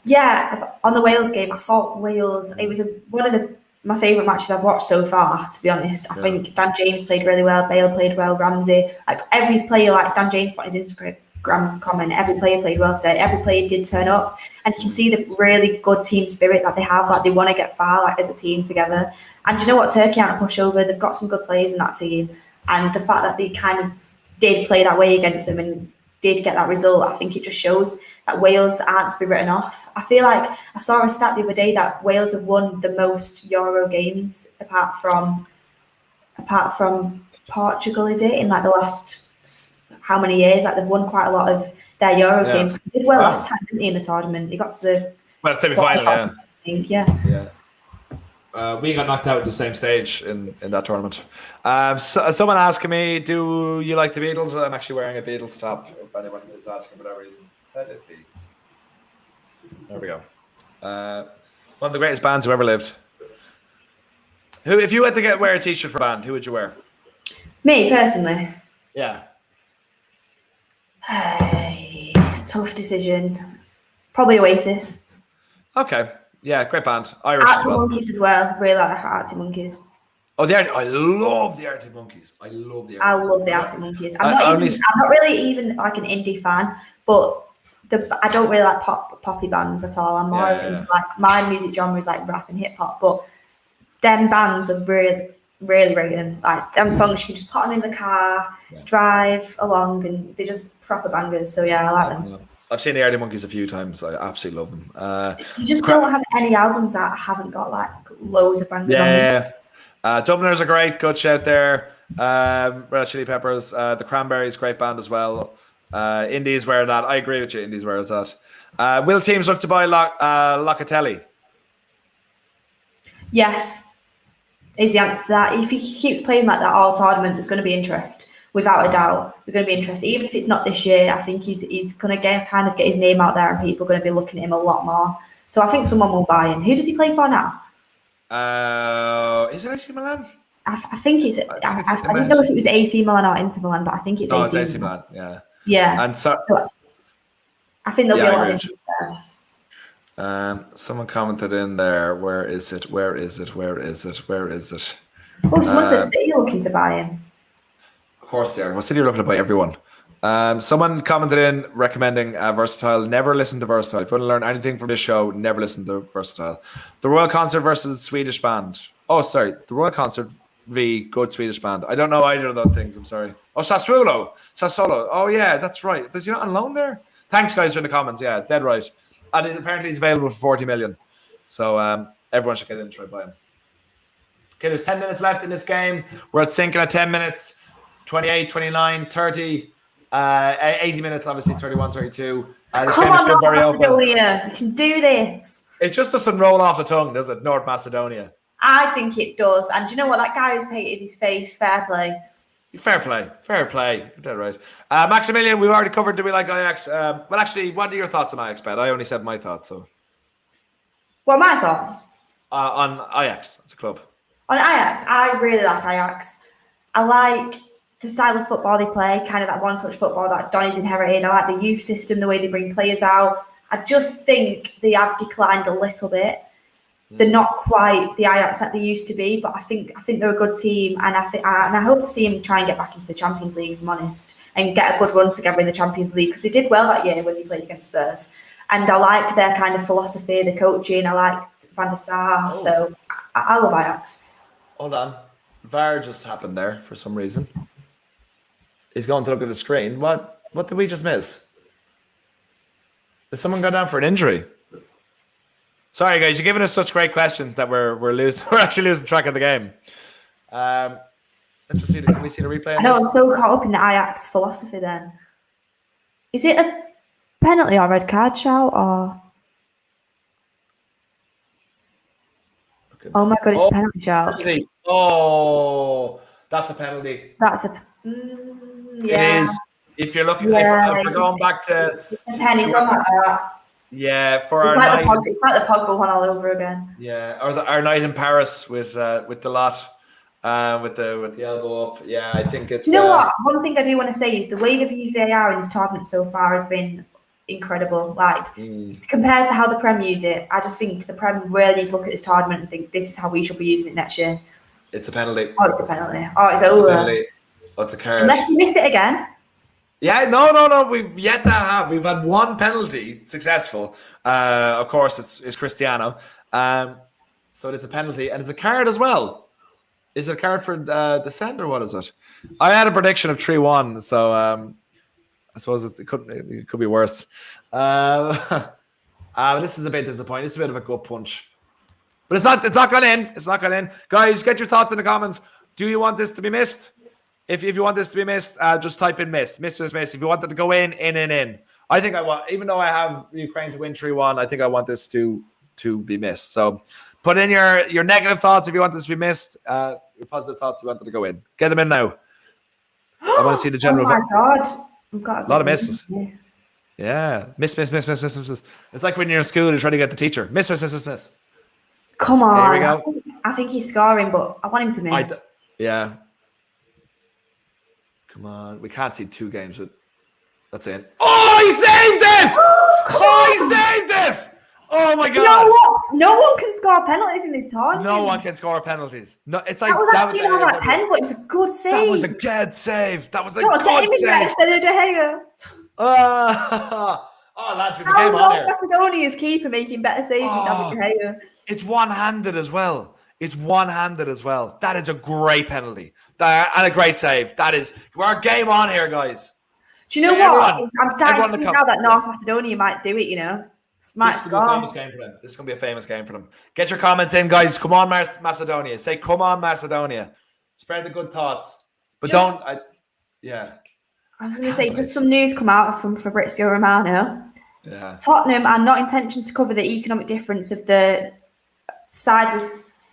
Yeah, on the Wales game, I thought Wales, it was one of my favourite matches I've watched so far, to be honest. I think Dan James played really well, Bale played well, Ramsey. Like every player, like Dan James put his Instagram comment, every player played well today. Every player did turn up. And you can see the really good team spirit that they have. Like they want to get far as a team together. And you know what? Turkey aren't a pushover. They've got some good players in that team. And the fact that they kind of did play that way against them and did get that result, I think it just shows that Wales aren't to be written off. I feel like I saw a stat the other day that Wales have won the most Euro games apart from Portugal, is it, in like the last how many years? Like they've won quite a lot of their Euros games. They did well last time, didn't they, in the tournament? They got to the semi-final, I think, yeah. We got knocked out at the same stage in that tournament. Someone asking me, do you like the Beatles? I'm actually wearing a Beatles top, if anyone is asking for that reason. Let it be. There we go. One of the greatest bands who ever lived. Who, if you had to wear a t-shirt for a band, who would you wear? Me, personally? Yeah. Tough decision. Probably Oasis. Okay. Yeah, great band. Irish Arctic as well. Monkeys as well. Really like Arctic Monkeys. Oh, I love the Arctic Monkeys. I love the Arctic Monkeys. I'm not really even like an indie fan, but I don't really like poppy bands at all. I'm more into like my music genre is like rap and hip hop, but them bands are really, really, really like them songs you can just put them in the car, drive along, and they're just proper bangers. So yeah, I like them. I've seen the Arctic Monkeys a few times. I absolutely love them. You just don't have any albums that haven't got like loads of bangers on them. Dubliners are great. Good shout there. Red Hot Chili Peppers. The Cranberries, great band as well. Indies where that. I agree with you. Indies where is that. Will teams look to buy Locatelli? Yes, is the answer to that. If he keeps playing like that all tournament, there's going to be interest. Without a doubt, there's going to be interest. Even if it's not this year, I think he's going to get his name out there, and people are going to be looking at him a lot more. So I think someone will buy him. Who does he play for now? Is it AC Milan? I think it's. I didn't know if it was AC Milan or Inter Milan, but I think it's AC. It's AC Milan. Yeah. Yeah. And so I think there'll be a lot of interest there. Someone commented in there. Where is it? Where is it? Where is it? Where is it? Well, someone said City looking to buy him. Of course they are. Well, City are looking to buy everyone. Someone commented in recommending Versatile. Never listen to Versatile. If you want to learn anything from this show, never listen to Versatile. The Royal Concert versus Swedish band. Oh, sorry. The Royal Concert v good Swedish band. I don't know either of those things. I'm sorry. Oh, Sassuolo. Oh, yeah, that's right. But you're not on loan there? Thanks, guys, for the comments. Yeah, dead right. And apparently he's available for 40 million. So everyone should get in and try to buy him. Okay, there's 10 minutes left in this game. We're at syncing at 10 minutes. 28, 29, 30. 80 minutes, obviously, 31, 32. This Come game is on, still North very Macedonia. open. You can do this. It just doesn't roll off the tongue, does it? North Macedonia. I think it does. And do you know what? That guy who's painted his face, fair play. Fair play. You're dead right. Maximilian, we've already covered. Do we like Ajax? Well, actually, what are your thoughts on Ajax, Bet? I only said my thoughts. So, What are my thoughts? On Ajax as a club. On Ajax, I really like Ajax. I like the style of football they play, kind of that one-touch football that Donny's inherited. I like the youth system, the way they bring players out. I just think they have declined a little bit. They're not quite the Ajax that they used to be, but I think they're a good team, and I hope to see them try and get back into the Champions League, if I'm honest, and get a good run together in the Champions League, because they did well that year when they played against Spurs. And I like their kind of philosophy, the coaching. I like Van der Sar, so I love Ajax. Hold on, VAR just happened there for some reason. He's going to look at the screen. What did we just miss? Did someone go down for an injury? Sorry, guys, you're giving us such great questions that we're losing. We're actually losing track of the game. Let's just see. Can we see the replay? I know, I'm so caught up in the Ajax philosophy. Then, is it a penalty or red card shout or? Oh my god, it's a penalty shout. Penalty. Oh, that's a penalty. That's a. Yeah. It is. If you're looking, if we're going back to. It's a penny, something like that. Yeah, for our night. It's like the Pogba one all over again. Yeah, or our night in Paris with the lot, with the elbow up. Yeah, I think it's. Do you know what? One thing I do want to say is the way they've used VAR in this tournament so far has been incredible. Like compared to how the Prem use it, I just think the Prem really needs to look at this tournament and think this is how we should be using it next year. It's a penalty. Oh, it's a penalty. Oh, it's over. A penalty. Oh, it's a card. Unless you miss it again. Yeah, no. We've yet to have. We've had one penalty successful. Of course, it's Cristiano. So it's a penalty, and it's a card as well. Is it a card for the centre? What is it? I had a prediction of 3-1, so I suppose it could be worse. This is a bit disappointing. It's a bit of a gut punch, but it's not gone in. It's not gone in. Guys, get your thoughts in the comments. Do you want this to be missed? If you want this to be missed, just type in miss. Miss. If you want it to go in. I think I want, even though I have Ukraine to win 3-1, I think I want this to be missed. So put in your negative thoughts if you want this to be missed. Your positive thoughts if you want it to go in. Get them in now. I want to see the general. Oh my God. We've got a lot of misses. Yeah. Miss. It's like when you're in school and you're trying to get the teacher. Miss. Come on. Here we go. I think he's scoring, but I want him to miss. Yeah. Come on. We can't see two games with. That's in. Oh, he saved it! He saved it! Oh my God! You know what? No one can score penalties in this tournament. No one can score penalties. No, it's like that was actually not a pen, but it was a good save. That was a good save. That was a good save. Instead of De Gea. Oh, lads, with the game on here. Macedonia's keeper making better saves than De Gea. It's one-handed as well. That is a great penalty. And a great save. We're game on here, guys. Do you know what? I'm starting to think now that North Macedonia might do it, you know. This is going to be a famous game for them. This is going to be a famous game for them. Get your comments in, guys. Come on, Macedonia. Say, come on, Macedonia. Spread the good thoughts. But yeah. I was going to say, just some news come out from Fabrizio Romano. Yeah. Tottenham are not intention to cover the economic difference of the side with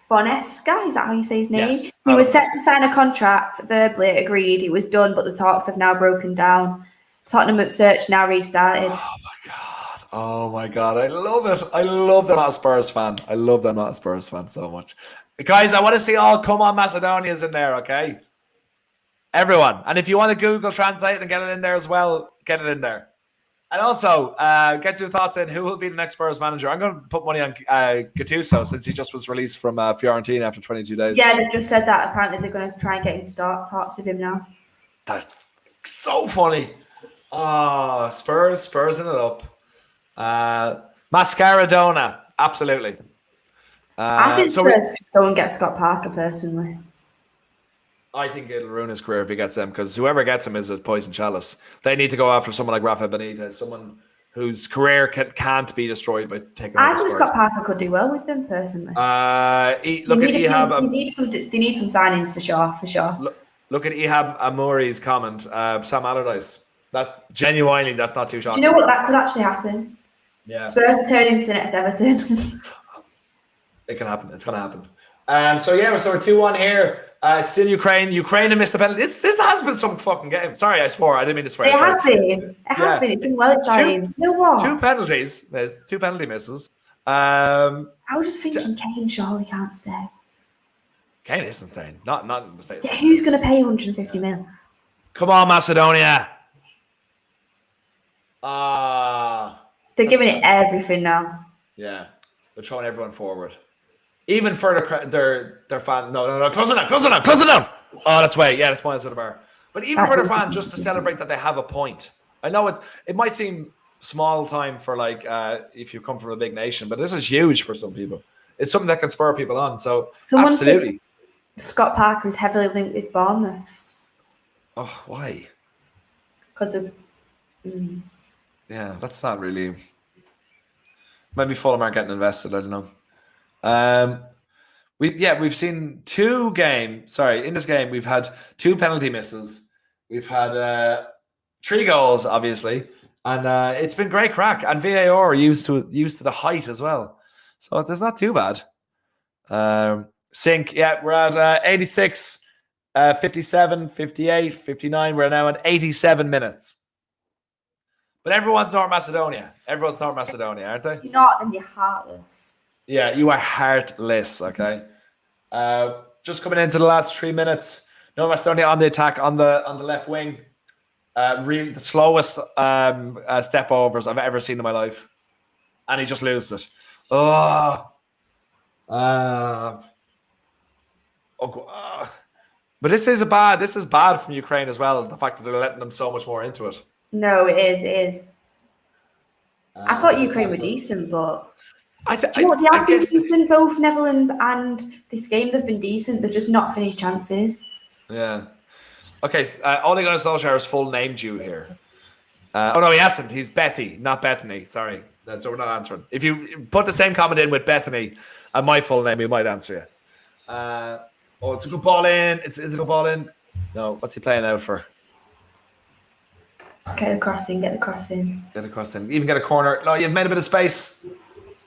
Fonesca. Is that how you say his name? Yes. He was set to sign a contract, verbally agreed. It was done, but the talks have now broken down. Tottenham search now restarted. Oh my god. I love it. I love that I'm not a Spurs fan. I love that I'm not a Spurs fan so much. Guys, I want to see all come on Macedonians in there, okay? Everyone. And if you want to Google Translate and get it in there as well, get it in there. And also, get your thoughts in who will be the next Spurs manager. I'm going to put money on Gattuso since he just was released from Fiorentina after 22 days. Yeah, they've just said that. Apparently, they're going to try and get in talks with him now. That's so funny. Oh, Spurs in it up. Mascaradona, absolutely. I think Spurs should go and get Scott Parker, personally. I think it'll ruin his career if he gets them, because whoever gets him is a poison chalice. They need to go after someone like Rafa Benitez, someone whose career can't be destroyed by taking over. I think Scott Parker could do well with them, personally. Look at Ihab. They need some signings for sure. Look at Ihab Amouri's comment. Sam Allardyce. That's not too shocking. Do you know what? That could actually happen. Yeah. Spurs are turning into the next Everton. It can happen. It's going to happen. So we're 2-1 here. Still Ukraine. Ukraine missed the penalty. This has been some fucking game. Sorry, I swore. I didn't mean to swear. It has been. It's been well exciting. You know what? 2 penalties. There's 2 penalty misses. I was just thinking Kane surely can't stay. Kane isn't staying. Not in the States. Who's going to pay 150 mil? Come on, Macedonia. They're giving it everything now. Yeah. They're throwing everyone forward. Even for their fan. No. Close it down. Oh, that's way. Yeah, that's points at the bar. But even for their fan, just to celebrate that they have a point. I know it might seem small time for if you come from a big nation, but this is huge for some people. It's something that can spur people on. So absolutely. Scott Parker is heavily linked with Bournemouth. Oh, why? Because of. Yeah, that's not really. Maybe Fulham aren't getting invested. I don't know. We've seen 2 games. Sorry, in this game we've had 2 penalty misses. We've had 3 goals, obviously, and it's been great crack. And VAR used to the height as well, so it's not too bad. Sync, we're at 86, 57, 58, 59. We're now at 87 minutes. But everyone's North Macedonia. Everyone's North Macedonia, aren't they? You're not, and you're heartless. Yeah, you are heartless, okay? Just coming into the last 3 minutes. North Macedonia on the attack on the left wing. Really the slowest step overs I've ever seen in my life. And he just loses it. But this is bad from Ukraine as well, the fact that they're letting them so much more into it. No, it is. I thought Ukraine were decent, but they have been decent. Both Netherlands and this game, they've been decent. They're just not finished chances. Yeah. Okay, Ole Gunnar Solskjaer's full name due here. No, he hasn't. He's Bethy, not Bethany. Sorry. So we're not answering. If you put the same comment in with Bethany and my full name, we might answer you. It's a good ball in. Is it a good ball in? No. What's he playing out for? Get the crossing. Get Even get a corner. No, you've made a bit of space.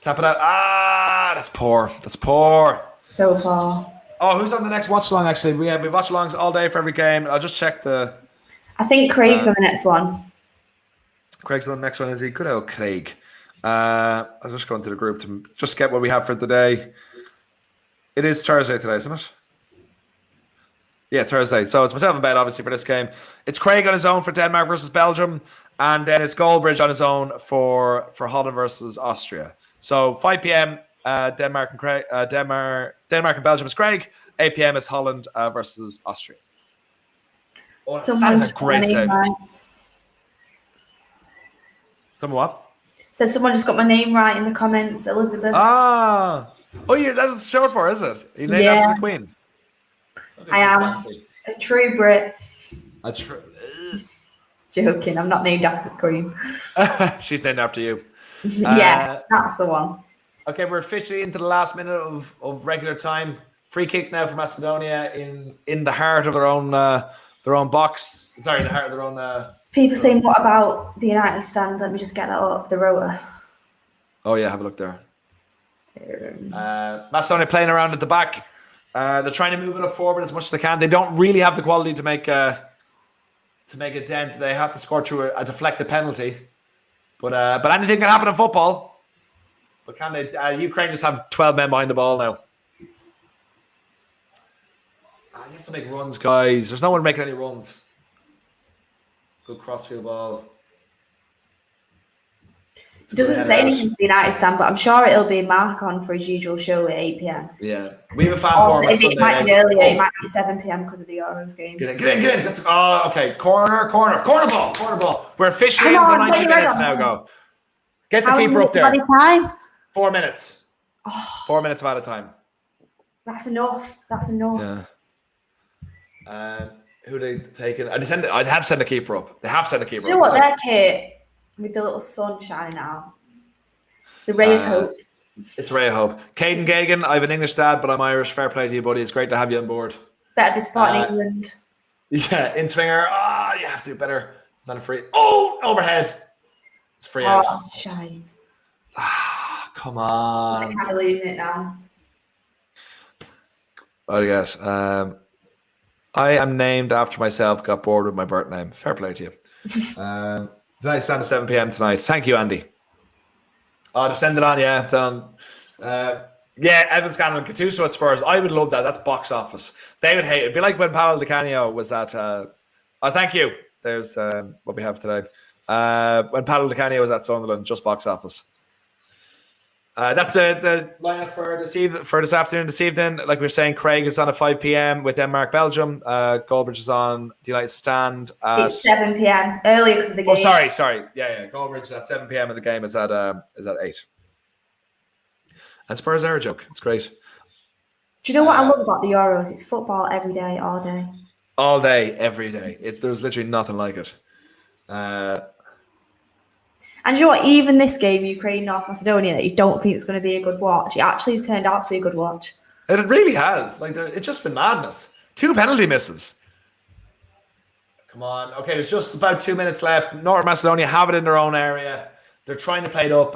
Tap it out. That's poor. So poor. Oh, who's on the next watch-along, actually? We have watch-alongs all day for every game. I'll just check the... I think Craig's on the next one. Craig's on the next one, is he? Good old Craig. I'll just go into the group to just get what we have for the day. It is Thursday today, isn't it? Yeah, Thursday. So it's myself in bed, obviously, for this game. It's Craig on his own for Denmark versus Belgium, and then it's Goldbridge on his own for Holland versus Austria. So 5 p.m. Denmark and Belgium is Craig. 8 p.m. is Holland versus Austria. Oh, that is a great save. Someone what? So someone just got my name right in the comments, Elizabeth. Oh, yeah, that's short for, is it? You named after the Queen. I am a true Brit. Joking, I'm not named after the Queen. She's named after you. Yeah, that's the one. Okay, we're officially into the last minute of regular time. Free kick now for Macedonia in the heart of their own their own box. Sorry, their own. People saying, what about the United stand? Let me just get that up. The rotor. Oh yeah, have a look there. Macedonia playing around at the back. They're trying to move it up forward as much as they can. They don't really have the quality to make a dent. They have to score through a deflected penalty. But anything can happen in football. But can they? Ukraine just have 12 men behind the ball now. You have to make runs, guys. There's no one making any runs. Good crossfield ball. It doesn't say anything for the United stand, but I'm sure it'll be Mark on for his usual show at 8 p.m. Yeah. We have a fan forum on Sunday. It might be earlier. It might be 7 p.m. because of the Euros game. Get in. Okay. Corner ball. We're officially into 90 minutes now, go. Get the keeper up there. Time? 4 minutes. 4 minutes of added time. That's enough. Yeah. Who they taking? I'd have sent the keeper up. They have sent the keeper up. You know what? Their kit with the little sun shining out. It's a ray of hope. It's a ray of hope. Caden Gagan, I have an English dad, but I'm Irish. Fair play to you, buddy. It's great to have you on board. Better be supporting England. Yeah, in swinger. You have to do better than a free. Oh, overhead. It's free out. Oh, shines. Come on. I'm kind of losing it now. I guess. I am named after myself. Got bored with my birth name. Fair play to you. Tonight stand at 7 p.m. tonight. Thank you, Andy. To send it on, yeah. Evan Scanlon, Gattuso at Spurs. I would love that. That's box office. They would hate it. It'd be like when Paolo Di Canio was at. Thank you. There's what we have today. When Paolo Di Canio was at Sunderland, just box office. That's the lineup for this afternoon. This evening, like we were saying, Craig is on at 5 p.m. with Denmark, Belgium. Goldbridge is on the United stand. It's 7 p.m. earlier because of the game. Oh, sorry. Yeah. Goldbridge is at 7 p.m. and the game is at 8. And Spurs are a joke. It's great. Do you know what I love about the Euros? It's football every day, all day. All day, every day. There's literally nothing like it. And you know what? Even this game, Ukraine, North Macedonia, that you don't think it's going to be a good watch, it actually has turned out to be a good watch. It really has. It's just been madness. 2 penalty misses. Come on. Okay, there's just about 2 minutes left. North Macedonia have it in their own area. They're trying to play it up.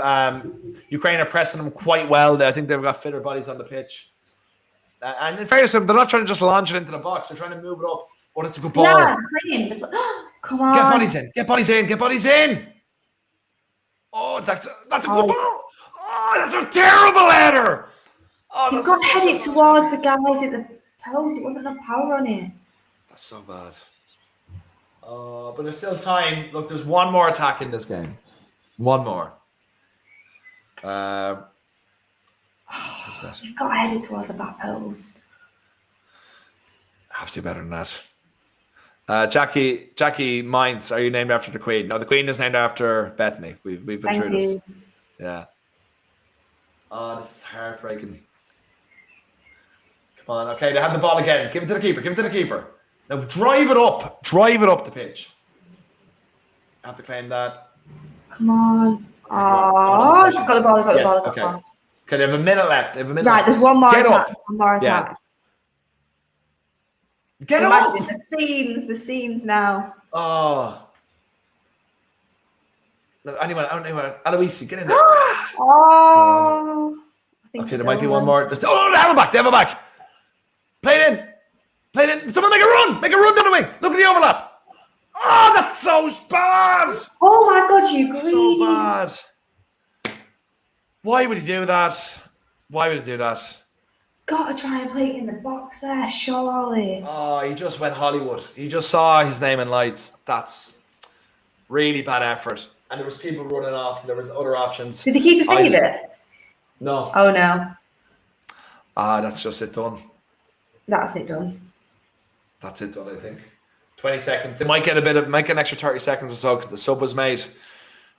Ukraine are pressing them quite well. I think they've got fitter bodies on the pitch. And in fairness, they're not trying to just launch it into the box. They're trying to move it up. Oh, that's a good ball. Yeah, playing. Come on. Get bodies in. Oh, that's a good ball. Oh, that's a terrible header. Oh, you've got to head it towards the guys at the post. It wasn't enough power on it. That's so bad. But there's still time. Look, there's one more attack in this game. One more. What's that? You've got to head it towards the back post. Have to do better than that. Jackie Mines, are you named after the Queen? No, the Queen is named after Bethany. We've been through this. Yeah. Oh, this is heartbreaking. Come on, okay, they have the ball again. Give it to the keeper. Now drive it up the pitch. Have to claim that. Come on. Oh, you've got the ball. Okay, they have a minute left. Right, there's one more attack. Yeah. Get Imagine up! The scenes now. Oh. Anyone, Aloisi, get in there. Oh. Okay, there might be one more. Oh, they have it back. Play it in. Someone make a run down the wing. Look at the overlap. Oh, that's so bad. Oh my God, you greedy. So bad. Why would he do that? Got to try and play it in the box there, surely. Oh, he just went Hollywood. He just saw his name in lights. That's really bad effort. And there was people running off, and there was other options. Did the keeper save it? No. Oh no. That's just it done. That's it done. That's it done, I think. 20 seconds. They might get an extra 30 seconds or so because the sub was made.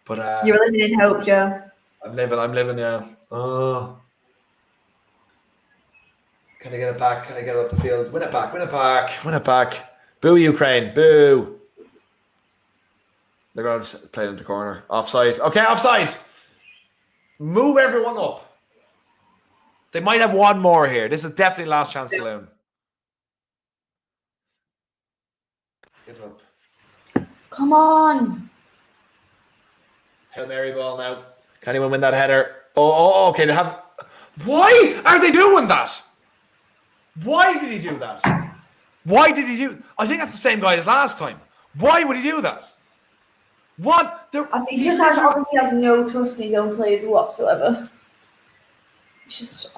But you're living in hope, Joe. I'm living, yeah. Oh. Can I get it back? Can I get it up the field? Win it back. Boo, Ukraine. Boo. They're going to play it in the corner. Offside. Okay, offside. Move everyone up. They might have one more here. This is definitely last chance saloon. Come on. Hail Mary ball now. Can anyone win that header? Okay. They have. Why are they doing that? Why did he do that? Why did he do? I think that's the same guy as last time. Why would he do that? What? He just obviously has no trust in his own players whatsoever. It's just.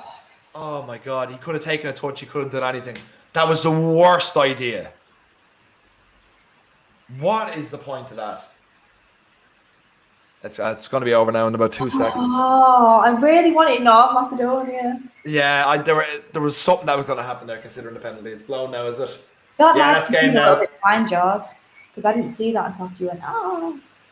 Oh my God! He could have taken a touch. He couldn't do anything. That was the worst idea. What is the point of that? It's going to be over now in about 2 seconds. Oh, I really wanted North Macedonia. Yeah, there was something that was going to happen there considering the penalty. It's blown now, is it? I feel like that's game now. A little bit behind Jaws because I didn't see that until after you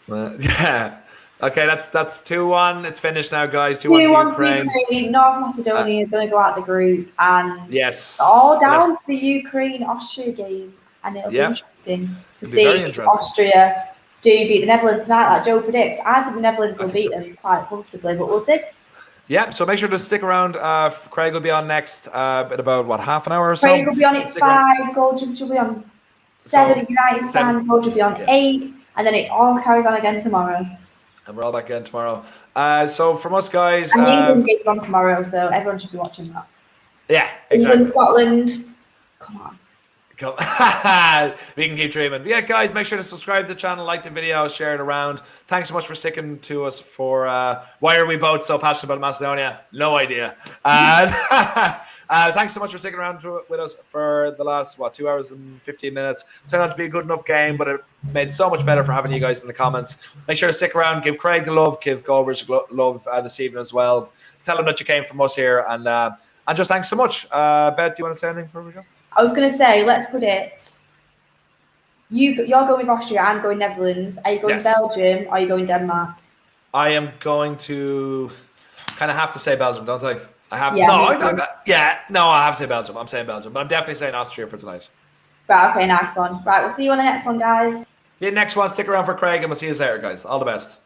went, yeah. Okay, that's 2-1. It's finished now, guys. 2-1 to Ukraine. North Macedonia are going to go out the group, and yes, all down to the Ukraine-Austria game, and it'll be interesting to see if Austria do beat the Netherlands tonight, like Joe predicts. I think the Netherlands will beat them quite comfortably, but we'll see. Yeah, so make sure to stick around. Craig will be on next in about, half an hour or so? Craig will be on at 5, Goal Jump will be on 7, United Stand, Goal Jump will be on 8, and then it all carries on again tomorrow. And we're all back again tomorrow. So from us guys... And the England game's on tomorrow, so everyone should be watching that. Yeah, exactly. England, Scotland, come on. We can keep dreaming. But yeah, guys, make sure to subscribe to the channel, like the video, share it around. Thanks so much for sticking to us for why are we both so passionate about Macedonia? No idea. Thanks so much for sticking around with us for the last 2 hours and 15 minutes. Turned out to be a good enough game, but it made it so much better for having you guys in the comments. Make sure to stick around, give Craig the love, give Goldbridge the love this evening as well. Tell him that you came from us here, and just thanks so much. Beth, do you want to say anything before we go? I was going to say, let's predict. You're going with Austria, I'm going Netherlands. Are you going Belgium or are you going Denmark? I am going to kind of have to say Belgium, don't I? I have I have to say Belgium. I'm saying Belgium, but I'm definitely saying Austria for tonight. Right, okay, nice one. Right, we'll see you on the next one, guys. See you next one. Stick around for Craig, and we'll see you later, guys. All the best.